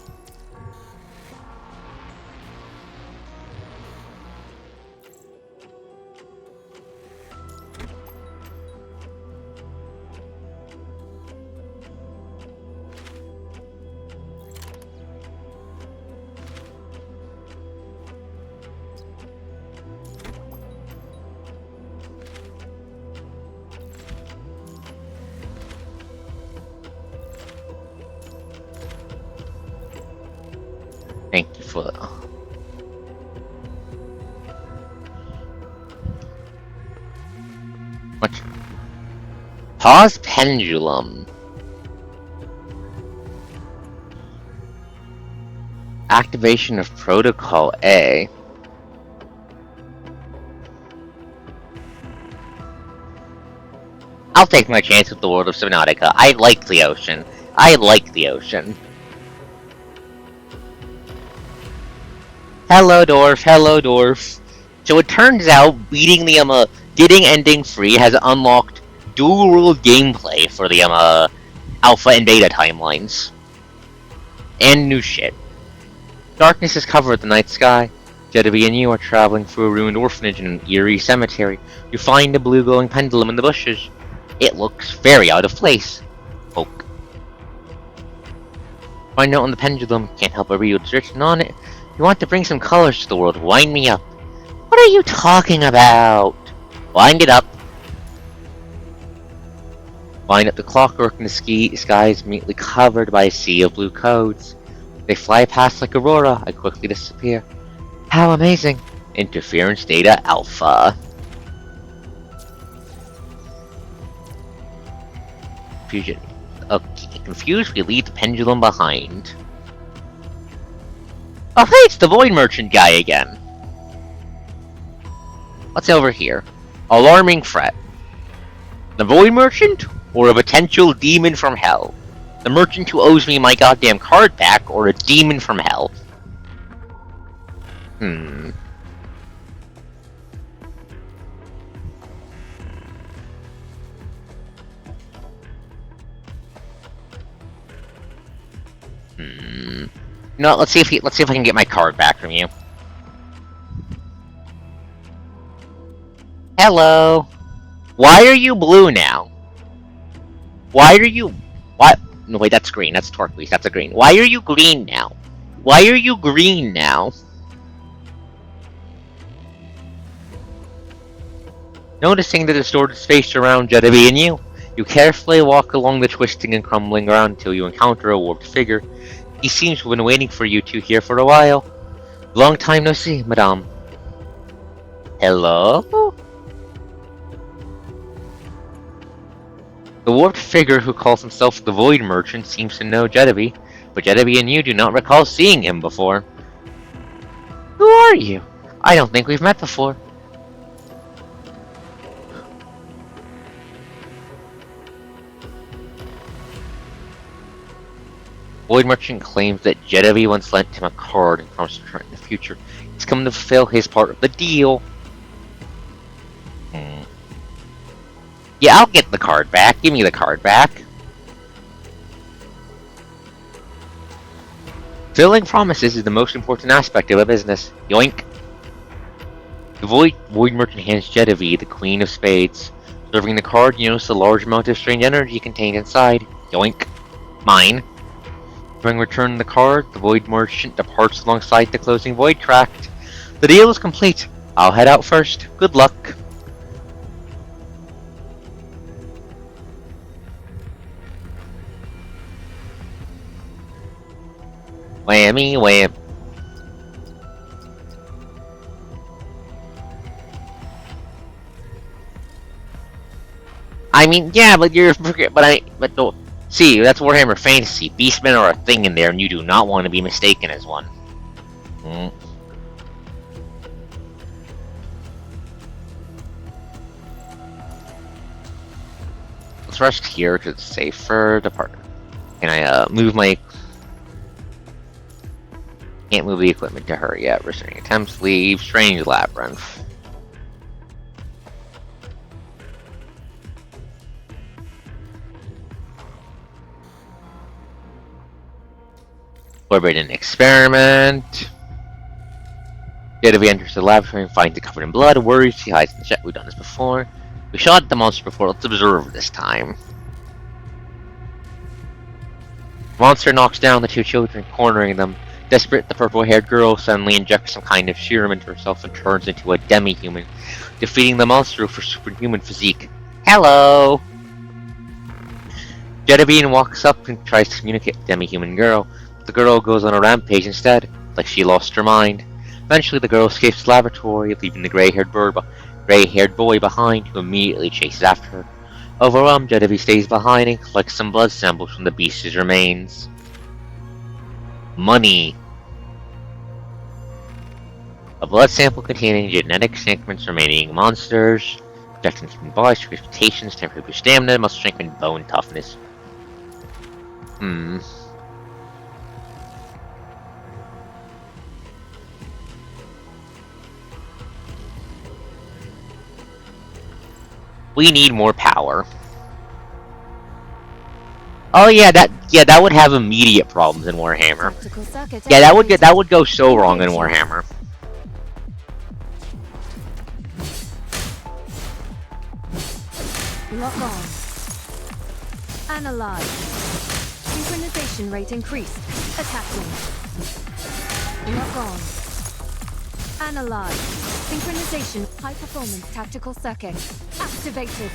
for... What? Pause pendulum. Activation of Protocol A. I'll take my chance with the world of Subnautica. I like the ocean. I like the ocean. Hello, Dwarf. Hello, Dwarf. So it turns out beating the getting ending free has unlocked dual world gameplay for the alpha and beta timelines. And new shit. Darkness has covered the night sky. Jetavie and you are traveling through a ruined orphanage in an eerie cemetery. You find a blue glowing pendulum in the bushes. It looks very out of place. Poke. Find note on the pendulum. Can't help but read what's written on it. You want to bring some colors to the world. Wind me up. What are you talking about? Wind it up. Wind up the clockwork in the sky is immediately covered by a sea of blue codes. They fly past like aurora. I quickly disappear. How amazing. Interference data alpha. Fusion. Okay, confused, we leave the pendulum behind. Oh hey, it's the Void Merchant guy again. What's over here? Alarming threat. The Void Merchant? Or a potential demon from hell? The merchant who owes me my goddamn card back, or a demon from hell? No, let's see if I can get my card back from you. Hello. Why are you blue now? Why are you... What? No, wait, that's green. That's turquoise. That's a green. Why are you green now? Why are you green now? Noticing the distorted space around Jetavie and you carefully walk along the twisting and crumbling ground until you encounter a warped figure. He seems to have been waiting for you two here for a while. Long time no see, madame. Hello? The warped figure who calls himself the Void Merchant seems to know Jetavie, but Jetavie and you do not recall seeing him before. Who are you? I don't think we've met before. Void Merchant claims that Jetavie once lent him a card and promised to return in the future. He's come to fulfill his part of the deal. Yeah, I'll get the card back. Give me the card back. Fulfilling promises is the most important aspect of a business. Yoink. The Void Merchant hands Jetavie the Queen of Spades. Serving the card, you notice the large amount of strange energy contained inside. Yoink. Mine. Having returned the card, the Void Merchant departs alongside the closing Void Tract. The deal is complete. I'll head out first. Good luck. Whammy, wham. I mean, yeah, but don't. See, that's Warhammer Fantasy. Beastmen are a thing in there, and you do not want to be mistaken as one. Let's rush here to the safer department. Can I move my... Can't move the equipment to her yet. Restraining attempts, leave, strange labyrinth. Forbidden experiment. Jetavie enters the laboratory and finds it covered in blood. Worries, she hides in the shed. We've done this before. We shot the monster before. Let's observe this time. Monster knocks down the two children, cornering them. Desperate, the purple-haired girl suddenly injects some kind of serum into herself and turns into a demi-human, defeating the monster with her superhuman physique. Hello! Jetavie walks up and tries to communicate with the demi-human girl. The girl goes on a rampage instead. like she lost her mind. Eventually, the girl escapes the laboratory, leaving the gray-haired boy behind, who immediately chases after her. Overwhelmed, Jetavie stays behind and collects some blood samples from the beast's remains. Money. A blood sample containing genetic segments remaining monsters, projecting human bodies, mutations, temporary boost stamina, muscle strength, and bone toughness. We need more power. Oh yeah, that would have immediate problems in Warhammer. Yeah, that would go so wrong in Warhammer. Lock on. Analyze. Synchronization rate increased. Attacking. Lock on. Analyze. Synchronization. High performance tactical circuit. Activated.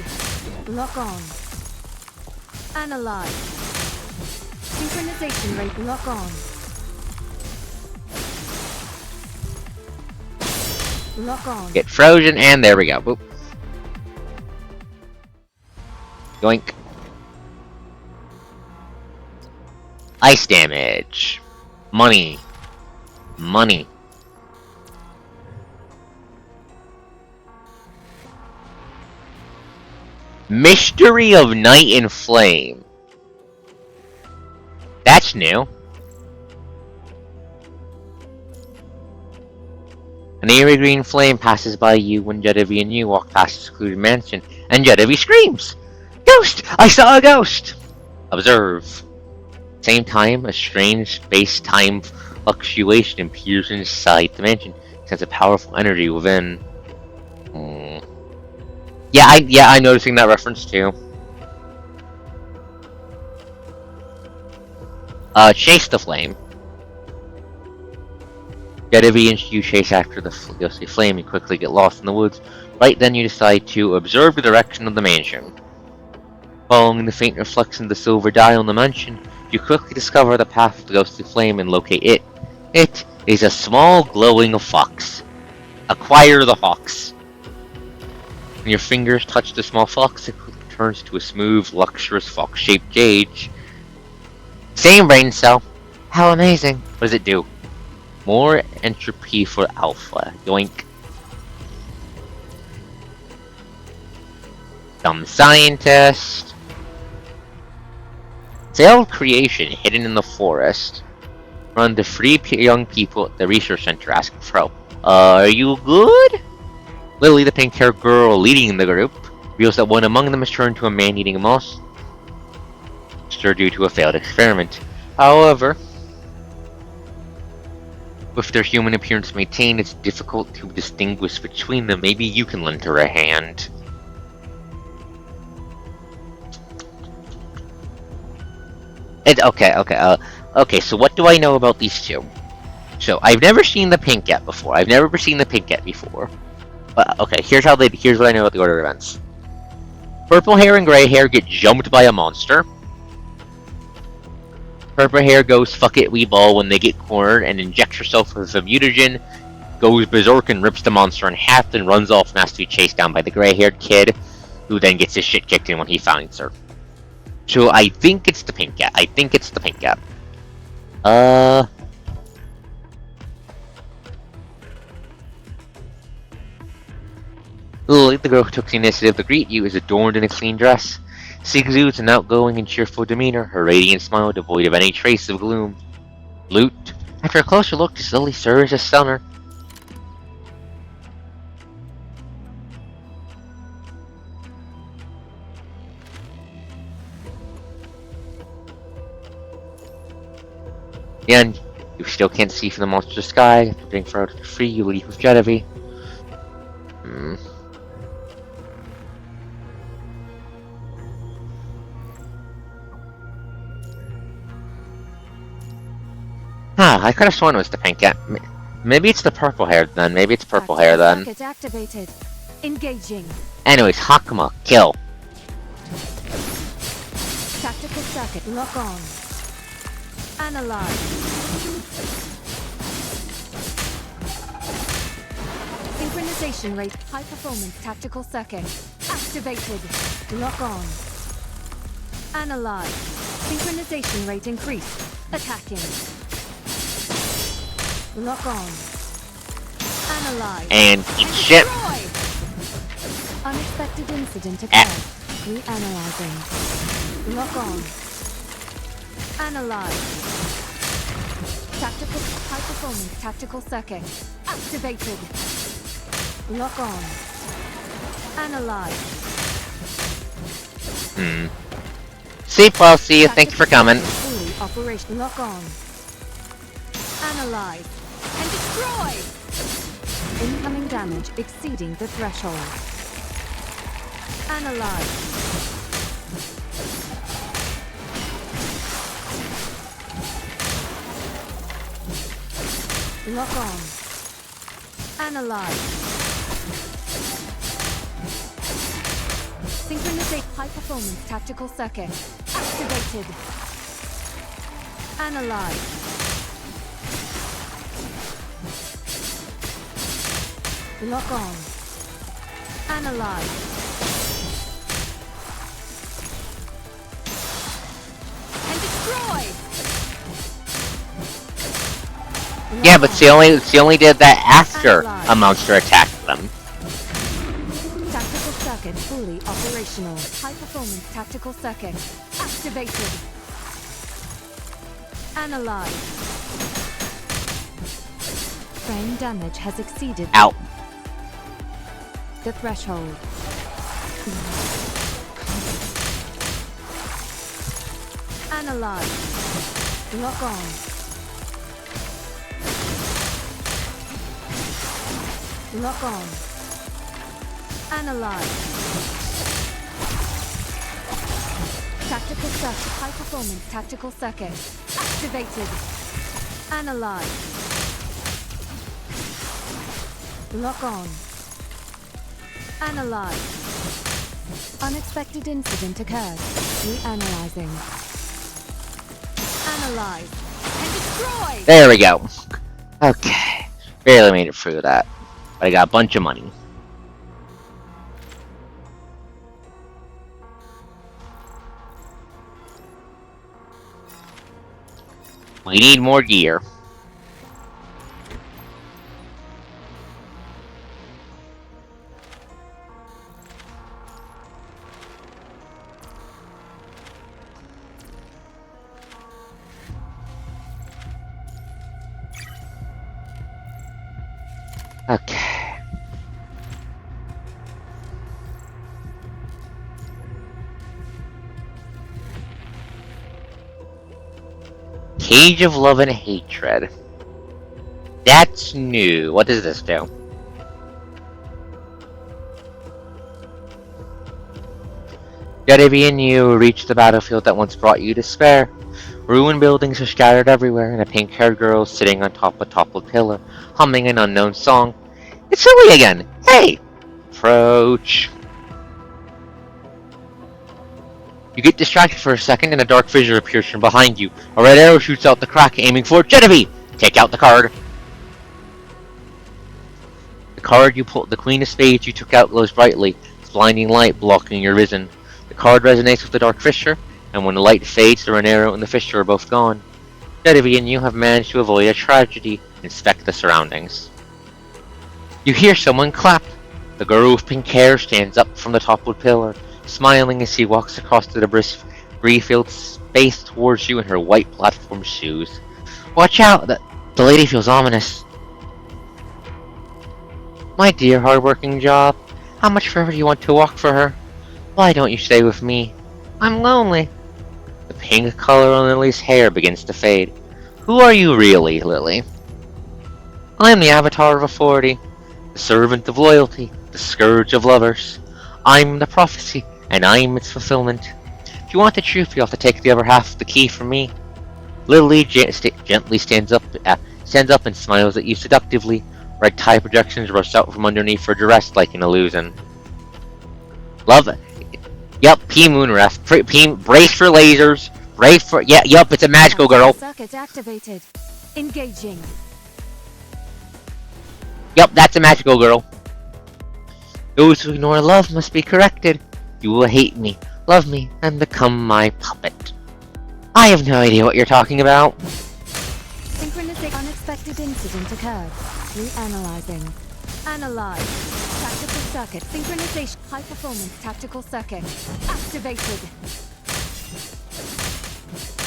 Lock on. Analyze. Synchronization rate. Lock on. Lock on. Get frozen, and there we go. Boop. Yoink. Ice damage. Money. Money. Mystery of Night and Flame. That's new. An eerie green flame passes by you when Jetavie and you walk past the secluded mansion, and Jetavie screams! Ghost! I saw a ghost! Observe. Same time, a strange space-time fluctuation appears inside the mansion. Sense a powerful energy within. Yeah, I'm noticing that reference too. Chase the flame. Jetavie and you chase after the ghostly flame and quickly get lost in the woods. Right then you decide to observe the direction of the mansion. Following the faint reflection of the silver dial in the mansion, you quickly discover the path of the ghostly flame and locate it. It is a small glowing fox. Acquire the fox. When your fingers touch the small fox, it quickly turns to a smooth, luxurious fox-shaped cage. Same brain cell. How amazing. What does it do? More entropy for alpha. Yoink. Dumb scientist. Failed creation hidden in the forest. Run to free young people at the research center asking for help. Are you good? Lily, the pink-haired girl leading the group, reveals that one among them has turned to a man-eating monster due to a failed experiment. However, with their human appearance maintained, it's difficult to distinguish between them. Maybe you can lend her a hand. Okay, so what do I know about these two? So, I've never seen the pink yet before. Okay, here's what I know about the order of events. Purple hair and gray hair get jumped by a monster. Purple hair goes fuck it we ball when they get cornered and injects herself with a mutagen, goes berserk and rips the monster in half, and runs off and has to be chased down by the gray haired kid, who then gets his shit kicked in when he finds her. So I think it's the pink cat. Lily, the girl who took the initiative to greet you, is adorned in a clean dress. She exudes an outgoing and cheerful demeanor, her radiant smile devoid of any trace of gloom. Loot. After a closer look, this Lily serves as stunner. And you still can't see from the monster sky. After being further free, you leave with Jetavie. I could have sworn it was the pink cat. Maybe it's the purple hair then. Activated. Engaging. Anyways, Hakuma, kill. Tactical circuit lock on. Analyze. Synchronization rate. High performance tactical circuit. Activated. Lock on. Analyze. Synchronization rate increased. Attacking. Lock on. Analyze. And eat shit. Destroy. Unexpected incident occurred. Reanalyzing. Lock on. Analyze. Tactical high performance tactical circuit. Activated. Lock on. Analyze. Safe, well, see you. Thank you for coming. Fully operation. Lock on. Analyze. And destroy! Incoming damage exceeding the threshold. Analyze. Lock on. Analyze. Synchronizate high performance tactical circuit. Activated. Analyze. Lock on. Analyze. And destroy! Yeah, but she only did that after a monster attacked them. Tactical circuit fully operational. High performance tactical circuit activated. Analyze. Frame damage has exceeded Out. the threshold. Analyze. Lock on. Lock on. Analyze. Tactical circuit. High performance tactical circuit. Activated. Analyze. Lock on. Analyze. Unexpected incident occurred. Reanalyzing. Analyze. And destroy! There we go. Okay. Barely made it through that. But I got a bunch of money. We need more gear. Okay. Cage of Love and Hatred. That's new. What does this do? Jetavie and you reach the battlefield that once brought you despair. Ruined buildings are scattered everywhere, and a pink-haired girl is sitting on top of a toppled pillar, humming an unknown song. It's Lily again! Hey! Approach. You get distracted for a second, and a dark figure appears from behind you. A red arrow shoots out the crack, aiming for Jetavie! Take out the card. The card you pulled, the Queen of Spades you took out, glows brightly, its blinding light blocking your vision. The card resonates with the dark fissure, and when the light fades, the red arrow and the fissure are both gone. Jetavie and you have managed to avoid a tragedy. Inspect the surroundings. You hear someone clap. The girl with pink hair stands up from the toppled pillar, smiling as she walks across the debris-filled space towards you in her white platform shoes. Watch out! The lady feels ominous. My dear hard-working job, how much further do you want to walk for her? Why don't you stay with me? I'm lonely. The pink color on Lily's hair begins to fade. Who are you really, Lily? I am the avatar of authority, the servant of loyalty, the scourge of lovers. I'm the prophecy, and I'm its fulfillment. If you want the truth, you have to take the other half of the key from me. Lily gently stands up and smiles at you seductively. Red tie projections rush out from underneath her dress like an illusion. Love it. Yep, P Moonref. Brace for lasers. Brace for yep, it's a magical girl. Circuit activated. Engaging. Yep, that's a magical girl. Those who ignore love must be corrected. You will hate me, love me, and become my puppet. I have no idea what you're talking about. Synchronistic unexpected incident occurred. Reanalyzing. Analyze. Tactical circuit. Synchronization. High performance tactical circuit. Activated.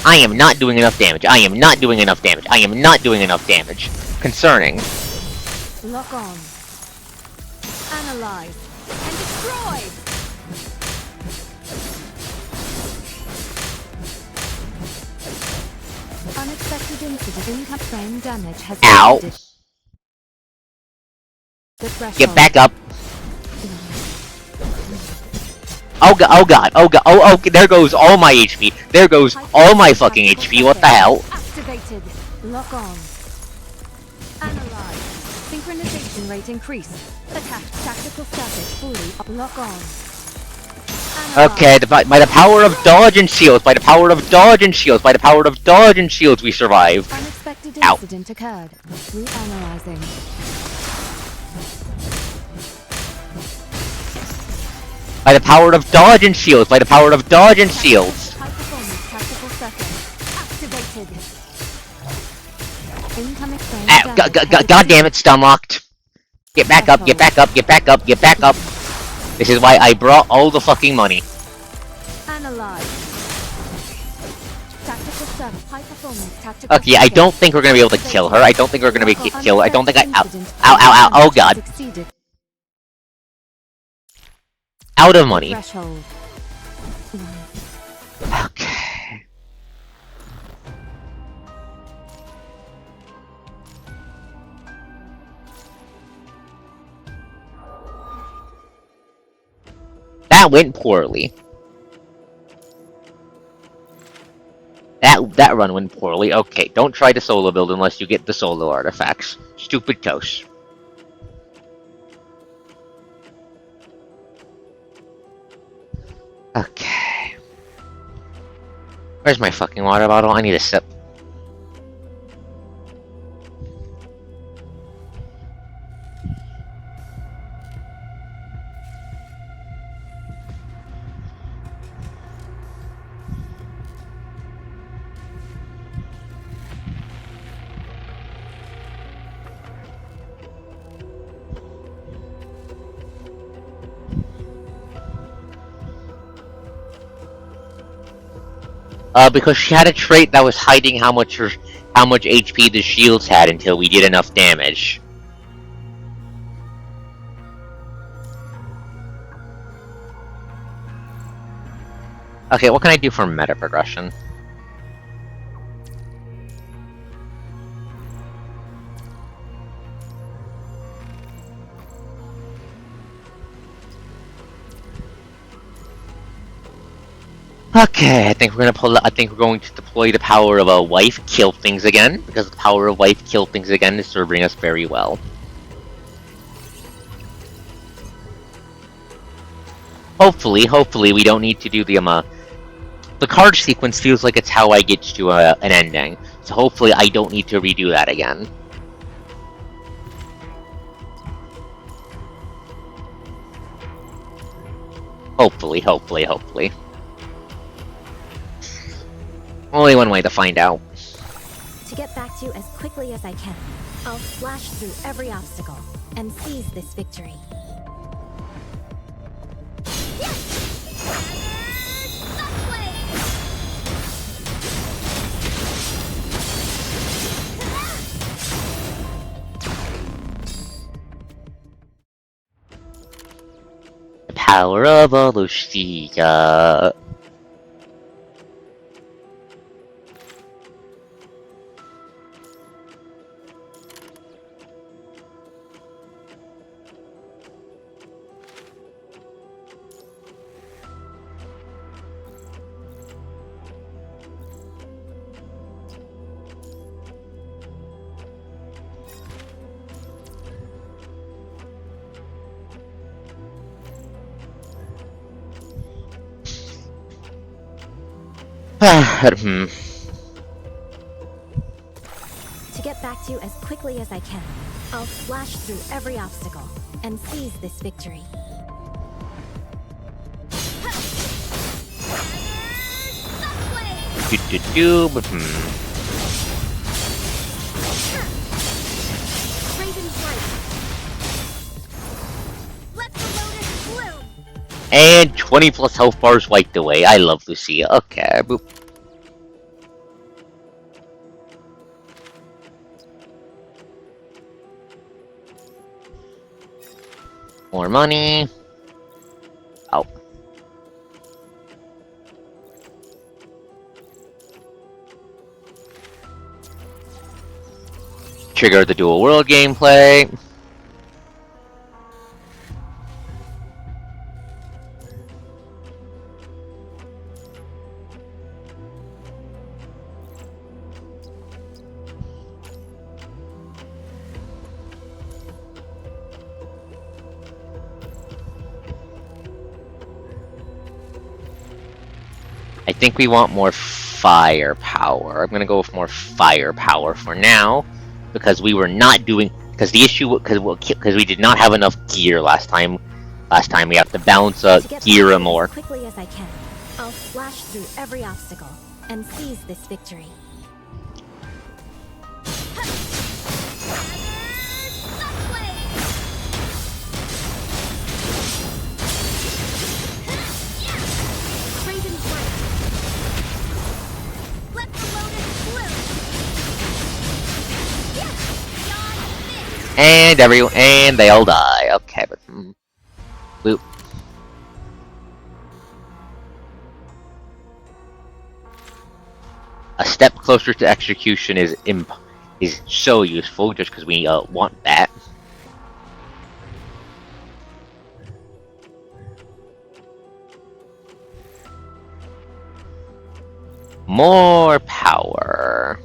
I am not doing enough damage. I am not doing enough damage. I am not doing enough damage. Concerning. Lock on. Analyze. And destroy! Unexpected incident. Income frame damage has Ow. exceeded the threshold. Get back up. Oh god, oh god, oh god, oh, there goes all my HP. There goes all my fucking HP, what the hell? Activated. Lock on. Analyze. Synchronization rate increase. Attack. Tactical circuit fully. Lock on. Analyze. Okay, by the power of dodge and shields, by the power of dodge and shields, by the power of dodge and shields, we survived. Unexpected Ow. incident occurred. Reanalyzing. By the power of dodge and shields, by the power of dodge and shields. High performance tactical circuit. Activated. Incoming frame Ow, damage god damn it, stun locked. Get back up, get back up, get back up, get back up. This is why I brought all the fucking money. Analyze. Tactical circuit. High performance tactical Okay, I don't think we're gonna be able to kill her. I don't think we're gonna be able to kill her. I don't think I- Ow, oh god. Out of money. Threshold. Okay. That went poorly. That run went poorly. Okay, don't try to solo build unless you get the solo artifacts. Stupid toast. Okay. Where's my fucking water bottle? I need a sip. Because she had a trait that was hiding how much HP the shields had until we did enough damage. Okay, what can I do for meta progression? Okay, I think we're going to deploy the power of a wife kill things again, because the power of wife kill things again is serving us very well. Hopefully we don't need to do the card sequence feels like it's how I get to an ending, so hopefully I don't need to redo that again. Hopefully. Only one way to find out. To get back to you as quickly as I can, I'll slash through every obstacle and seize this victory. The power of Alushika. To get back to you as quickly as I can, I'll slash through every obstacle and seize this victory. But Raven's right. Let the lotus bloom. And 20 plus health bars wiped away. I love Lucia. Okay, boop. More money. Oh. Trigger the dual world gameplay. I think we want more firepower. I'm gonna go with more firepower for now, because we were not doing. Because the issue, because we did not have enough gear last time. Last time we have to balance To get gear back more. as quickly as I can, I'll slash through every obstacle and seize this victory. Raven's right. Let the lotus bloom. And they all die. Okay, but boop. A step closer to execution is so useful, just because we want that. More power.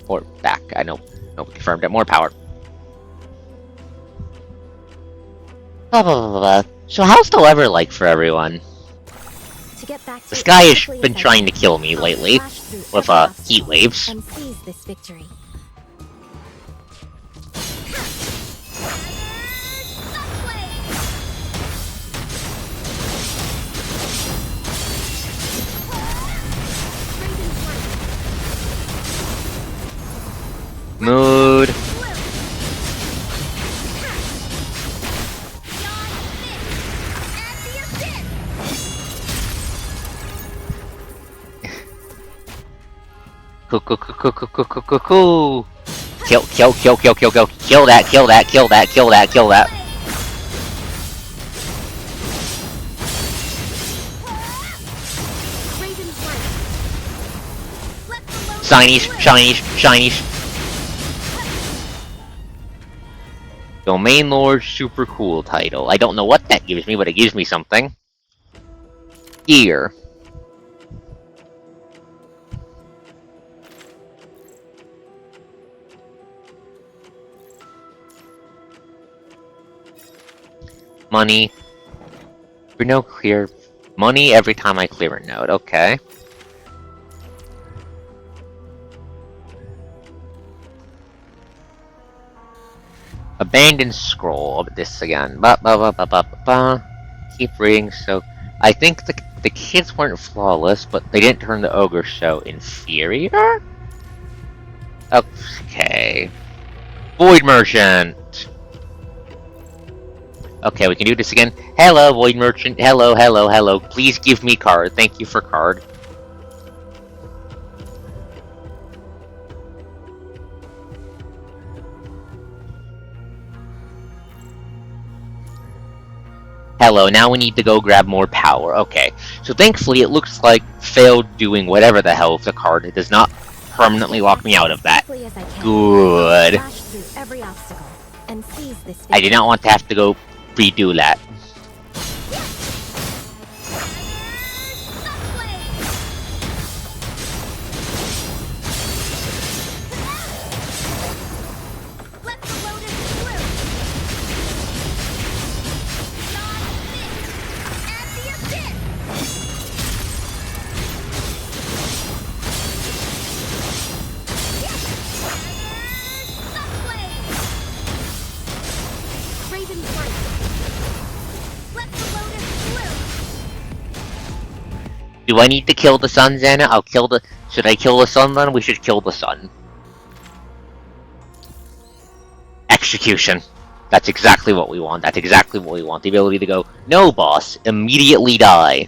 Or back. I know. No, confirmed it. More power. Blah, blah, blah, blah. So how's the weather like for everyone? To get back to The it sky as has quickly been as I trying to can, kill me I'll lately slash through with every heat obstacle waves. and seize this victory. Mood. Cool. Kill that. Shinies. Domain Lord super cool title. I don't know what that gives me, but it gives me something. Gear. Money. For no clear money every time I clear a node. Okay. Abandoned scroll of this again. Keep reading. So I think the kids weren't flawless, but they didn't turn the ogre show inferior. Okay. Void Merchant. Okay, we can do this again. Hello, Void Merchant. Hello. Please give me card. Thank you for card. Hello, now we need to go grab more power. Okay, so thankfully it looks like failed doing whatever the hell the card does not permanently lock me out of that. Good. I did not want to have to go redo that. Do I need to kill the sun, Xana? I'll kill the... Should I kill the sun then? We should kill the sun. Execution. That's exactly what we want. That's exactly what we want. The ability to go, no, boss, immediately die.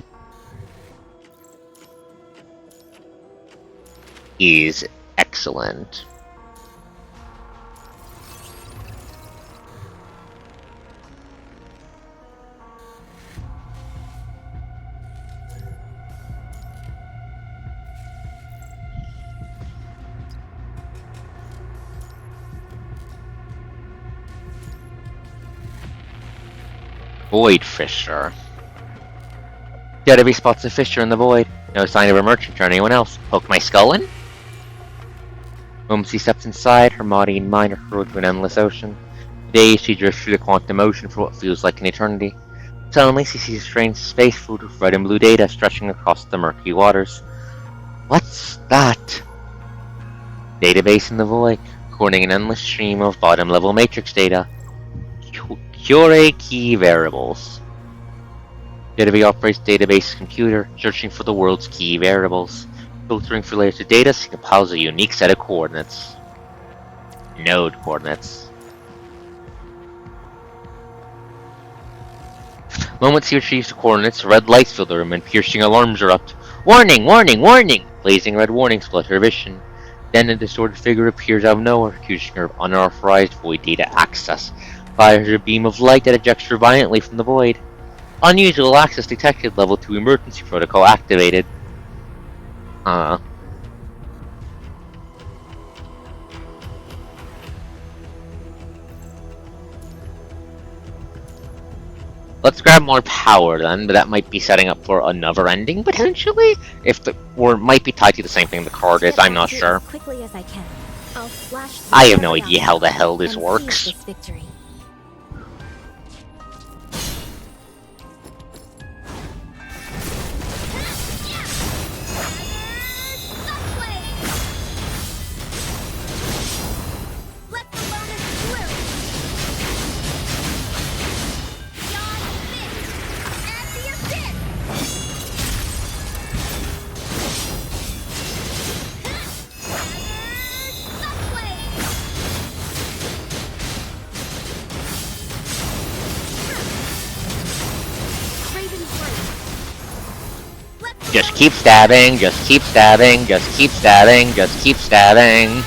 Is excellent. Void Fisher. Jetavie spots a fissure in the void. No sign of a merchant or anyone else. Poke my skull in? Moments he steps inside, her body and mind are hurled to an endless ocean. Dazed, she drifts through the quantum ocean for what feels like an eternity. Suddenly, she sees a strange space fluid with red and blue data stretching across the murky waters. What's that? Database in the void, recording an endless stream of bottom-level matrix data. Cure key variables. Jetavie operates database computer, searching for the world's key variables. Filtering for layers of data, she compiles a unique set of coordinates. Node coordinates. Moments he retrieves the coordinates, red lights fill the room and piercing alarms erupt. Warning! Warning! Warning! Blazing red warnings split her vision. Then a distorted figure appears out of nowhere, accusing her of unauthorized void data access. Fires a beam of light that ejects her violently from the void. Unusual access detected. Level 2 emergency protocol activated. Let's grab more power then, but that might be setting up for another ending, potentially? Or might be tied to the same thing the card is, I'm not sure. Quickly as I can. I'll flash I have no idea how the hell this works. This victory. Just keep stabbing, just keep stabbing, just keep stabbing, just keep stabbing.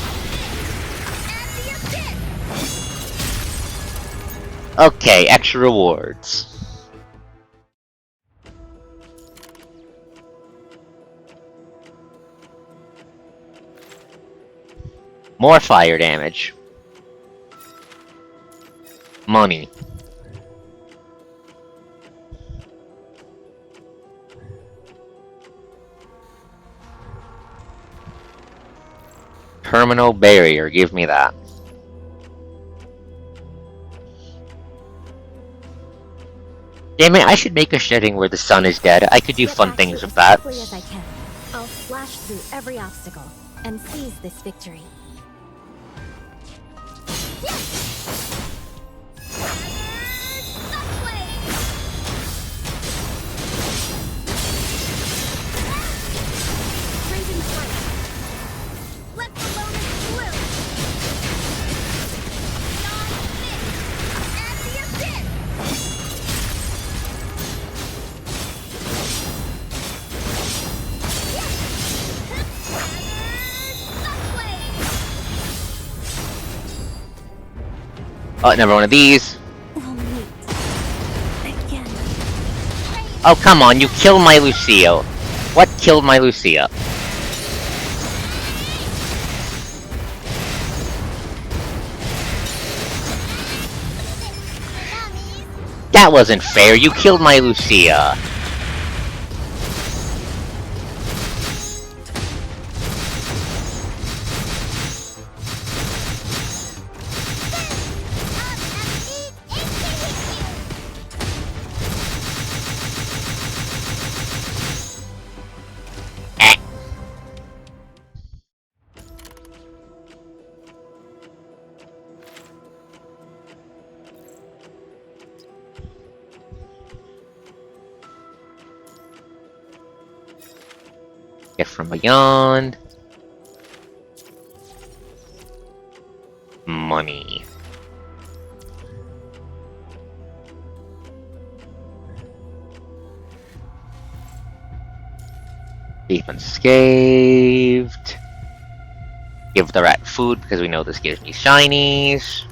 Okay, extra rewards. More fire damage. Money. Terminal barrier, give me that. Damn it, I should make a setting where the sun is dead. I could do fun things with that. Quickly as I can. I'll flash through every obstacle and seize this victory. Oh, another one of these. We'll meet again. Oh, come on, you killed my Lucia. What killed my Lucia? That wasn't fair, you killed my Lucia. Get from beyond. Money. Deep unscathed. Give the rat food because we know this gives me shinies.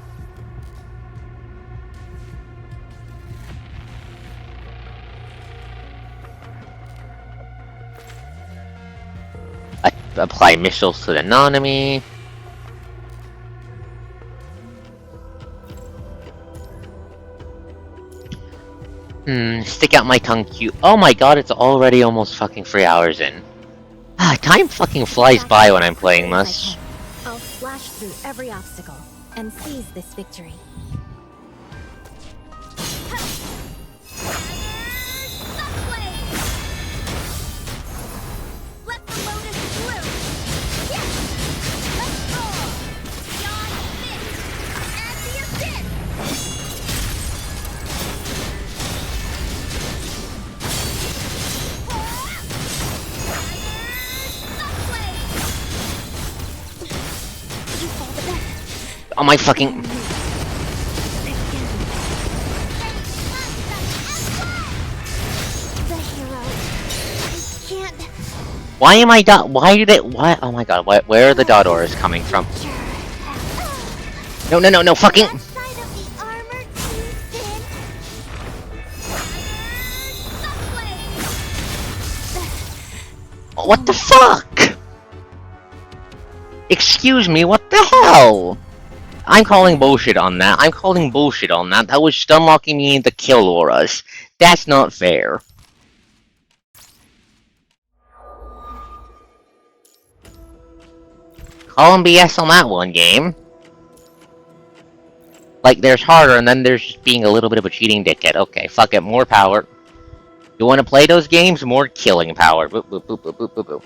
Apply missiles to the Nanami. Stick out my tongue cute. Oh my god, it's already almost fucking 3 hours in. Time fucking flies by when I'm playing this. I'll slash through every obstacle and seize this victory. Let the lotus bloom! Yes! Let's roll! Beyond this! And the abyss! Oh my fucking... The hero. I can't. Why am I dot? Why did it? Why? Oh my god! Where are the dot ores coming from? No! No! No! No! Fucking! That side of the armor too thin. What the fuck? Excuse me, what the hell? I'm calling bullshit on that. I'm calling bullshit on that. That was stun locking me into kill auras. That's not fair. Calling BS on that one game. Like, there's harder, and then there's just being a little bit of a cheating dickhead. Okay, fuck it, more power. You want to play those games? More killing power. Boop, boop, boop, boop, boop, boop, boop.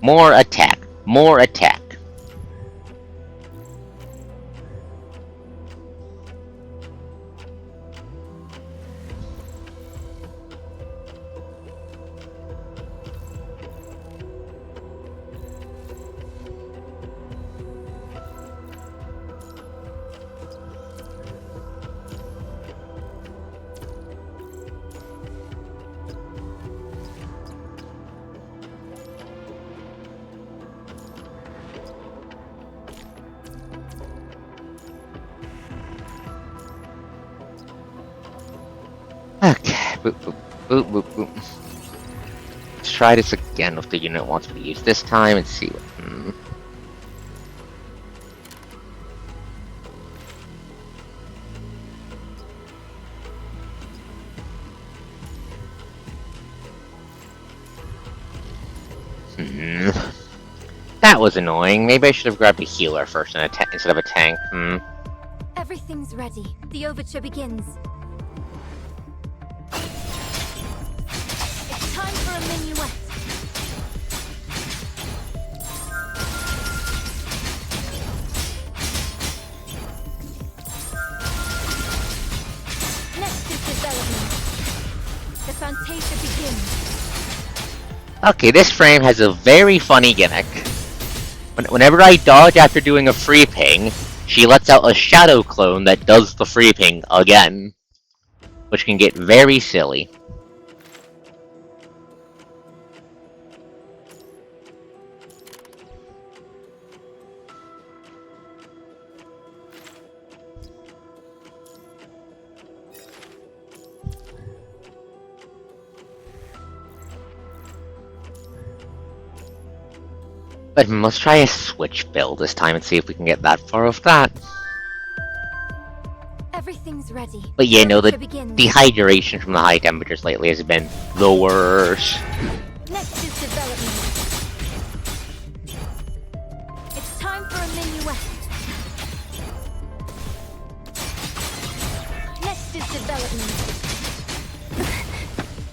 More attack. More attack. Okay, boop, boop, boop, boop, boop. Let's try this again if the unit wants me to use this time and see what. That was annoying. Maybe I should have grabbed a healer first and instead of a tank. Everything's ready. The overture begins. It's time for a minuet. Next is development. The Fantasia begins. Okay, this frame has a very funny gimmick. Whenever I dodge after doing a free ping, she lets out a shadow clone that does the free ping again, which can get very silly. But let's try a switch build this time and see if we can get that far off that. Everything's ready. But yeah, no, the begins. dehydration from the high temperatures lately has been the worst. Next is development. It's time for a minuet. Next is development.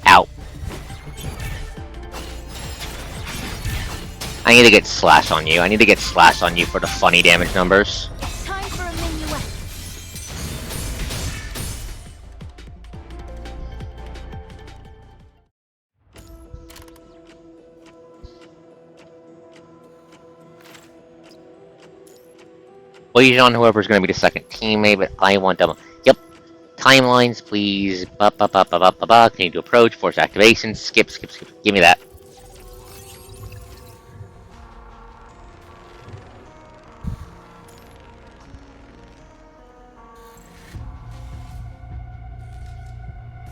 Ow. I need to get slash on you. I need to get slash on you for the funny damage numbers. It's time for a minuet. Please on whoever's going to be the second teammate, but I want them. Yep. Timelines, please. Continue to approach. Force activation. Skip. Give me that.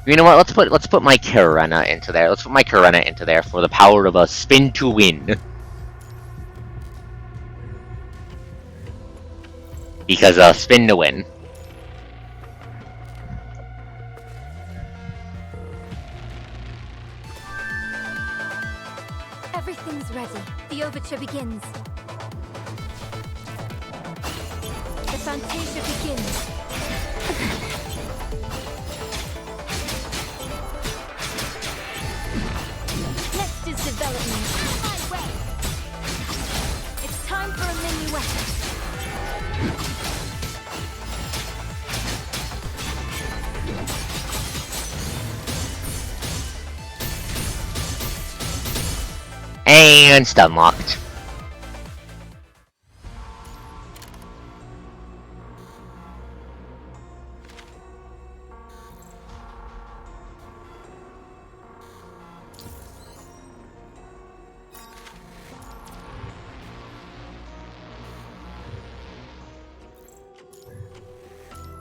You know what? Let's put my Karena into there. Let's put my Karena into there for the power of a spin to win. Because spin to win. Everything's ready. The overture begins. The fantasia begins. Next is development. My way. It's time for a minuet. And stun locked.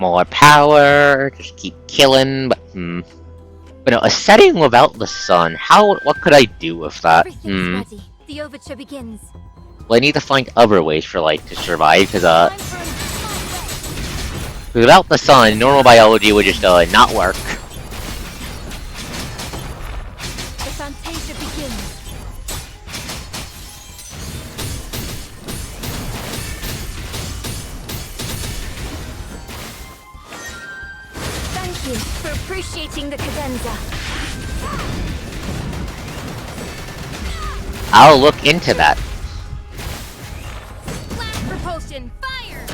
More power, just keep killing, but But no, a setting without the sun, what could I do with that? Everything's ready. The overture begins. Well, I need to find other ways for life to survive, because Time for a without the sun, normal biology would just not work. The fantasia begins. Thank you for appreciating the cadenza. I'll look into that. Blast propulsion, fire!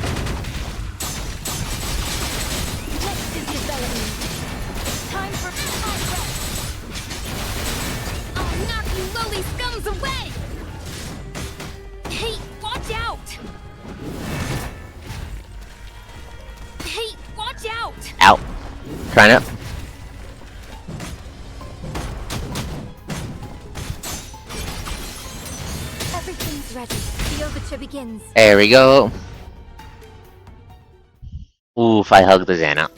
Next is development. Time for I'll knock you lowly scums away! Hey, watch out! Hey, watch out! Out. Trying to. Everything's ready. The overture begins. There we go. Oof, I hugged the Xana.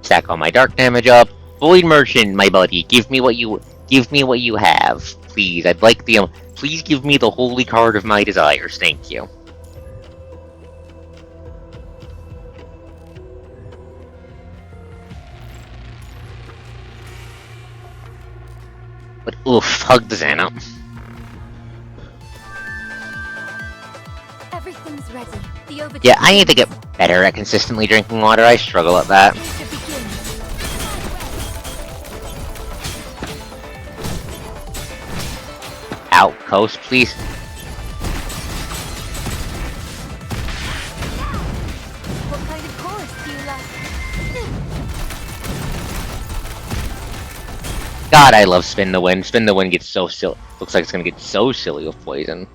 Stack all my dark damage up. Void Merchant, my buddy, give me what you have, please. I'd like the please give me the holy card of my desires. Thank you. But oof, hug the Xana. Everything's ready. The overture Yeah, I need to get better at consistently drinking water. I struggle at that. begins. Out, coast, please. What kind of chorus do you like? God, I love Spin the Wind. Spin the Wind gets so silly. Looks like it's gonna get so silly with poison.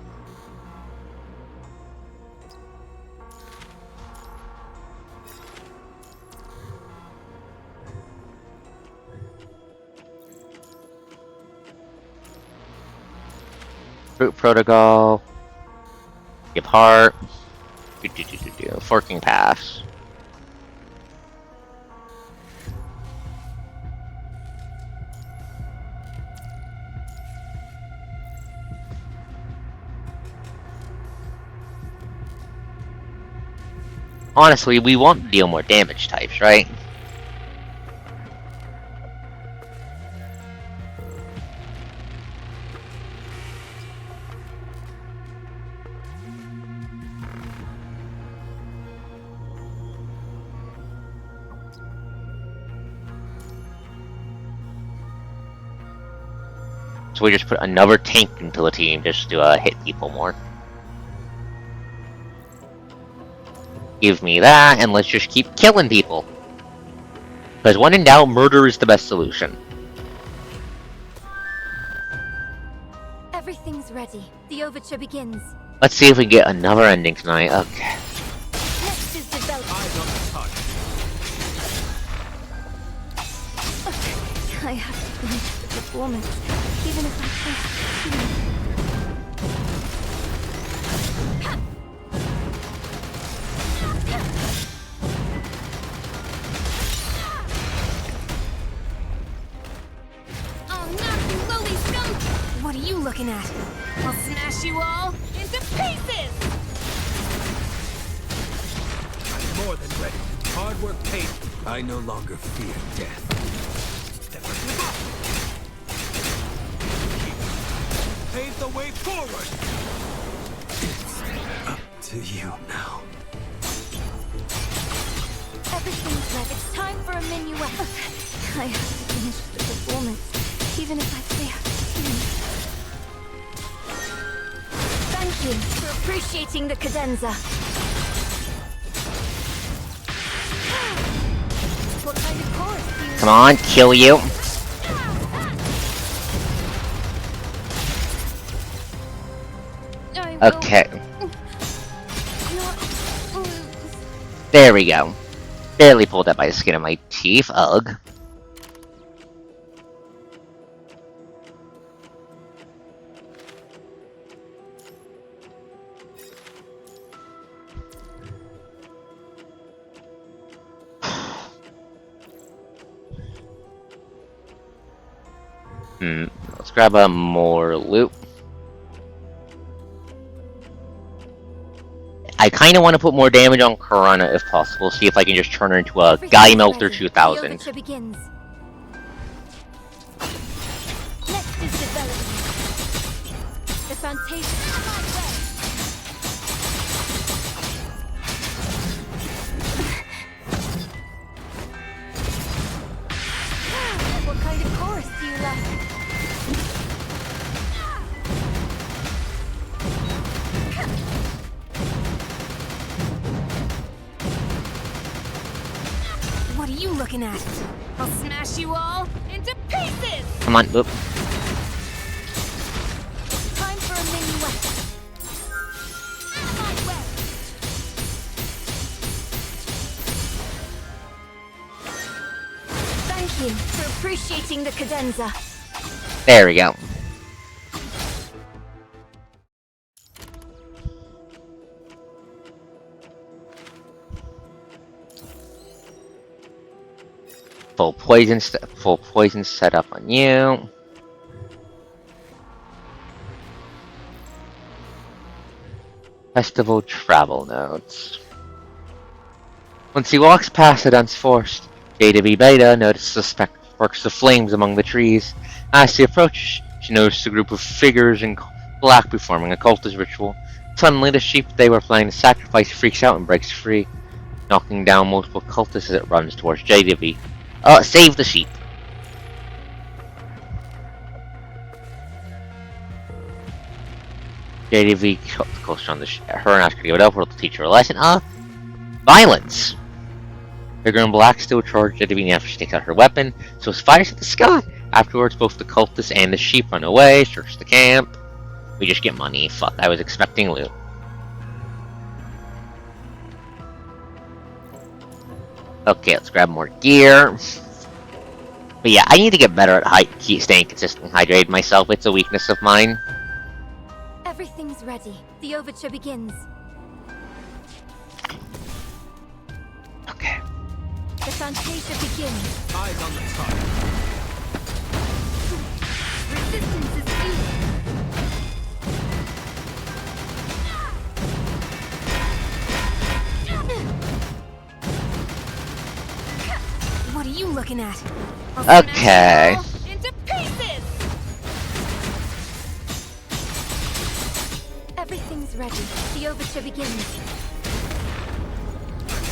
Fruit Protocol. Give heart. Forking Pass. Honestly, we want to deal more damage types, right? So we just put another tank into the team just to hit people more. Give me that, and let's just keep killing people. Because when in doubt, murder is the best solution. Everything's ready. The overture begins. Let's see if we can get another ending tonight. Okay. Next is development. Eyes on the target. I have to finish the performance, even if I face. I'll knock you lowly scum! What are you looking at? I'll smash you all into pieces! I'm more than ready. Hard work paid. I no longer fear death. Never give up. Pave the way forward. It's up to you now. Everything's ready. It's time for a minuet. I have to finish the performance, even if I fail. Thank you for appreciating the cadenza. What kind of chorus do you... Come on, kill you. I will Okay. not lose. There we go. Barely pulled that by the skin of my teeth. Ugh. Let's grab a more loot. I kind of want to put more damage on Corona if possible. See if I can just turn her into a Guy Everything's Melter ready. 2000. The overture begins. Next is development. The Fantasia. What kind of chorus do you like? What are you looking at? I'll smash you all into pieces! Come on, oop. Time for a minuet. Out of my way! Thank you for appreciating the cadenza. There we go. Full poison set up on you. Festival travel notes. Once he walks past it unforced, Jetavie Beta notices the sparks of flames among the trees. As she approaches, she notices a group of figures in black performing a cultist ritual. Suddenly, the sheep they were planning to sacrifice freaks out and breaks free, knocking down multiple cultists as it runs towards Jetavie. Save the sheep. Jetavie closer on her and asks her to give it up, or to teach her a lesson. Violence. Figure in black still charged Jetavie after she takes out her weapon, so it fires at the sky. Afterwards, both the cultists and the sheep run away, search the camp. We just get money. Fuck, I was expecting loot. Okay, let's grab more gear. But yeah, I need to get better at staying consistently hydrated myself. It's a weakness of mine. Everything's ready. The overture begins. Okay. The Fantasia begins. Eyes on the target. Resistance is easy. looking at? I'll Okay. smash you all into pieces! Everything's ready. The overture begins.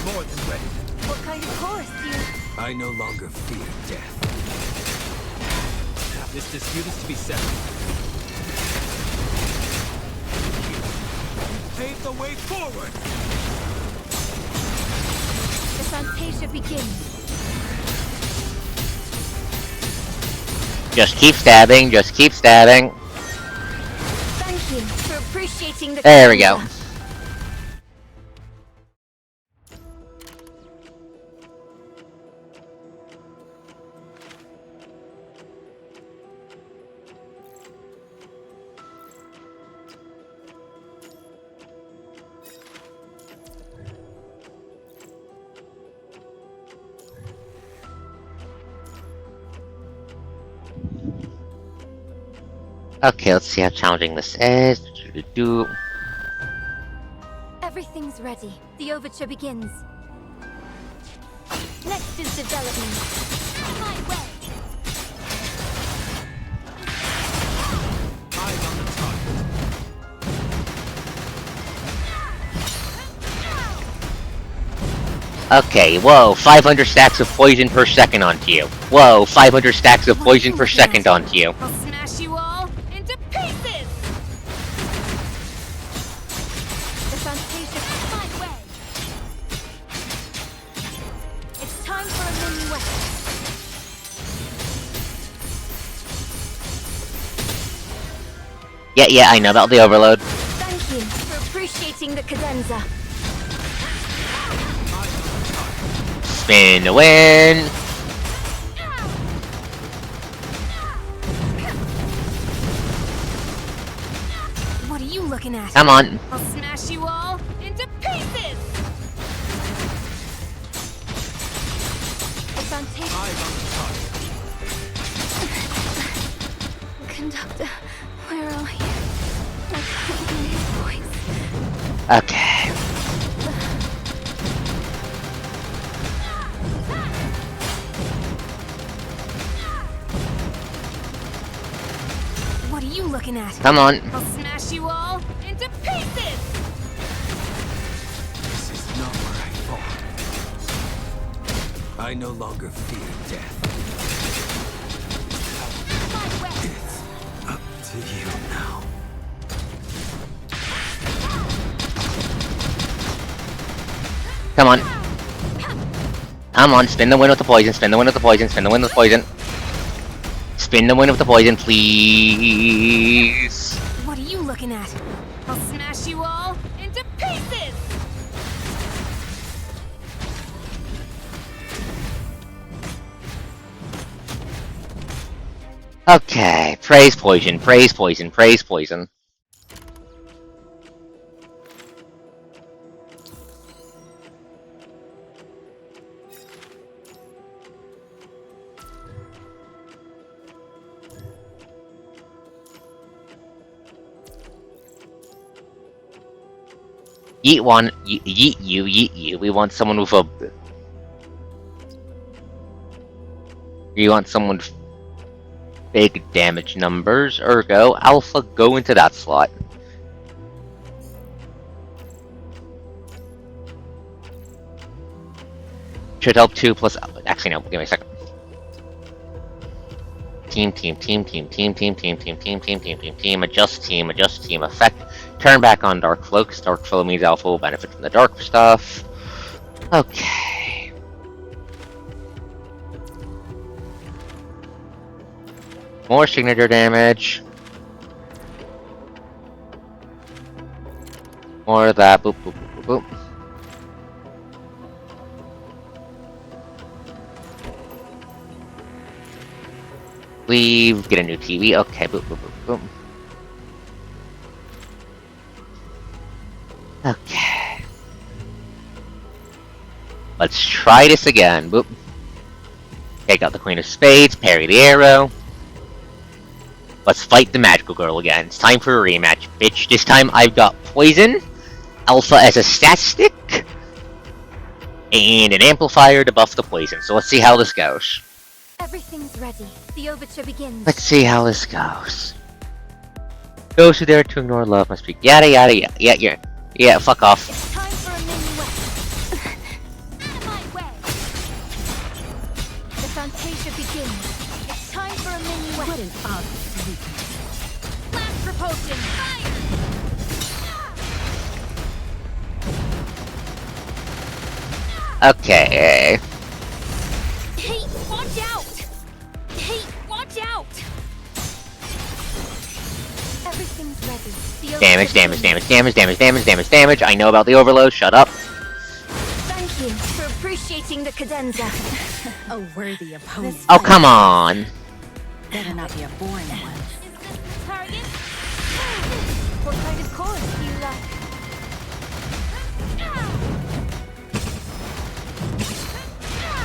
More than ready. What kind of chorus do you... I no longer fear death. This dispute is to be settled. You pave the way forward! The Fantasia begins. Just keep stabbing, just keep stabbing. Thank you for appreciating the... There we go. Okay, let's see how challenging this is. Everything's ready. The overture begins. Next is development. My way. Eyes on the target. Okay, whoa, 500 stacks of poison per second onto you. Whoa, 500 stacks of poison per second onto you. I'll smash you all into pieces! The Fantasia, my way! It's time for a minuet. Yeah, I know about the overload. Thank you for appreciating the cadenza. Spin to win. What are you looking at? Come on. I'll smash you all into pieces! The Fantasia... Eyes on the target. Conductor, where are you? I can't hear your voice. Okay. What are you looking at? Come on. I'll smash you all into pieces! This is not where I fought. I no longer fear death. My way! It's up to you now. Come on. Come on, spin the win with the poison, spin the win with the poison, spin the win with the poison. Spin the win with the poison, please. What are you looking at? I'll smash you all into pieces! Okay, praise poison, praise poison, praise poison. Yeet one, yeet you, yeet you. We want someone with a... We want someone with big damage numbers, ergo, Alpha, go into that slot. Should help 2 plus... Actually, no, give me a second. Team, adjust team, effect. Turn back on Dark Flow, because Dark Flow means Alpha will benefit from the dark stuff. Okay. More signature damage. More of that. Boop, boop, boop, boop, boop. Leave, get a new TV. Okay, boop, boop, boop, boop. Okay. Let's try this again. Boop. Take out the Queen of Spades, parry the arrow. Let's fight the magical girl again. It's time for a rematch, bitch. This time I've got poison, Alpha as a stat stick, and an amplifier to buff the poison. So let's see how this goes. Everything's ready. The overture begins. Let's see how this goes. Those who dare to ignore love must be yada yada yada. Yeah, fuck off. It's time for a minuet. Out of my way. The fantasia begins. It's time for a minuet. What an odd sweetness. Blast propulsion. Fire. Okay. Hey, watch out! Hey, watch out! Everything's ready. The Damage, overture damage, begins. damage. I know about the overload. Shut up. Thank you for appreciating the cadenza. A worthy opponent. Oh, come on. Better not be a boring one. Is this the target? What kind of chorus do you like?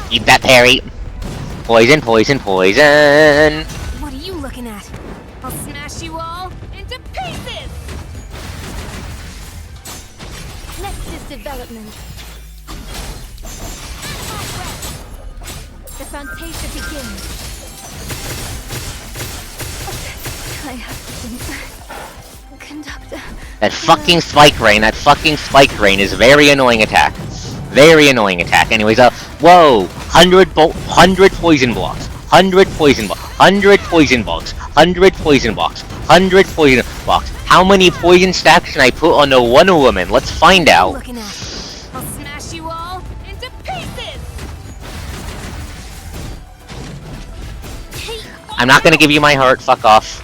Keep that parry. Poison, poison, poison. What are you looking at? I'll smash you all into pieces! Next is development. The fantasia begins. I have to conductor. That fucking spike rain is a very annoying attack. Very annoying attack. Anyways, whoa, 100 poison blocks, 100 poison blocks, 100 poison blocks, 100 poison blocks, 100 poison blocks. How many poison stacks can I put on the one woman? Let's find out. Looking at. I'll smash you all into pieces. Hey, I'm not gonna give you my heart. Fuck off.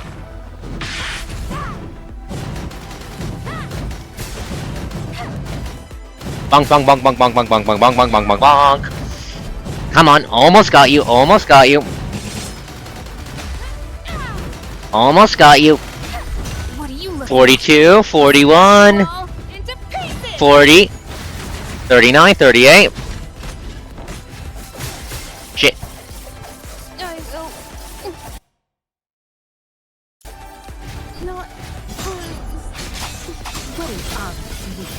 Bonk, bonk, bonk, bonk, bonk, bonk, bonk, bonk, bonk, bonk, bonk, bonk, bonk. Come on, almost got you, almost got you. Almost got you. What are you looking 42, 41, at? All into pieces. 40, 39, 38. Shit. I will not lose. What an odd sweetness.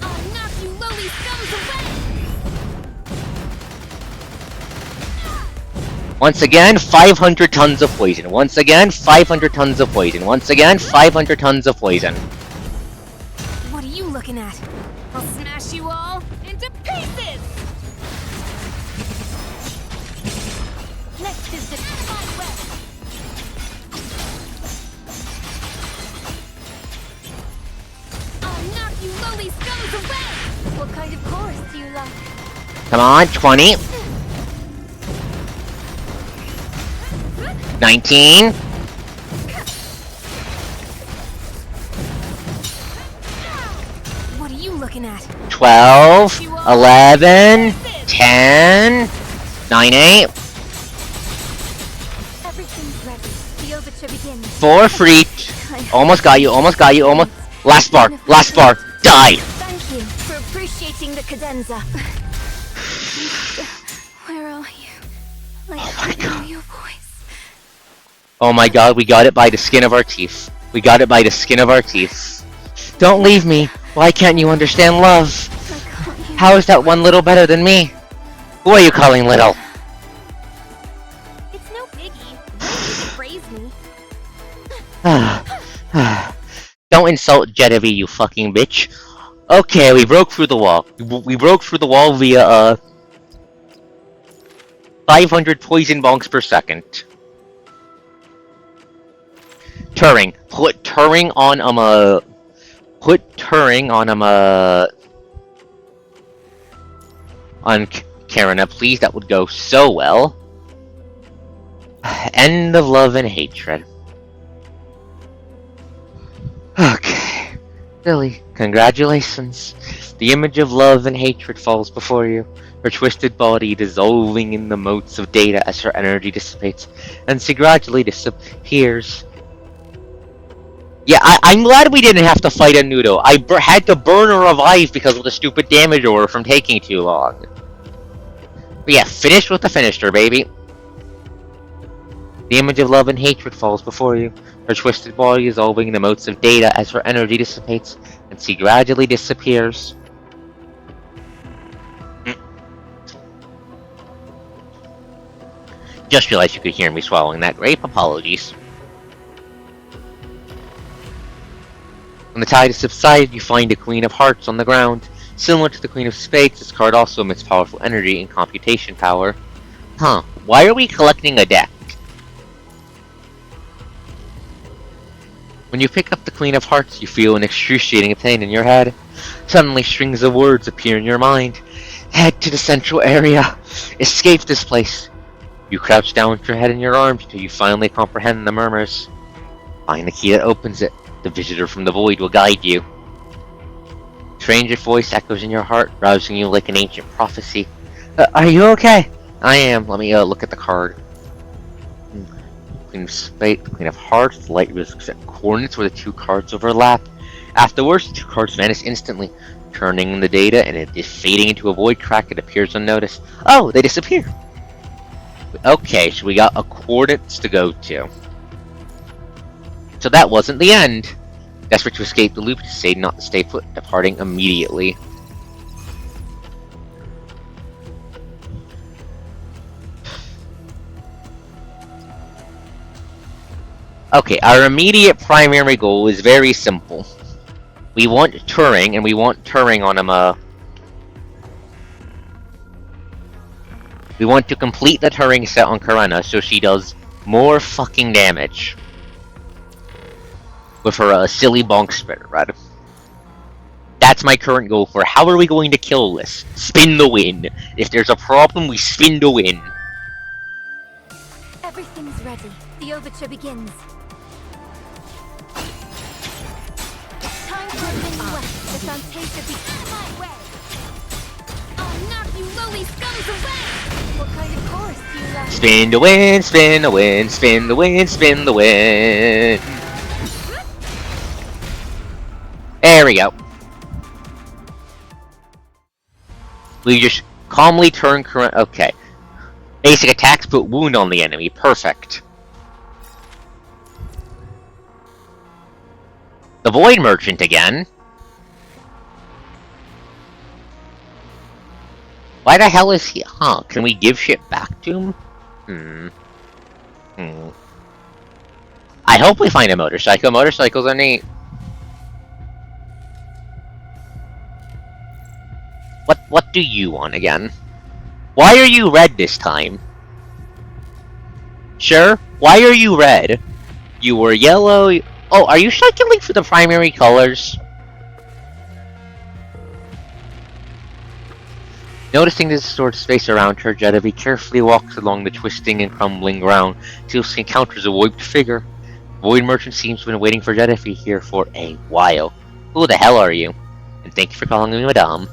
I'll knock you lowly scums away. Once again, 500 tons of poison. Once again, 500 tons of poison. Once again, 500 tons of poison. What are you looking at? I'll smash you all into pieces. Next is the out of my way. I'll knock you lowly scums away. What kind of chorus do you like? Come on, 20. 19. What are you looking at? 12. 11. 10. 9, 8. Everything's ready. The overture begins. 4 free. Almost got you, almost got you, almost. Last bar, die! Thank you for appreciating the cadenza. Where are you? I can't hear your voice. Oh my god, we got it by the skin of our teeth. We got it by the skin of our teeth. Don't leave me. Why can't you understand love? I can't hear. How is that one little better than me? Who are you calling little? It's no biggie. Don't praise me. Don't insult Jetavie, you fucking bitch. Okay, we broke through the wall. We broke through the wall via, 500 poison bonks per second. Turing. Put Turing on, on Karina, please. That would go so well. End of love and hatred. Okay. Billy, congratulations. The image of love and hatred falls before you, her twisted body dissolving in the motes of data as her energy dissipates, and she gradually disappears. Yeah, I'm glad we didn't have to fight a Nudo. I had to burn a revive because of the stupid damage order from taking too long. But yeah, finish with the finisher, baby. The image of love and hatred falls before you, Her twisted body dissolving the motes of data as her energy dissipates and she gradually disappears. Just realized you could hear me swallowing that grape. Apologies. When the tide has subsided, you find a Queen of Hearts on the ground. Similar to the Queen of Spades, this card also emits powerful energy and computation power. Huh, why are we collecting a deck? When you pick up the Queen of Hearts, you feel an excruciating pain in your head. Suddenly, strings of words appear in your mind. Head to the central area. Escape this place. You crouch down with your head in your arms until you finally comprehend the murmurs. Find the key that opens it. The visitor from the void will guide you. Stranger's voice echoes in your heart, rousing you like an ancient prophecy. Are you okay? I am. Let me look at the card. Queen of Spades, Queen of Hearts, light risks at coordinates where the two cards overlap. Afterwards, the two cards vanish instantly, turning the data and it is fading into a void crack. It appears unnoticed. Oh, they disappear. Okay, so we got a coordinates to go to. So that wasn't the end. Desperate to escape the loop, decided not to stay put, departing immediately. Okay, our immediate primary goal is very simple. We want Turing, and we want Turing on him, we want to complete the Turing set on Karena so she does more fucking damage. With her silly bonk spitter, right? That's my current goal for how are we going to kill this? Spin the win. If there's a problem, we spin the win. Everything's ready. The overture begins. Time for a minuet. The Fantasia be out of my way. I'll knock you lowly scums away. What kind of chorus do you like? Spin the win, spin the win, spin the win, spin the win. There we go. We just calmly turn current. Okay. Basic attacks put wound on the enemy. Perfect. The Void Merchant again. Why the hell is he? Huh? Can we give shit back to him? I hope we find a motorcycle. Motorcycles are neat. What do you want again? Why are you red this time? Sure. Why are you red? You were yellow. Oh, are you cycling for the primary colors? Noticing the distorted space around her, Jetavie carefully walks along the twisting and crumbling ground until she encounters a warped figure. Void Merchant seems to have been waiting for Jetavie here for a while. Who the hell are you? And thank you for calling me Madame.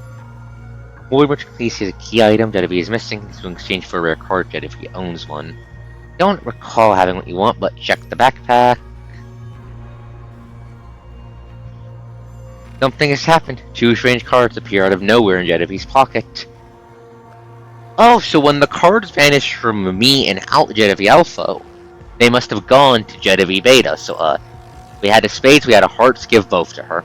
Void Merchant please sees a key item Jetavie is missing, so in exchange for a rare card, Jetavie owns one. Don't recall having what you want, but check the backpack. Something has happened. Two strange cards appear out of nowhere in Jetavie's pocket. Oh, so when the cards vanished from me and out Jetavie Alpha, they must have gone to Jetavie Beta. So, we had a Spades, we had a Hearts, give both to her.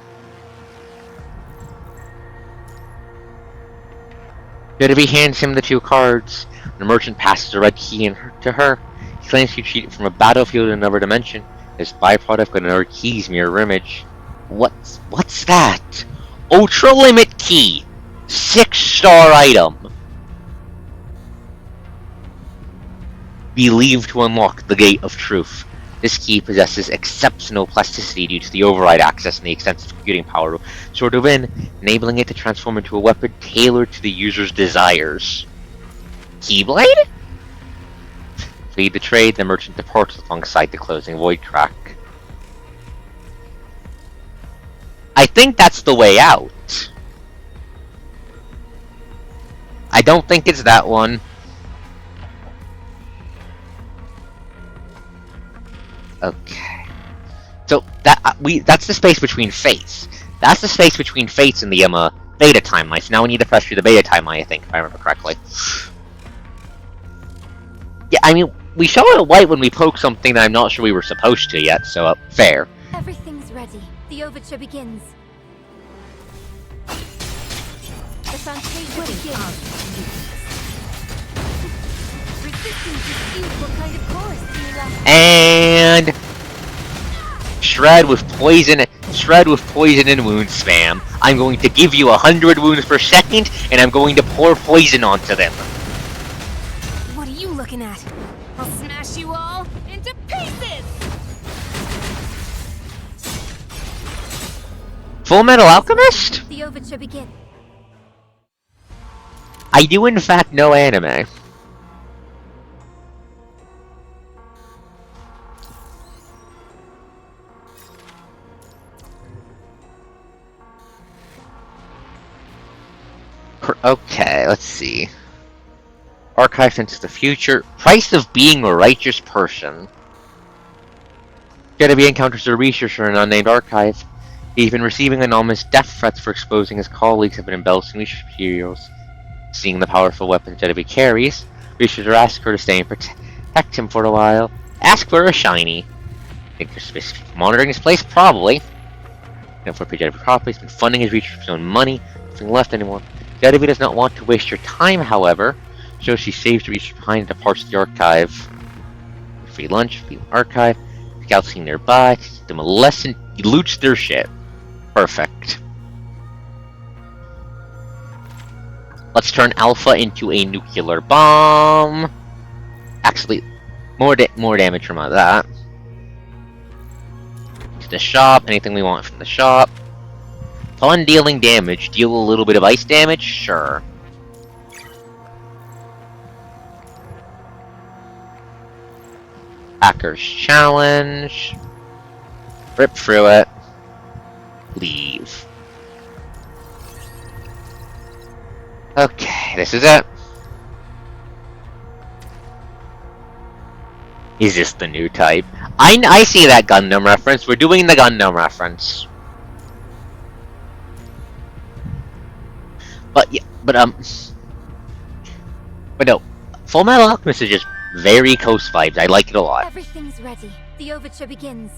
Jetavie hands him the two cards. The merchant passes a red key to her. He claims he cheated from a battlefield in another dimension. His byproduct of another key's mirror image. What's that? Ultra Limit Key! 6-star item! Believed to unlock the Gate of Truth. This key possesses exceptional plasticity due to the override access and the extensive computing power of Sword of Wind, enabling it to transform into a weapon tailored to the user's desires. Keyblade? Lead the trade, the merchant departs alongside the closing void crack. I think that's the way out. I don't think it's that one. Okay. So that's the space between fates. That's the space between fates and the beta timeline. So now we need to press through the beta timeline, I think, if I remember correctly. Yeah, I mean, we show it white when we poke something that I'm not sure we were supposed to yet, so fair. Everything's ready. The overture begins. The fantasia begins. Resistance dispute. What kind of chorus do you like? And shred with poison and wound spam. I'm going to give you 100 wounds per second, and I'm going to pour poison onto them. What are you looking at? I'll smash you all into pieces! Full Metal Alchemist? The overture begins. I do in fact know anime. Okay, let's see. Archive into the future. Price of being a righteous person. Jetavie encounters a researcher in an unnamed archive. He's been receiving anonymous death threats for exposing his colleagues have been embellishing research materials. Seeing the powerful weapons Jetavie carries, researcher asks her to stay and protect him for a while. Ask for a shiny. Think you're specific monitoring this place? Probably. For Jetavie properly, he's been funding his research with his own money. Nothing left anymore. Jetavie does not want to waste your time, however, so she saves the research behind and departs the archive. Free lunch, free archive. Scouts seen nearby, teaches them a lesson, he loots their shit. Perfect. Let's turn Alpha into a nuclear bomb. Actually, more damage from that. To the shop, anything we want from the shop. Upon dealing damage, deal a little bit of ice damage? Sure. Hacker's challenge. Rip through it. Leave. Okay, this is it. Is this the new type? I see that Gundam reference. We're doing the Gundam reference. But yeah, but no. Full Metal Alchemist is just very coast vibes. I like it a lot. Everything's ready. The overture begins.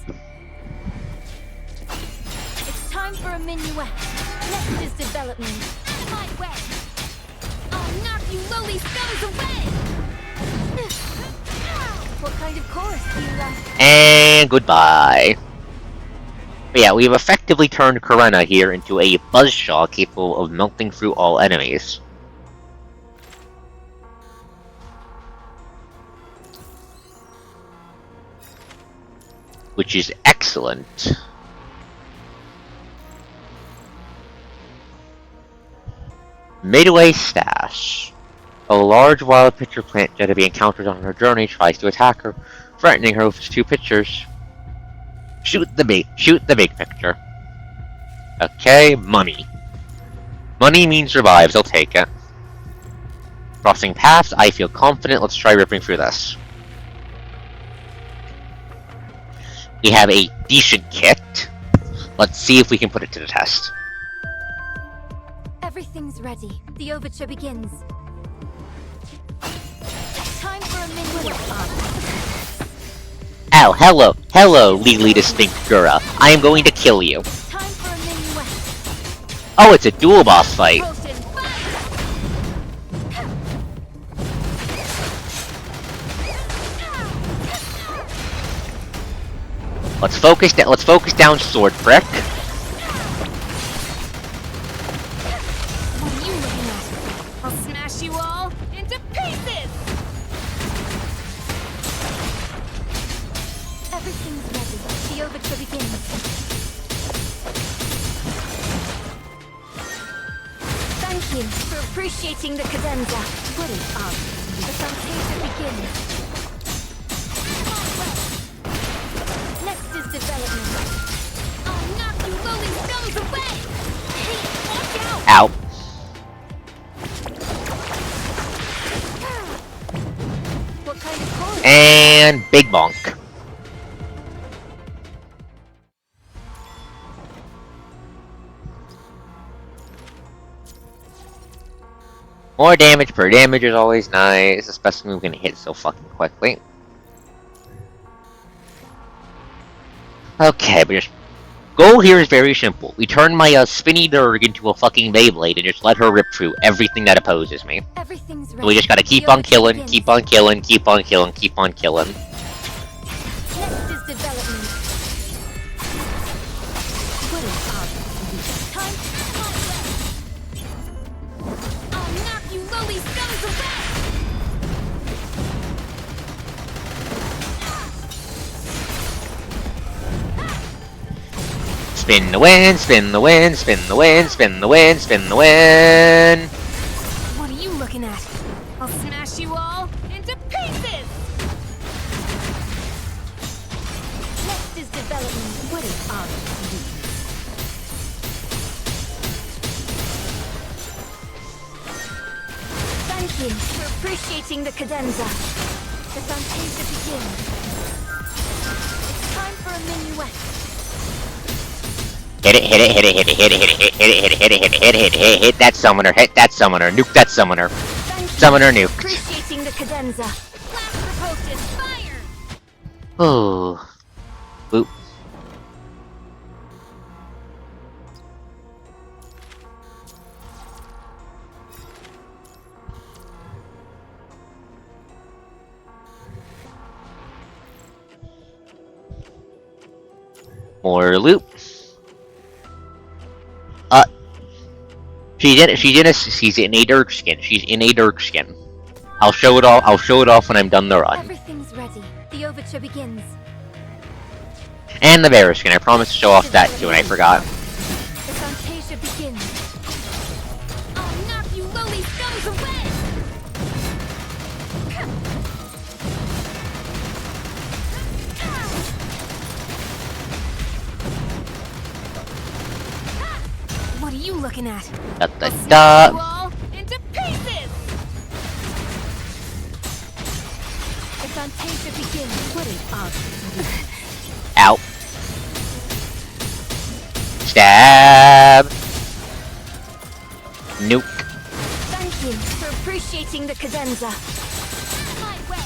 It's time for a minuet. Next is development. My way. I'll knock you lowly scums away. What kind of chorus do you like? And goodbye. But yeah, we've effectively turned Karena here into a buzzsaw capable of melting through all enemies. Which is excellent. Midway Stash. A large wild pitcher plant Jetavie encounters on her journey tries to attack her, threatening her with its two pitchers. Shoot the big picture. Okay, money. Money means revives, I'll take it. Crossing paths, I feel confident, let's try ripping through this. We have a decent kit. Let's see if we can put it to the test. Everything's ready. The overture begins. Time for a minuet. Ow, hello, legally distinct Gura. I am going to kill you. Time for a minuet. Oh, it's a dual boss fight. Potion Let's focus down, sword prick. What are you looking at? I'll smash you all into pieces! Everything's ready. The overture begins. Thank you for appreciating the cadenza. What is up? The fantasia begins. Next is development. I'll knock you lowly scums away! Hey, watch out! Ow. What kind of chorus? And big bonk. More damage per damage is always nice, especially when we can hit so fucking quickly. Okay, but just goal here is very simple. We turn my spinny Durg into a fucking Beyblade and just let her rip through everything that opposes me. Everything's ready. So we just gotta keep The on killing, overture keep on killing, keep on killing, keep on killing. Next is development. What is up? Time to my way. I'll knock you lowly scums away. Spin the win, spin the win, spin the win, spin the win, spin the win. What are you looking at? I'll smash you all into pieces. Next is development. What is up? Thank you for appreciating the cadenza. The fantasia begins. It's time for a minuet. Hit it, hit it, hit it, hit it, hit it, hit it, hit it, hit it, hit it, hit it, hit it, hit it, hit that summoner, hit that summoner, nuke that summoner. Thank you Summoner for nuked. appreciating the cadenza. Blast proposed is fire. Oh. Boop. More loot. She's in a Dirk skin. She's in a Dirk skin. I'll show it off when I'm done the run. Everything's ready. The overture begins. And the bear skin. I promised to show off that too, and I forgot. The fantasia begins. I'll knock you lowly scums away. What are you looking at? Da, da, I'll smash da. you all into pieces. The fantasia begins. What is up? Ow. Stab. Nuke. Thank you for appreciating the cadenza. My way.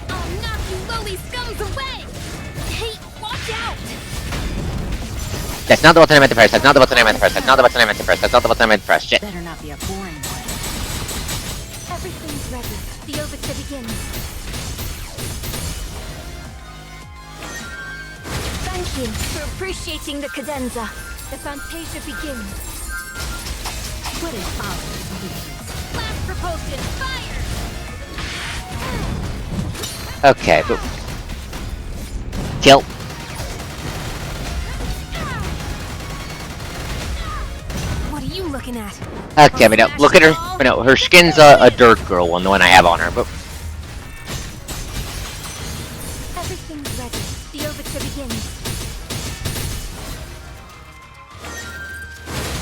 I'll knock you lowly scums away. Hey, watch out! That's not the button I meant to press. That's not the button I meant to press. That's not the button I meant to press. That's not the button I meant to press. Shit. Better not be a boring one. Everything's ready. The overture begins. Thank you for appreciating the cadenza. The fantasia begins. What is up? Blast propulsion, fire! Okay. Boop. Kill. What are you looking at? Okay, but no, look at her. But no, her skin's a Dirt Girl one, the one I have on her. But Everything's ready. The overture begins.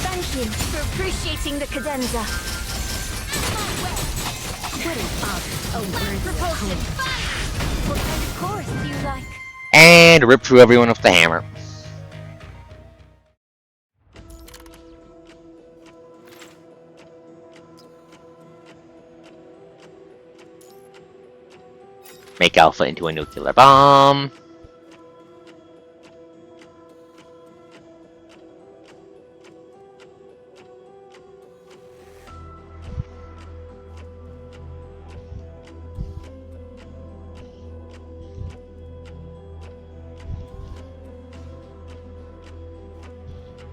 Thank you for appreciating the cadenza. What is up? Oh, where's the Propulsion, fire! What kind of chorus do you like? and rip through everyone with the hammer. Make Alpha into a nuclear bomb.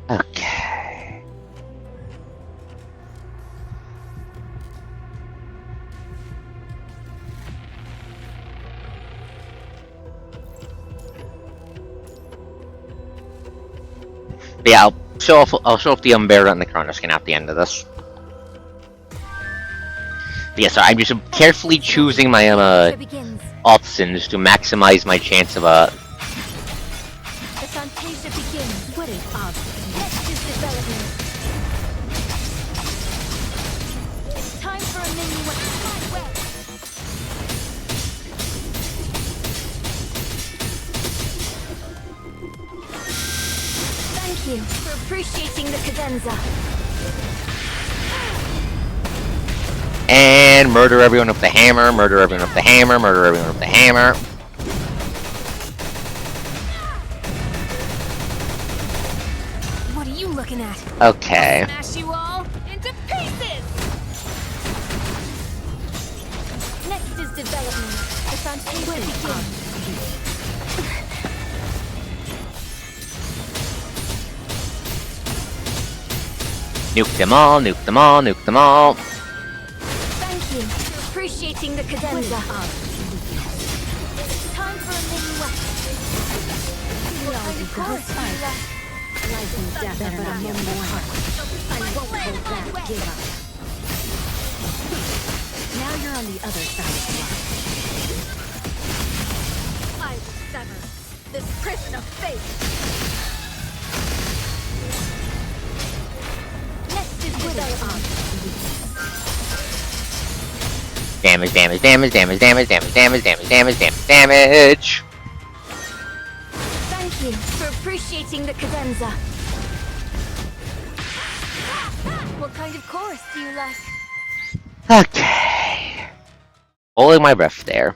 Okay. But yeah, I'll show off the Umbrella and the Chrono skin at the end of this. But yeah, so I'm just carefully choosing my Overture begins. options to maximize my chance of The fantasia begins. What is up? Next is development. It's time for a minuet. My way. Thank you for appreciating the cadenza. and murder everyone with the hammer, murder everyone with the hammer, murder everyone with the hammer. looking at? Okay. Smash you all into pieces! Next is development. The foundation begins. Nuke them all, nuke them all, nuke them all. Thank you for appreciating the cadenza. It's time for a minuet. What kind of chorus do you like? Life and death are but a moment apart. I won't hold back, give up. Now you're on the other side of the line. I will sever this prison of fate. Next is development. Damage, damage, damage, damage, damage, damage, damage, damage, damage, damage, damage. Thank you for appreciating the cadenza. What kind of chorus do you like? Okay. Holding my breath there.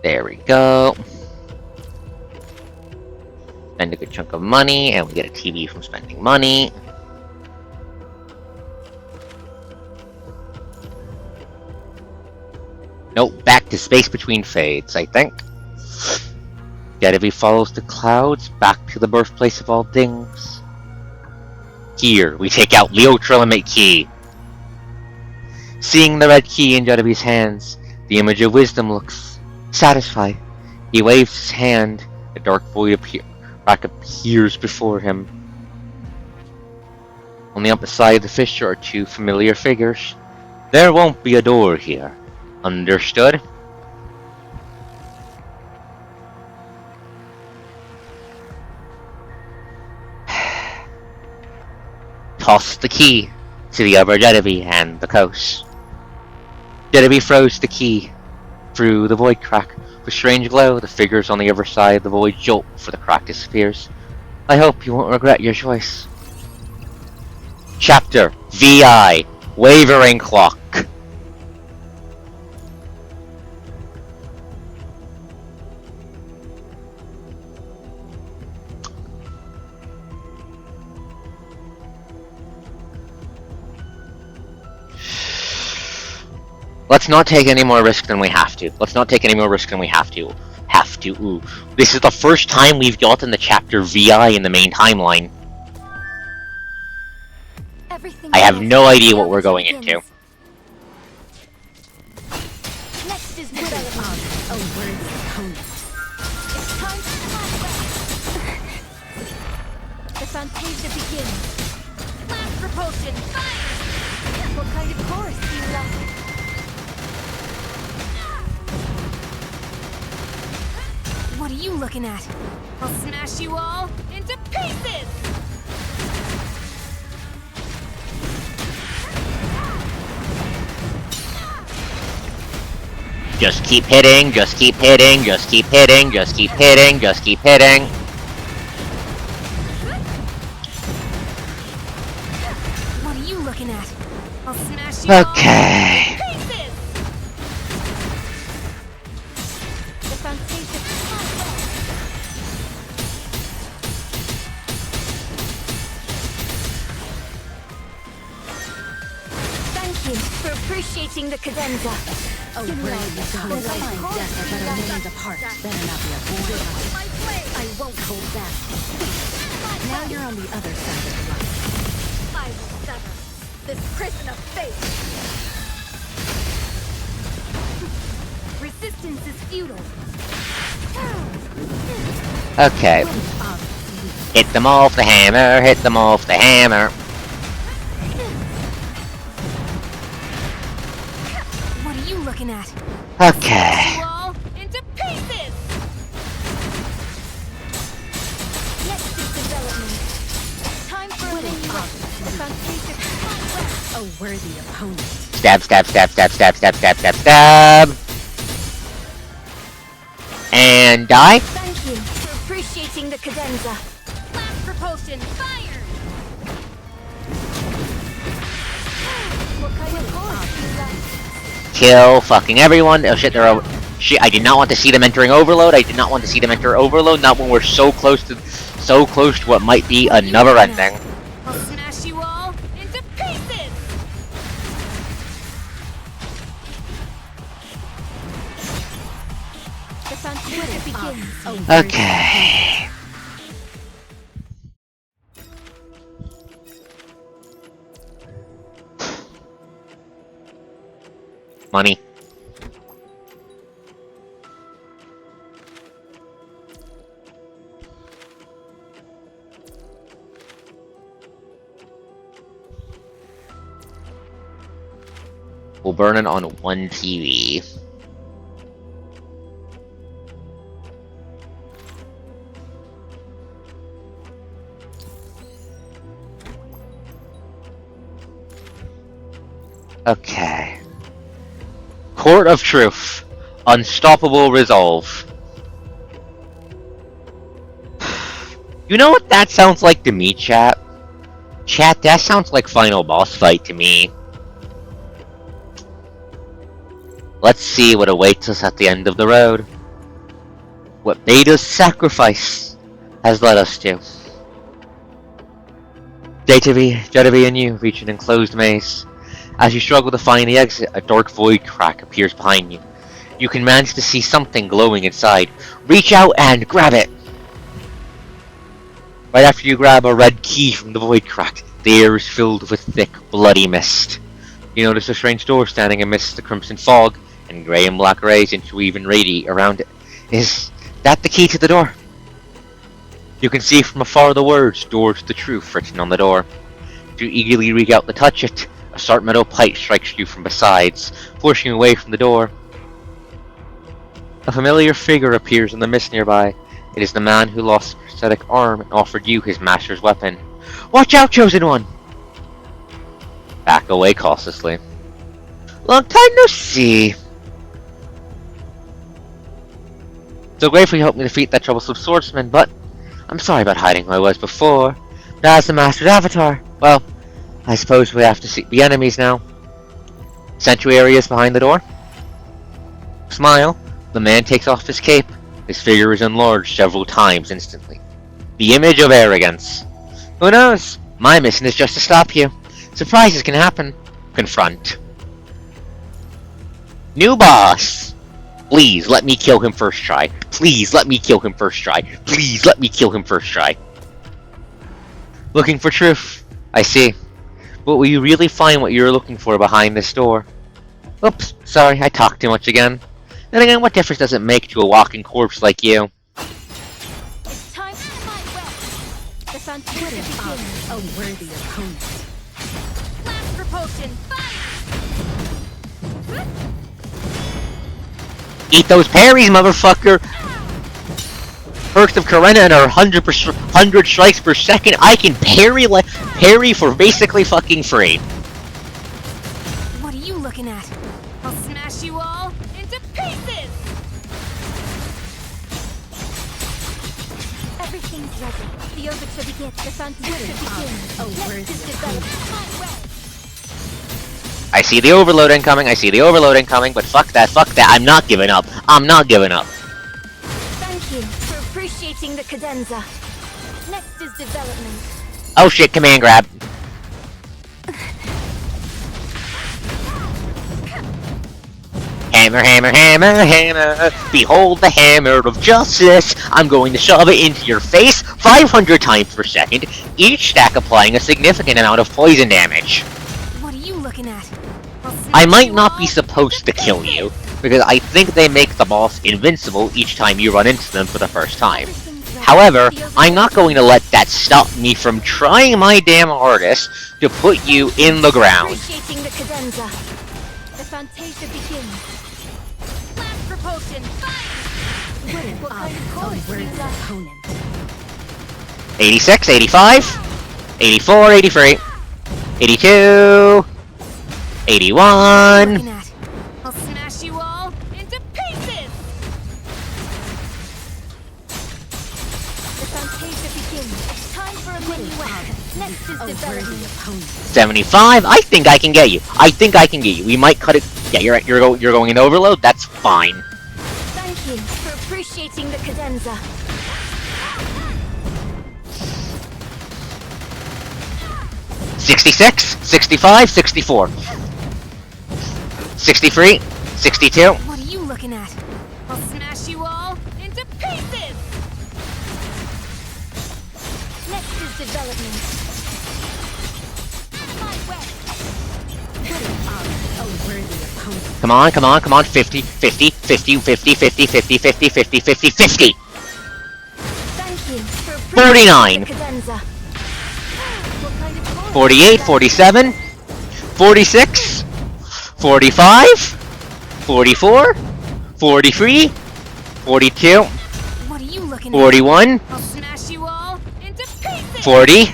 There we go. Spend a good chunk of money, and we get a TV from spending money. Nope, back to space between fades, I think. Jetavie follows the clouds back to the birthplace of all things. Here, we take out Leo Trilimate Key. Seeing the red key in Jetavie's hands, the image of wisdom looks satisfied. He waves his hand, a dark void appears before him. On the opposite side of the fissure are two familiar figures. There won't be a door here. Understood? Toss the key to the other Jetavie and the coast. Jetavie throws the key through the void crack. With strange glow, the figures on the other side of the void jolt for the crack disappears. I hope you won't regret your choice. Chapter VI Wavering Clock. Let's not take any more risk than we have to. Let's not take any more risk than we have to. Ooh. This is the first time we've gotten the chapter VI in the main timeline. I have no idea what we're going into. Next is development. A worthy opponent. It's time for the Fantasia begins. Blast propulsion, fire! What kind of chorus do you like? What are you looking at? I'll smash you all into pieces! Just keep hitting, just keep hitting, just keep hitting, just keep hitting, just keep hitting. What are you looking at? I'll smash you all Okay. into pieces! The Fantasia Thank you for appreciating the cadenza. A worthy opponent. Life and death are but a moment apart. Better not be a boy. I won't hold back. Now you're on the other side of the line. I will sever this prison of fate. Resistance is futile. Okay. Hit them all with the hammer, hit them all with the hammer. What are you looking at? Okay. You all A worthy opponent. Stab, stab, stab, stab, stab, stab, stab, stab, stab. And die. Thank you for appreciating the cadenza. Blast propulsion, fire! What kind of horse do you like? Kill fucking everyone. Oh shit, they're over. Shit, I did not want to see them entering Overload. I did not want to see them enter Overload. Not when we're so close to what might be another ending. I'll smash you all into pieces! The fantasy begins. Okay. Money. We'll burn it on one TV. Okay. Court of Truth. Unstoppable Resolve. You know what that sounds like to me, chat? Chat, that sounds like final boss fight to me. Let's see what awaits us at the end of the road. What Beta's sacrifice has led us to. Jetavie and you reach an enclosed maze. As you struggle to find the exit, a dark void crack appears behind you. You can manage to see something glowing inside. Reach out and grab it! Right after you grab a red key from the void crack, the air is filled with thick, bloody mist. You notice a strange door standing amidst the crimson fog, and grey and black rays interweave and radiate around it. Is that the key to the door? You can see from afar the words, "Door to the Truth," written on the door. You eagerly reach out to touch it. A sharp metal pipe strikes you from the sides, pushing you away from the door. A familiar figure appears in the mist nearby. It is the man who lost his prosthetic arm and offered you his master's weapon. Watch out, Chosen One! Back away cautiously. Long time no see. So grateful you helped me defeat that troublesome swordsman, but I'm sorry about hiding who I was before. Now as the master's avatar, well, I suppose we have to be enemies now. Sanctuary is behind the door. Smile. The man takes off his cape. His figure is enlarged several times instantly. The image of arrogance. Who knows? My mission is just to stop you. Surprises can happen. Confront. New boss! Please, let me kill him first try. Please, let me kill him first try. Please, let me kill him first try. Looking for truth. I see. But will you really find what you're looking for behind this door? Oops, sorry, I talked too much again. Then again, what difference does it make to a walking corpse like you? It's time for my way. The fantasy begins. A worthy opponent. Blast propulsion, fire! Eat those parries, motherfucker! Perks of Karena and our 100 strikes per second, I can parry for basically fucking free. What are you looking at? I'll smash you all into pieces! Everything's ready. The overture begins. The fantasy begins. A worthy Let's develop my way. I see the overload incoming, I see the overload incoming, but fuck that, I'm not giving up. I'm not giving up. Thank you for appreciating the cadenza. Next is development. Oh shit, command grab. Hammer, hammer, hammer, hammer. Behold the hammer of justice. I'm going to shove it into your face 500 times per second, each stack applying a significant amount of poison damage. What are you looking at? I might not be supposed to kill you, because I think they make the boss invincible each time you run into them for the first time. However, I'm not going to let that stop me from trying my damn hardest to put you in the ground. Appreciating the cadenza. The fantasia begins. Blast propulsion, fire! What kind of chorus do you like? Opponent. 86, 85, 84, 83. 82, 81. Looking at. I'll smash you all into pieces. The Fantasia begins. Time for a minuet. Next is A worthy development. opponent. 75. I think I can get you. I think I can get you. We might cut it. Yeah, you're going into overload. That's fine. Thank you for appreciating the cadenza. 66, 65, 64, 63, 62. What are you looking at? I'll smash you all into pieces. Next is development. My way. A worthy opponent. Come on, come on, come on. 50, 50, 50, 50, 50, 50, 50, 50, 50, 50. Thank you for 49. the cadenza. What kind of chorus 48, is that? 47, 46, 45, 44, 43, 42, What are you looking 41, at? I'll smash you all into pieces. 40,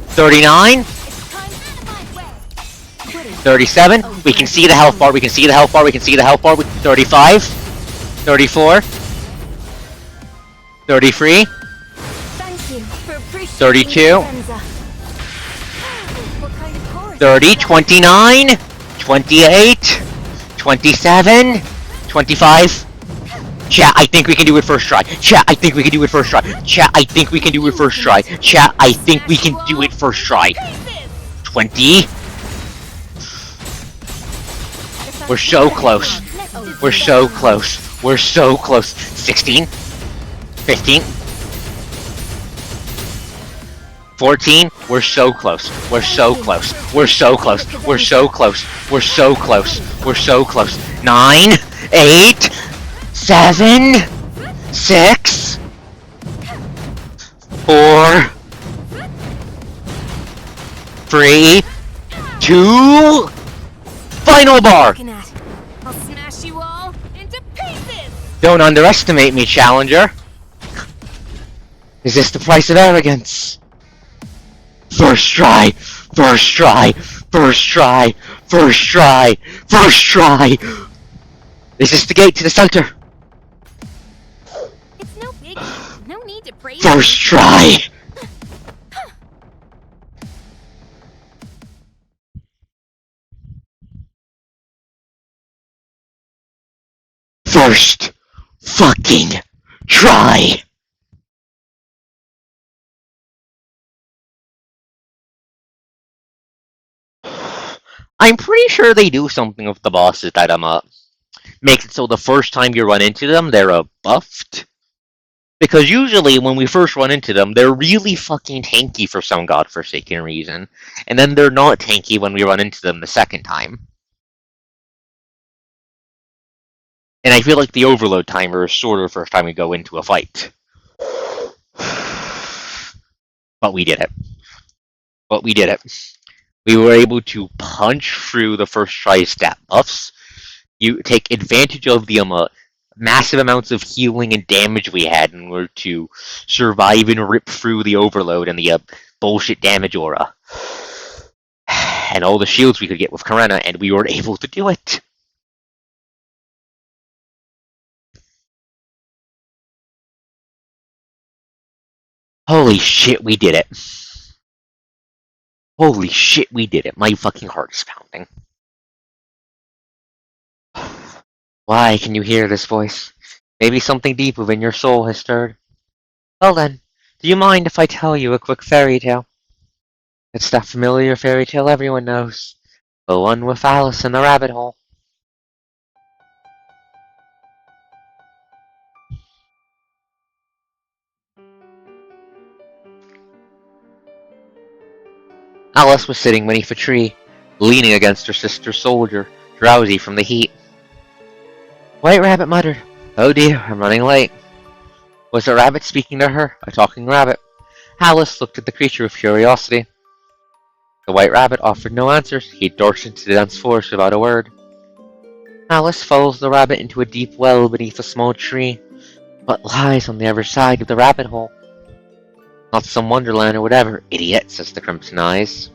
39, It's time for my way. 37. We can see the health bar. We can see the health bar. We can see the health bar. 35, 34, 33, Thank you for appreciating 32. the cadenza. What kind of chorus 30, is that? 29, 28, 27, 25. Chat, I think we can do it first try. Chat, I think we can do it first try. Chat, I think we can do it first try. Chat, I think we can do it first try. 20. We're so close. We're so close. We're so close. 16. 15. 14. We're so close. We're so close. We're so close. We're so close. We're so close. We're so close. 9. 8. 7. 6. 4. 3. 2. Final bar! Looking at. I'll smash you all into pieces. Don't underestimate me, challenger. Is this the price of arrogance? First try! First try! First try! First try! First try! Is this the gate to the center? It's no biggie. No need to praise First try! First fucking try! I'm pretty sure they do something with the bosses that makes it so the first time you run into them, they're buffed. Because usually when we first run into them, they're really fucking tanky for some godforsaken reason. And then they're not tanky when we run into them the second time. And I feel like the overload timer is shorter first time we go into a fight. But we did it. But we did it. We were able to punch through the first try stat buffs. You take advantage of the massive amounts of healing and damage we had in order to survive and rip through the overload and the bullshit damage aura. And all the shields we could get with Karena, and we were able to do it. Holy shit, we did it. Holy shit, we did it. My fucking heart is pounding. Why can you hear this voice? Maybe something deep within your soul has stirred. Well then, do you mind if I tell you a quick fairy tale? It's that familiar fairy tale everyone knows. The one with Alice in the rabbit hole. Alice was sitting beneath a tree, leaning against her sister soldier, drowsy from the heat. White Rabbit muttered, "Oh dear, I'm running late." Was the rabbit speaking to her, a talking rabbit? Alice looked at the creature with curiosity. The White Rabbit offered no answers. He dashed into the dense forest without a word. Alice follows the rabbit into a deep well beneath a small tree. What lies on the other side of the rabbit hole? Not some wonderland or whatever, idiot, says the Crimson Eyes.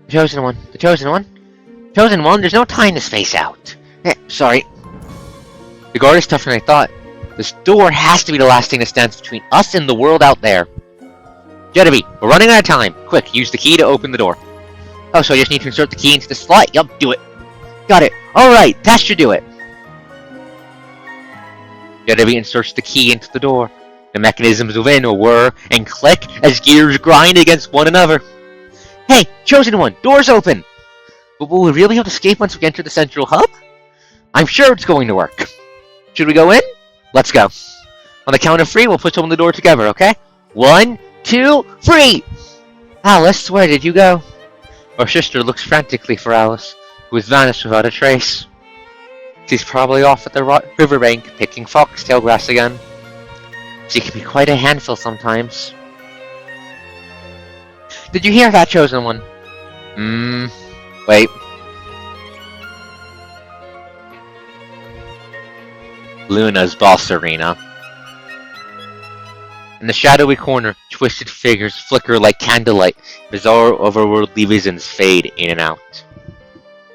The Chosen One, the Chosen One. Chosen One, there's no time to space out. Sorry. The guard is tougher than I thought. This door has to be the last thing that stands between us and the world out there. Jetavie, we're running out of time. Quick, use the key to open the door. Oh, so I just need to insert the key into the slot? Yup, do it. Got it. Alright, that should do it. Jetavie inserts the key into the door. The mechanisms within will whir and click as gears grind against one another. Hey, Chosen One, door's open! But will we really be able to escape once we enter the central hub? I'm sure it's going to work. Should we go in? Let's go. On the count of 3, we'll push open the door together, okay? 1, 2, 3! Alice, where did you go? Our sister looks frantically for Alice, who has vanished without a trace. She's probably off at the riverbank, picking foxtail grass again. She can be quite a handful sometimes. Did you hear that, Chosen One? Wait. Luna's boss arena. In the shadowy corner, twisted figures flicker like candlelight, bizarre otherworldly visions fade in and out.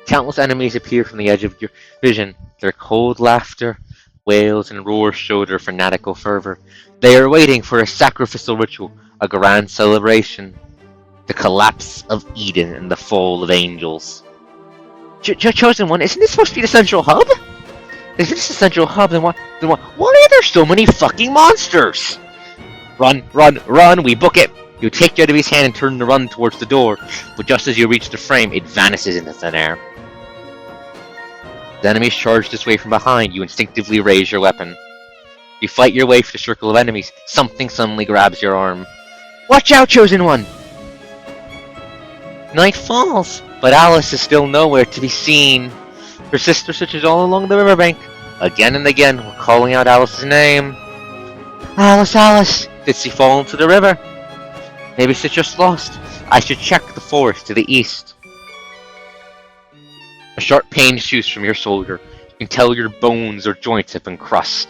Countless enemies appear from the edge of your vision, their cold laughter, wails, and roars show their fanatical fervor. They are waiting for a sacrificial ritual, a grand celebration. The collapse of Eden and the fall of angels. Chosen One, isn't this supposed to be the central hub? If this is the central hub, then why are there so many fucking monsters? Run, run, run, we book it! You take Jetavie's hand and turn to run towards the door, but just as you reach the frame, it vanishes into thin air. The enemies charge this way from behind, you instinctively raise your weapon. You fight your way through the circle of enemies, something suddenly grabs your arm. Watch out, Chosen One! Night falls, but Alice is still nowhere to be seen. Her sister searches all along the riverbank. Again and again, we're calling out Alice's name. Alice, Alice! Did she fall into the river? Maybe she's just lost. I should check the forest to the east. A sharp pain shoots from your shoulder. You can tell your bones or joints have been crushed.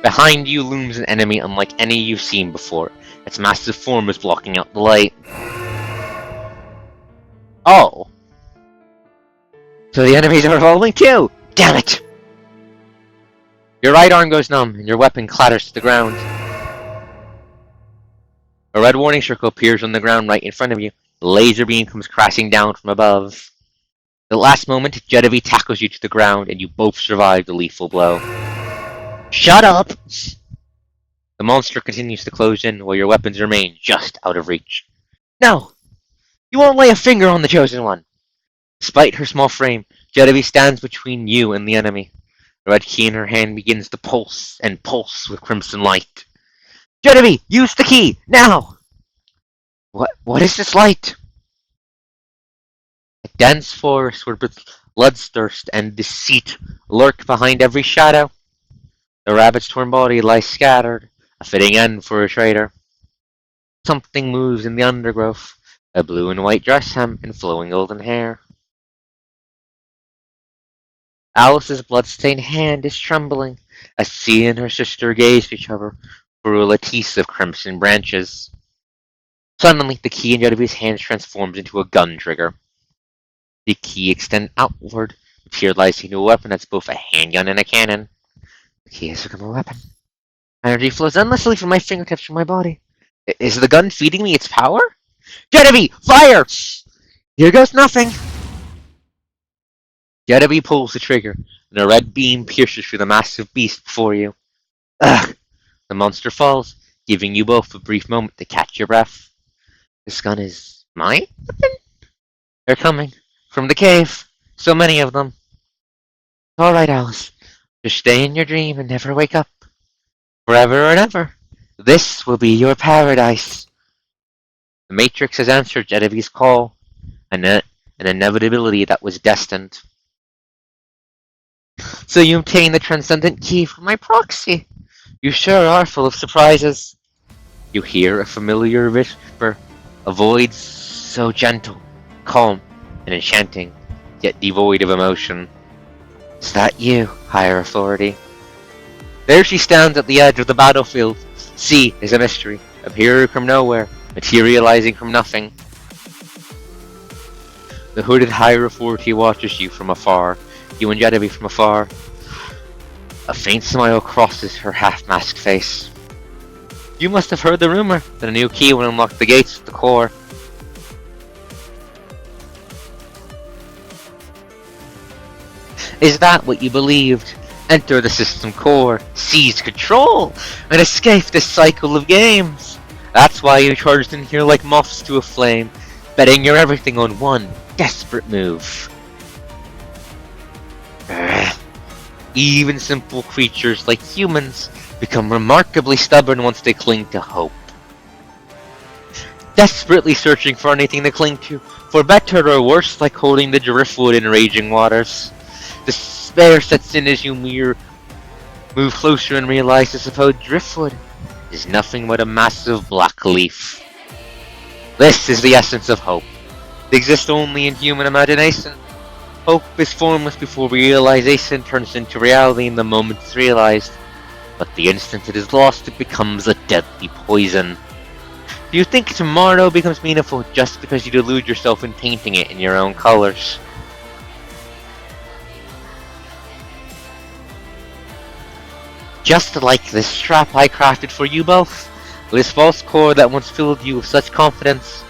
Behind you looms an enemy unlike any you've seen before. Its massive form is blocking out the light. Oh. So the enemies are revolving too! Damn it! Your right arm goes numb, and your weapon clatters to the ground. A red warning circle appears on the ground right in front of you. The laser beam comes crashing down from above. At the last moment, Jetavie tackles you to the ground, and you both survive the lethal blow. Shut up! The monster continues to close in, while your weapons remain just out of reach. No! You won't lay a finger on the Chosen One! Despite her small frame, Jetavie stands between you and the enemy. The red key in her hand begins to pulse and pulse with crimson light. Jetavie, use the key, now! What is this light? A dense forest where bloodthirst and deceit lurk behind every shadow. The rabbit's torn body lies scattered, a fitting end for a traitor. Something moves in the undergrowth, a blue and white dress hem and flowing golden hair. Alice's blood-stained hand is trembling as she and her sister gaze at each other through a lattice of crimson branches. Suddenly, the key in Jetavie's hand transforms into a gun trigger. The key extends outward, materializing into a weapon that's both a handgun and a cannon. The key has become a weapon. Energy flows endlessly from my fingertips to my body. Is the gun feeding me its power? Jetavie, fire! Here goes nothing! Jetavie pulls the trigger, and a red beam pierces through the massive beast before you. Ugh! The monster falls, giving you both a brief moment to catch your breath. This gun is my weapon? They're coming. From the cave. So many of them. Alright, Alice. Just stay in your dream and never wake up. Forever and ever. This will be your paradise. The Matrix has answered Jetavie's call. An inevitability that was destined. So you obtain the transcendent key from my proxy. You sure are full of surprises. You hear a familiar whisper, a voice so gentle, calm, and enchanting, yet devoid of emotion. Is that you, higher authority? There she stands at the edge of the battlefield. Sea is a mystery, appearing from nowhere, materializing from nothing. The hooded higher authority watches you from afar, you and Jetavie from afar. A faint smile crosses her half-masked face. You must have heard the rumor that a new key will unlock the gates of the core. Is that what you believed? Enter the system core, seize control, and escape this cycle of games. That's why you charged in here like moths to a flame, betting your everything on one desperate move. Even simple creatures like humans become remarkably stubborn once they cling to hope. Desperately searching for anything to cling to, for better or worse, like holding the driftwood in raging waters. Despair sets in as you move closer and realize the supposed driftwood is nothing but a massive black leaf. This is the essence of hope. It exists only in human imagination. Hope is formless before realization turns into reality in the moment it's realized. But the instant it is lost, it becomes a deadly poison. Do you think tomorrow becomes meaningful just because you delude yourself in painting it in your own colors? Just like this trap I crafted for you both. This false core that once filled you with such confidence.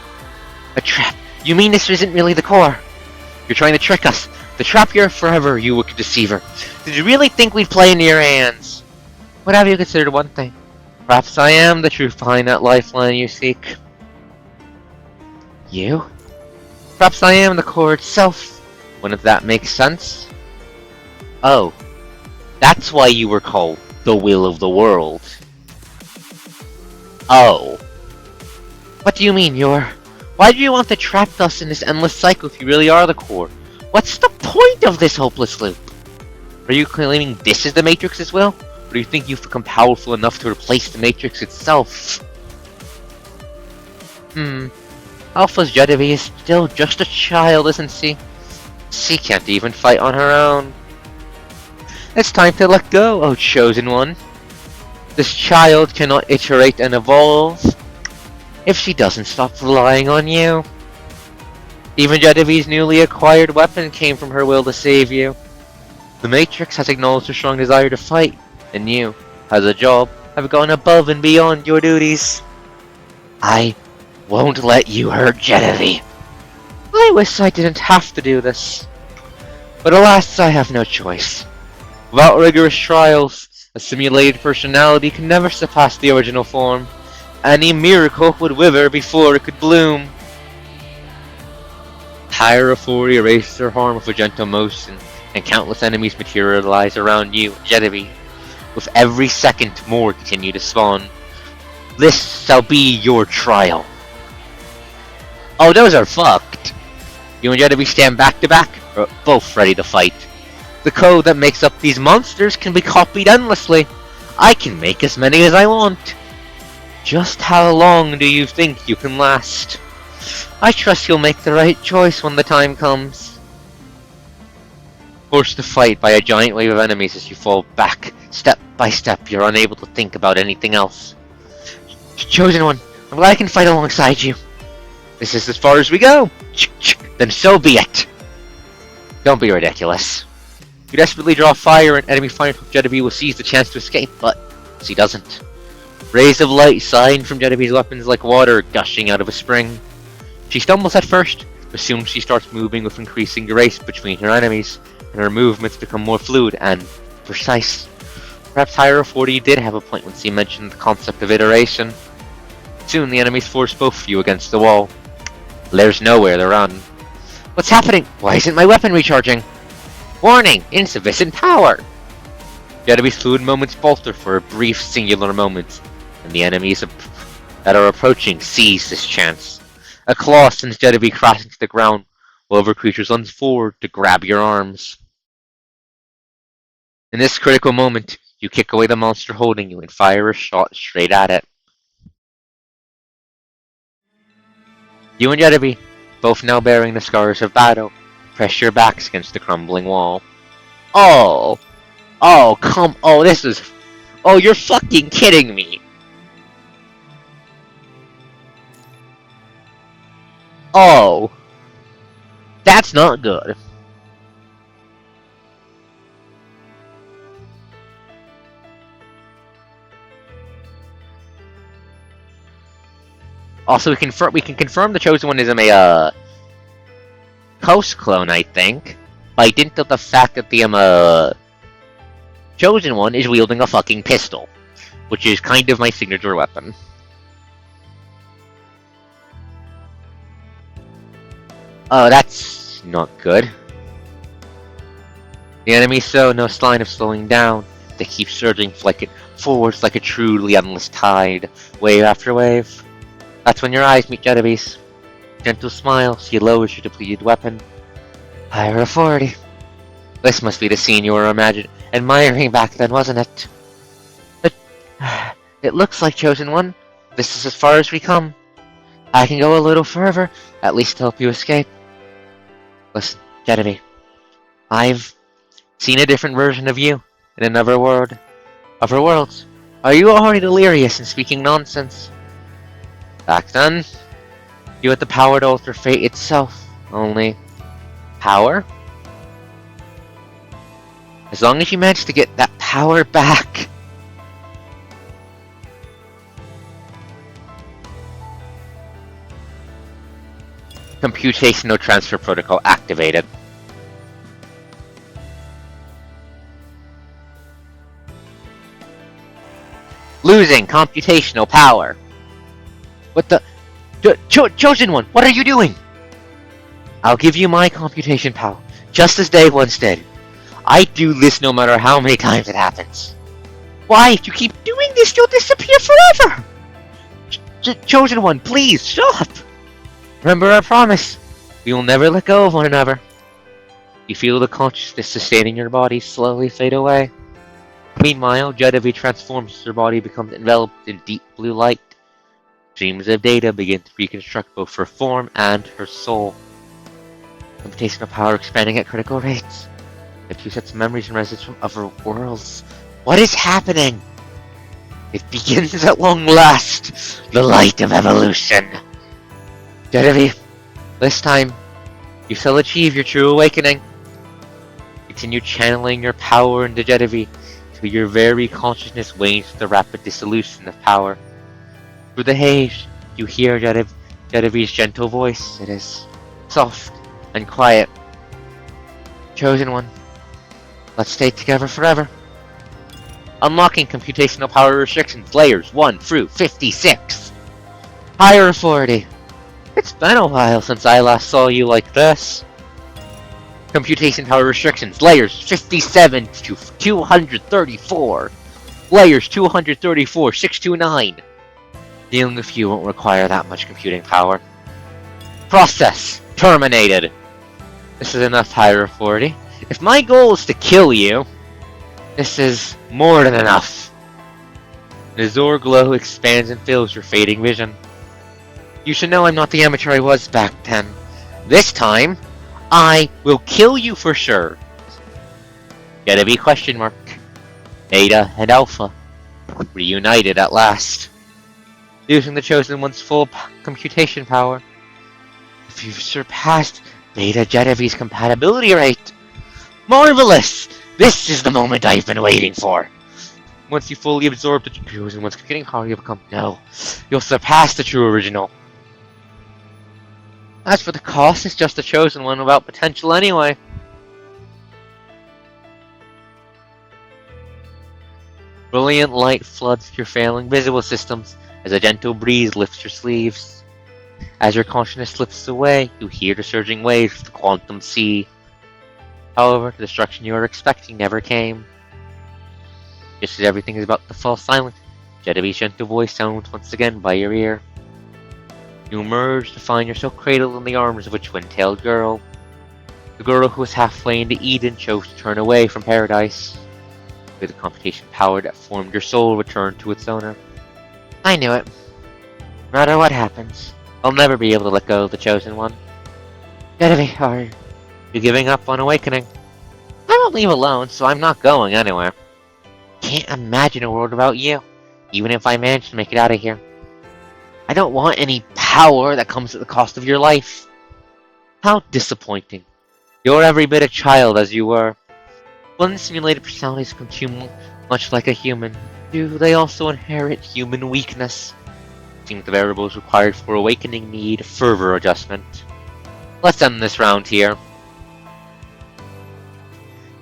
A trap? You mean this isn't really the core? You're trying to trick us. To trap you forever, you wicked deceiver. Did you really think we'd play into your hands? What have you considered one thing? Perhaps I am the truth behind that lifeline you seek. You? Perhaps I am the core itself. Wouldn't that make sense? Oh. That's why you were called the will of the world. Oh. What do you mean, why do you want to trap us in this endless cycle if you really are the core? What's the point of this hopeless loop? Are you claiming this is the Matrix's will? Or do you think you've become powerful enough to replace the Matrix itself? Alpha's Jetavie is still just a child, isn't she? She can't even fight on her own. It's time to let go, oh chosen one. This child cannot iterate and evolve if she doesn't stop relying on you. Even Jetavie's newly acquired weapon came from her will to save you. The Matrix has acknowledged her strong desire to fight, and you, as a job, have gone above and beyond your duties. I won't let you hurt Jetavie. I wish I didn't have to do this. But alas, I have no choice. Without rigorous trials, a simulated personality can never surpass the original form. Any miracle would wither before it could bloom. Higher authority erased her harm with a gentle motion, and countless enemies materialize around you, Jetavie. With every second, more continue to spawn. This shall be your trial. Oh, those are fucked. You and Jetavie stand back to back, both ready to fight. The code that makes up these monsters can be copied endlessly. I can make as many as I want. Just how long do you think you can last? I trust you'll make the right choice when the time comes. Forced to fight by a giant wave of enemies as you fall back, step by step, you're unable to think about anything else. Chosen one, I'm glad I can fight alongside you. This is as far as we go. Then so be it. Don't be ridiculous. You desperately draw fire and enemy fire from Jetavie will seize the chance to escape, but she doesn't. Rays of light sign from Jetavie's weapons like water gushing out of a spring. She stumbles at first, but soon she starts moving with increasing grace between her enemies, and her movements become more fluid and precise. Perhaps Higher Authority did have a point when she mentioned the concept of iteration. Soon the enemies force both of you against the wall. There's nowhere to run. What's happening? Why isn't my weapon recharging? Warning! Insufficient power! Jetavie's fluid moments falter for a brief singular moment, and the enemies that are approaching seize this chance. A claw sends Jetavie crashing to the ground, while other creatures lunge forward to grab your arms. In this critical moment, you kick away the monster holding you and fire a shot straight at it. You and Jetavie, both now bearing the scars of battle, press your backs against the crumbling wall. Oh. Oh, come. Oh, this is. Oh, you're fucking kidding me. Oh. That's not good. Also, we can confirm the Chosen One is a Coast clone, I think, by dint of the fact that the Chosen One is wielding a fucking pistol, which is kind of my signature weapon. Oh, that's not good. The enemy show no sign of slowing down. They keep surging forwards like a truly endless tide, wave after wave. That's when your eyes meet Jetavie's. Gentle smile, she lowers your depleted weapon. Higher authority. This must be the scene you were admiring back then, wasn't it? It looks like, Chosen One. This is as far as we come. I can go a little further, at least to help you escape. Listen, Jetavie. I've seen a different version of you in another world. Other worlds. Are you already delirious and speaking nonsense? Back then, you had the power to alter fate itself. Only power? As long as you managed to get that power back. Computational transfer protocol activated. Losing computational power. What the? Chosen One, what are you doing? I'll give you my computation power, just as Dave once did. I do this no matter how many times it happens. Why, if you keep doing this, you'll disappear forever! Chosen One, please, stop! Remember our promise. We will never let go of one another. You feel the consciousness sustaining your body slowly fade away. Meanwhile, Jetavie transforms, her body becomes enveloped in deep blue light. Streams of data begin to reconstruct both her form and her soul. Computational power expanding at critical rates. The two sets of memories and residents from other worlds. What is happening? It begins at long last. The light of evolution. Jetavie, this time, you shall achieve your true awakening. Continue channeling your power into Jetavie till your very consciousness wanes to the rapid dissolution of power. Through the haze, you hear Jetavie's gentle voice. It is soft and quiet. Chosen One, let's stay together forever. Unlocking computational power restrictions, layers 1 through 56. Higher authority. It's been a while since I last saw you like this. Computation power restrictions, layers 57 to 234. Layers 234, 629. Dealing with you won't require that much computing power. Process terminated. This is enough, higher authority. If my goal is to kill you, this is more than enough. The azure glow expands and fills your fading vision. You should know I'm not the amateur I was back then. This time, I will kill you for sure. Jetavie question mark. Beta and Alpha reunited at last. Using the Chosen One's full computation power. If you've surpassed Beta Jetavie's compatibility rate. Marvelous! This is the moment I've been waiting for. Once you fully absorb the Chosen One's computing power, you'll become... No. You'll surpass the true original. As for the cost, it's just a Chosen One without potential anyway. Brilliant light floods your failing visual systems as a gentle breeze lifts your sleeves. As your consciousness slips away, you hear the surging waves of the quantum sea. However, the destruction you were expecting never came. Just as everything is about to fall silent, Jetavie's gentle voice sounds once again by your ear. You emerge to find yourself cradled in the arms of a twin-tailed girl. The girl who was halfway into Eden chose to turn away from paradise. With the computation power that formed your soul returned to its owner. I knew it. No matter what happens, I'll never be able to let go of the Chosen One. Jetavie, are you giving up on awakening? I'm won't leave alone, so I'm not going anywhere. Can't imagine a world without you, even if I manage to make it out of here. I don't want any power that comes at the cost of your life. How disappointing. You're every bit a child as you were. When simulated personalities become human, much like a human, do they also inherit human weakness? Seems the variables required for awakening need further adjustment. Let's end this round here.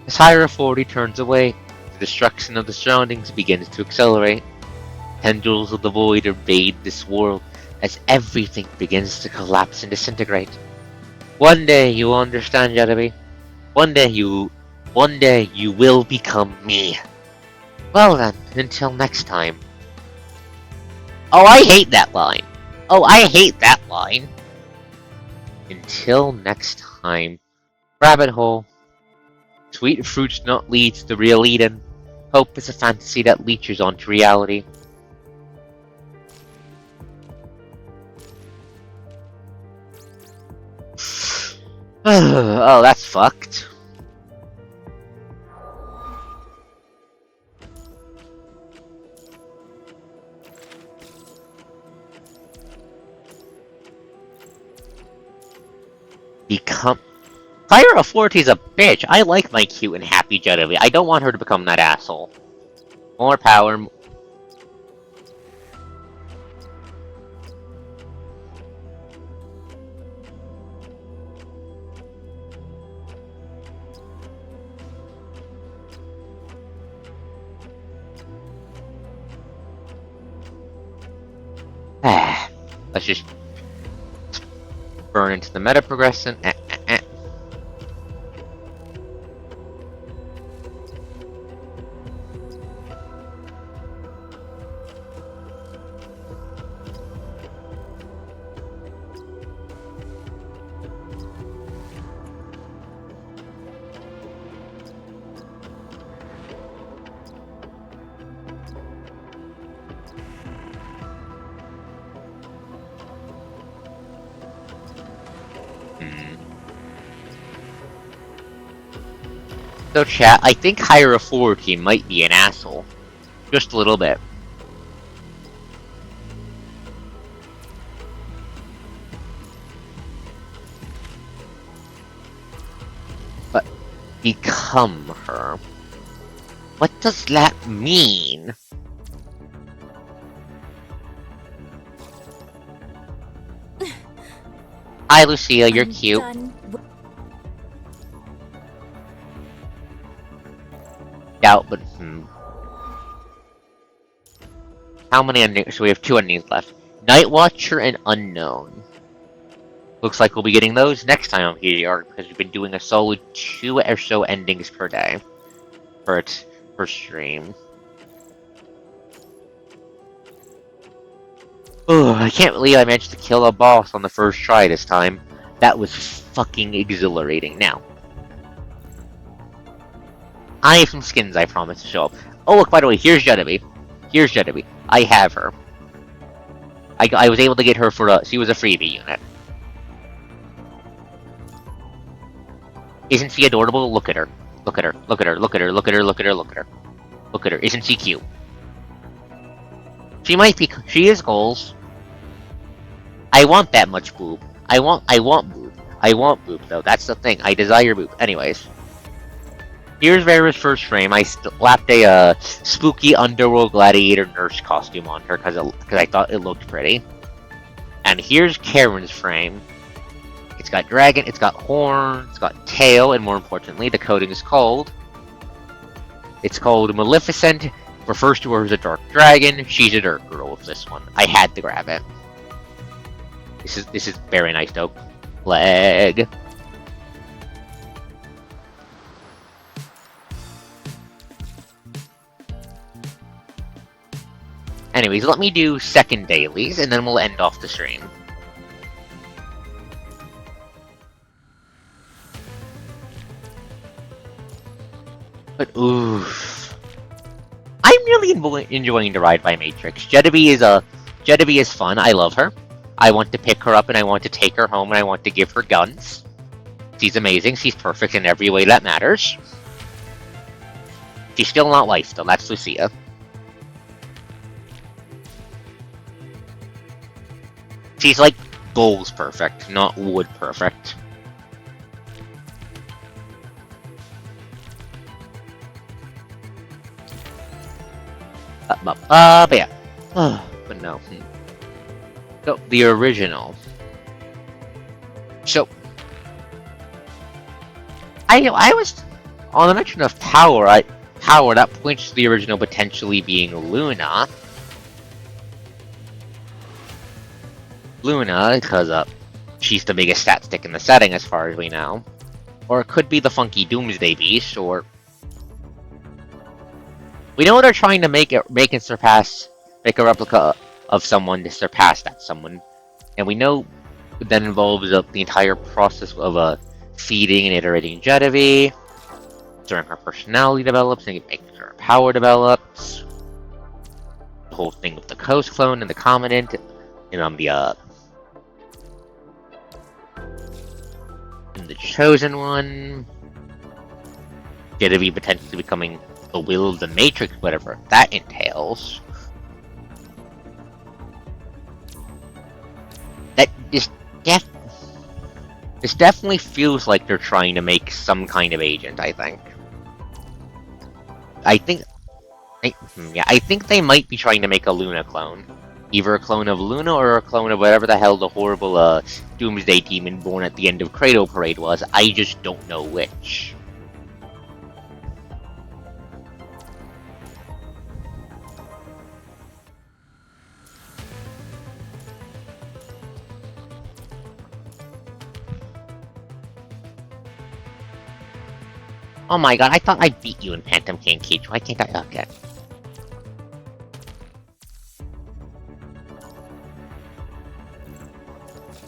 As higher authority turns away, the destruction of the surroundings begins to accelerate. Tendrils of the void invade this world as everything begins to collapse and disintegrate. One day you will understand, Jetavie. One day you will become me. Well then, until next time. Oh, I hate that line. Oh, I hate that line. Until next time. Rabbit hole. Sweet fruits not lead to the real Eden. Hope is a fantasy that leeches onto reality. Oh, that's fucked. Become... Fire Authority's a bitch. I like my cute and happy Jetavie. I don't want her to become that asshole. More power. Let's just burn into the meta progression. So chat, I think higher authority might be an asshole. Just a little bit. But become her. What does that mean? Hi Lucia, you're cute. Doubt, but how many endings? So we have 2 endings left. Night Watcher and Unknown. Looks like we'll be getting those next time on PGR because we've been doing a solid 2 or so endings per day per stream. Oh, I can't believe I managed to kill a boss on the first try this time. That was fucking exhilarating. Now, I have some skins I promise to show up. Oh look, by the way, here's Jetavie. Here's Jetavie. I have her. I was able to get her for she was a freebie unit. Isn't she adorable? Look at her. Look at her. Look at her. Look at her. Look at her. Look at her. Look at her. Look at her. Isn't she cute? She might be. She is goals. I want that much boob. I want boob. I want boob though. That's the thing. I desire boob. Anyways. Here's Vera's first frame. I slapped a spooky underworld gladiator nurse costume on her because I thought it looked pretty. And here's Karen's frame. It's got dragon, it's got horn, it's got tail, and more importantly, the coding is called. It's called Maleficent. Refers to her as a dark dragon. She's a dark girl with this one. I had to grab it. This is very nice though. Leg. Anyways, let me do second dailies, and then we'll end off the stream. But oof, I'm really enjoying the ride by Matrix. Jetavie is fun. I love her. I want to pick her up, and I want to take her home, and I want to give her guns. She's amazing. She's perfect in every way that matters. She's still not wife, though. That's Lucia. She's like goals perfect, not wood perfect. But yeah. But no. So, the original. So, I was on the mention of power. Power that points to the original potentially being Luna. Because she's the biggest stat stick in the setting, as far as we know. Or it could be the funky Doomsday Beast, or we know they're trying to make a replica of someone to surpass that someone, and we know that involves the entire process of feeding and iterating Jetavie, during her personality develops and making her power develops. The whole thing with the Coast Clone and the Commandant, and the Chosen One, Jetavie potentially becoming the will of the Matrix, whatever that entails. This definitely feels like they're trying to make some kind of agent, I think. I think they might be trying to make a Luna clone. Either a clone of Luna or a clone of whatever the hell the horrible Doomsday demon born at the end of Cradle Parade was. I just don't know which. Oh my god, I thought I beat you in Phantom King Cage. Why can't I? Okay.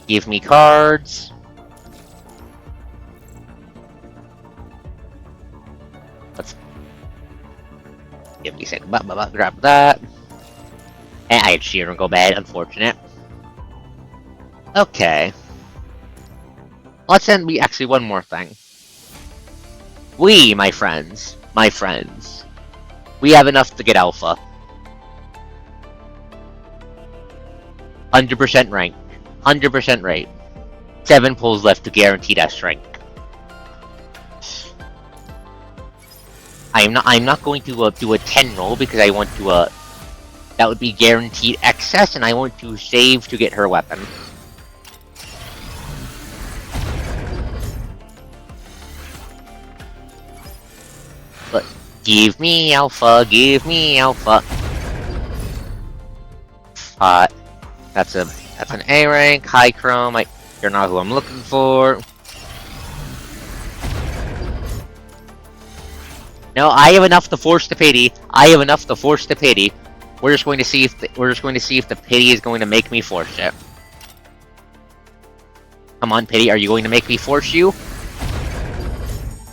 Give me cards. Let's give me a second. Grab that. And I had Sheer and go bad. Unfortunate. Okay. Let's end. Actually, one more thing. We, my friends, we have enough to get Alpha. 100% rank. 100% rate. 7 pulls left to guarantee that rank. I'm not going to do a 10 roll because I want to that would be guaranteed excess, and I want to save to get her weapon. But give me Alpha, give me Alpha. That's an A rank, high chrome. You're not who I'm looking for. No, I have enough to force the pity. We're just going to see if the pity is going to make me force it. Come on, pity, are you going to make me force you?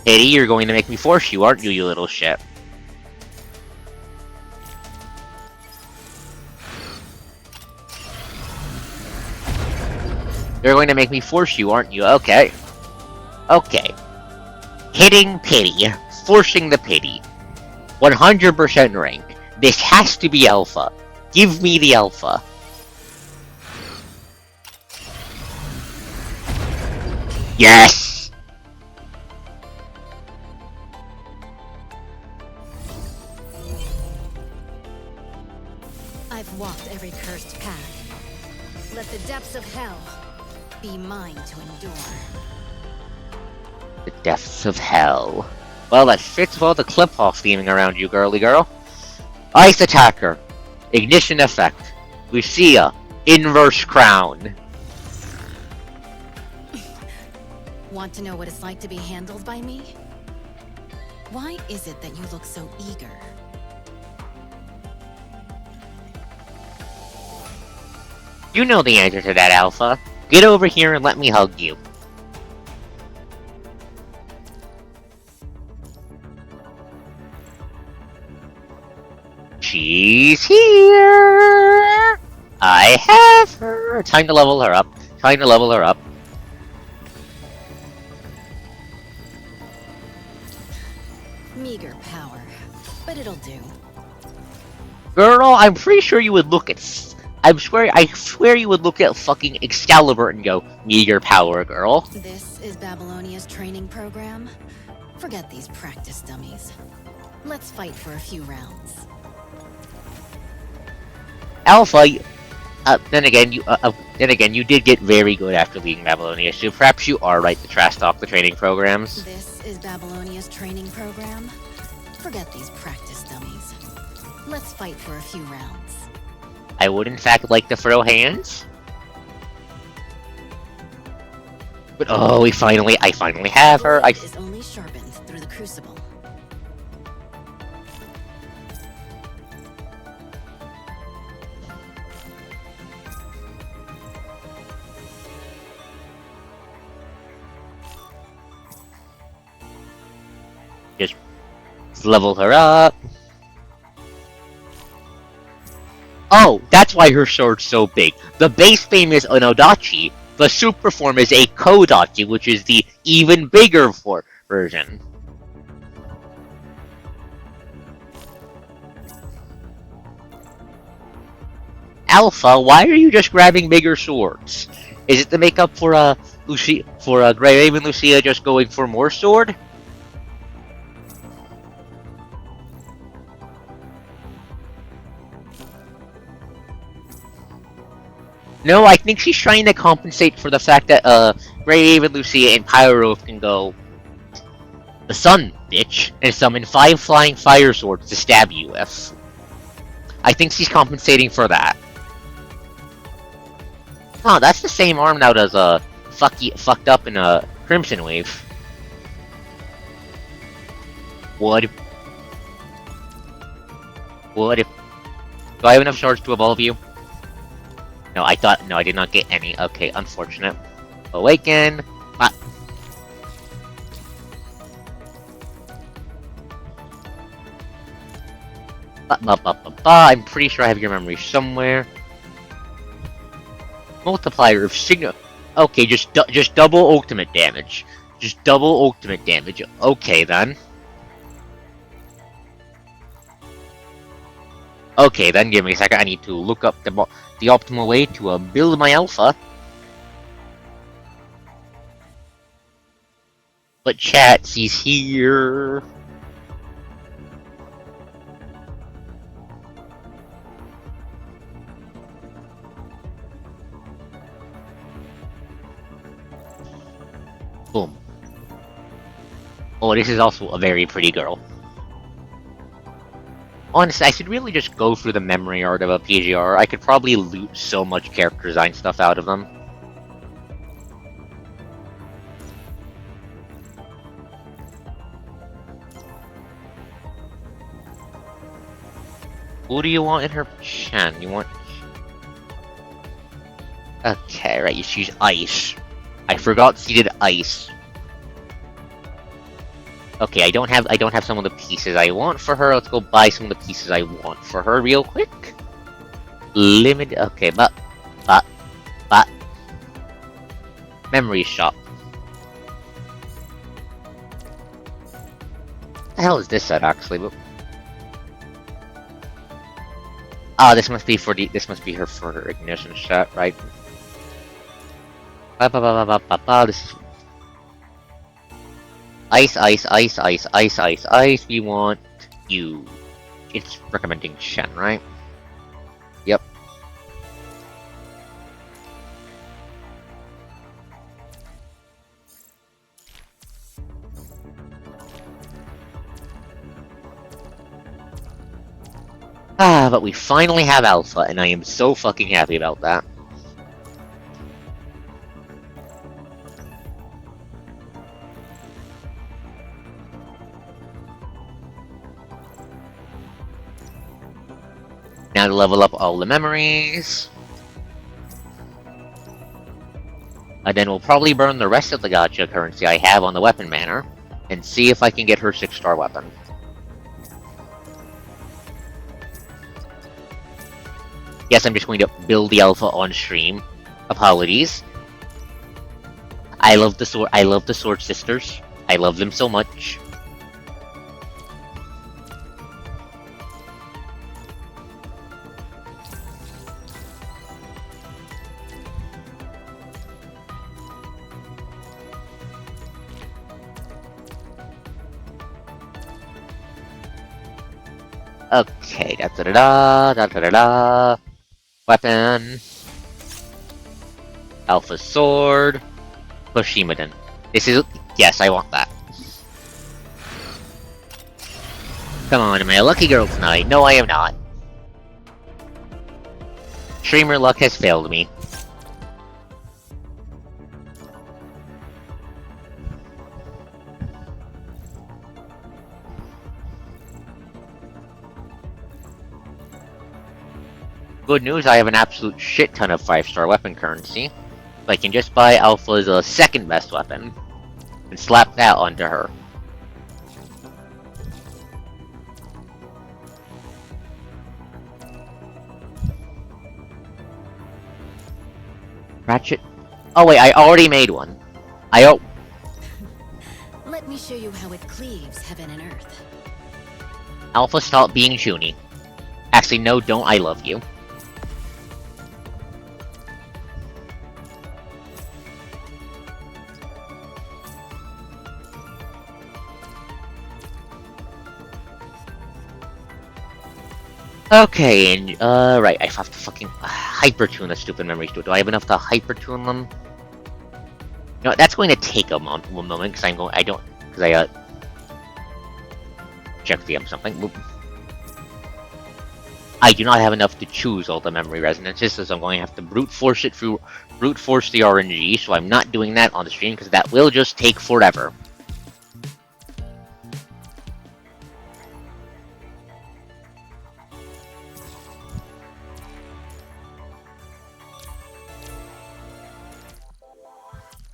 Pity, you're going to make me force you, aren't you, you little shit? You're going to make me force you, aren't you? Okay. Okay. Hitting pity. Forcing the pity. 100% rank. This has to be Alpha. Give me the Alpha. Yes! I've walked every cursed path. Let the depths of hell be mine to endure. The depths of hell. Well, that fits well the clip-off theming around you, girly girl. Ice Attacker. Ignition Effect. Lucia. Inverse Crown. Want to know what it's like to be handled by me? Why is it that you look so eager? You know the answer to that, Alpha. Get over here and let me hug you. She's here! I have her! Time to level her up. Time to level her up. Meager power. but it'll do. Girl, I'm pretty sure you would look at. I swear you would look at fucking Excalibur and go, "Meager power, girl." This is Babylonia's training program. Forget these practice dummies. Let's fight for a few rounds. Alpha. Then again, you did get very good after leaving Babylonia, so perhaps you are right to trash talk the training programs. This is Babylonia's training program. Forget these practice dummies. Let's fight for a few rounds. I would in fact like to throw hands. But oh, I finally have her. Blade is only sharpened through the crucible. Just level her up. Oh, that's why her sword's so big. The base fame is an Odachi. The super form is a Kodachi, which is the even bigger version. Alpha, why are you just grabbing bigger swords? Is it to make up for Grey Raven Lucia just going for more sword? No, I think she's trying to compensate for the fact that Grey Raven Lucia and Pyro can go the sun, bitch, and summon 5 flying fire swords to stab you with. I think she's compensating for that. Oh, that's the same arm now as fucked up in a Crimson Wave. Wood. Do I have enough shards to evolve you? No, I did not get any. Okay, unfortunate. Awaken! I'm pretty sure I have your memory somewhere. Multiplier of signal. Okay, just double ultimate damage. Just double ultimate damage. Okay, then. Okay, then give me a second. I need to look up the optimal way to build my alpha. But chat, she's here. Boom. Oh, this is also a very pretty girl. Honestly, I should really just go through the memory art of a PGR. I could probably loot so much character design stuff out of them. Who do you want in her Shan? You want... Okay, right, she's ice. I forgot she did ice. Okay, I don't have some of the pieces I want for her. Let's go buy some of the pieces I want for her real quick. Okay, but memory shop. What the hell is this at actually? Ah, this must be her for her ignition shot, right? This is ice. We want you. It's recommending Shen, right? Yep. Ah, but we finally have Alpha, and I am so fucking happy about that. Now to level up all the memories. And then we'll probably burn the rest of the gacha currency I have on the weapon banner, and see if I can get her 6-star weapon. Yes, I'm just going to build the alpha on stream. Apologies. I love the Sword Sisters. I love them so much. Okay, da da da da da da da. Weapon. Alpha sword. Hoshimaden. This is yes, I want that. Come on, am I a lucky girl tonight? No, I am not. Streamer luck has failed me. Good news, I have an absolute shit ton of 5-star weapon currency. I can just buy Alpha's second best weapon and slap that onto her. Ratchet. Oh wait, I already made one. Let me show you how it cleaves heaven and earth. Alpha, stop being Junie. Actually, no, don't. I love you. Okay, and, right, I have to fucking hyper-tune the stupid memories. Do I have enough to hyper-tune them? You know, that's going to take a moment, because check the something. Oop. I do not have enough to choose all the memory resonances, so I'm going to have to brute force the RNG, so I'm not doing that on the stream, because that will just take forever.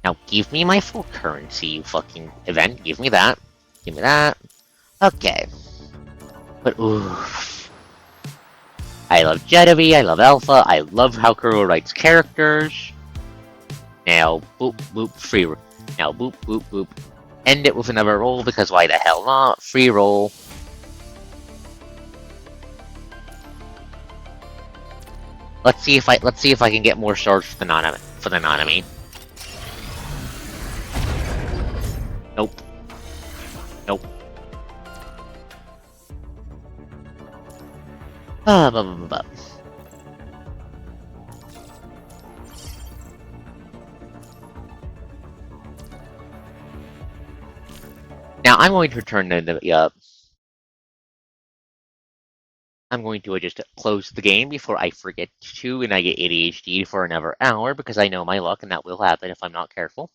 Now, give me my full currency, you fucking event. Give me that. Give me that. Okay. But, oof. I love Jetavie, I love Alpha, I love how Kuro writes characters. Now, boop, boop, free roll. Now, boop, boop, boop. End it with another roll, because why the hell not? Free roll. Let's see if I can get more stars for the Nanami. Nope. Nope. Blah, blah, blah, blah. Now I'm going to return the I'm going to just close the game before I forget to, and I get ADHD for another hour because I know my luck, and that will happen if I'm not careful.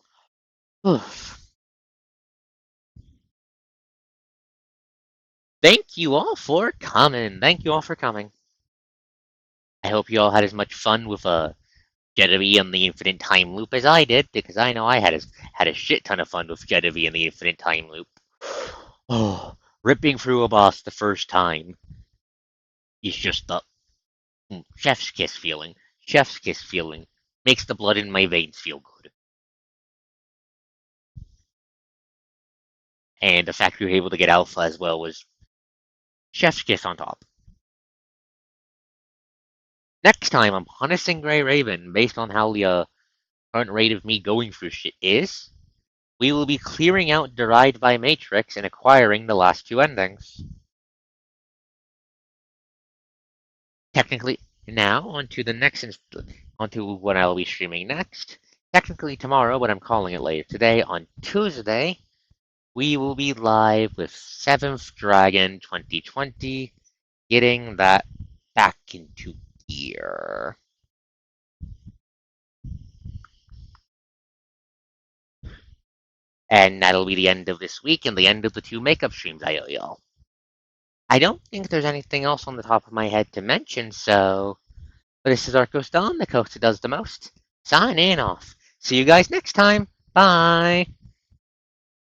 Thank you all for coming. Thank you all for coming. I hope you all had as much fun with Jetavie and the Infinite Time Loop as I did, because I know I had a shit ton of fun with Jetavie and the Infinite Time Loop. Oh, ripping through a boss the first time is just the chef's kiss feeling. Chef's kiss feeling makes the blood in my veins feel good. And the fact we were able to get Alpha as well was chef's kiss on top. Next time I'm harnessing Grey Raven based on how the current rate of me going through shit is. We will be clearing out Derived by Matrix and acquiring the last two endings. Technically, now onto what I'll be streaming next. Technically tomorrow, but I'm calling it later today, on Tuesday, we will be live with 7th Dragon 2020, getting that back into gear. And that'll be the end of this week and the end of the 2 makeup streams I owe y'all. I don't think there's anything else on the top of my head to mention, so... But this is ArkosDawn, the host who does the most. Signing off. See you guys next time. Bye!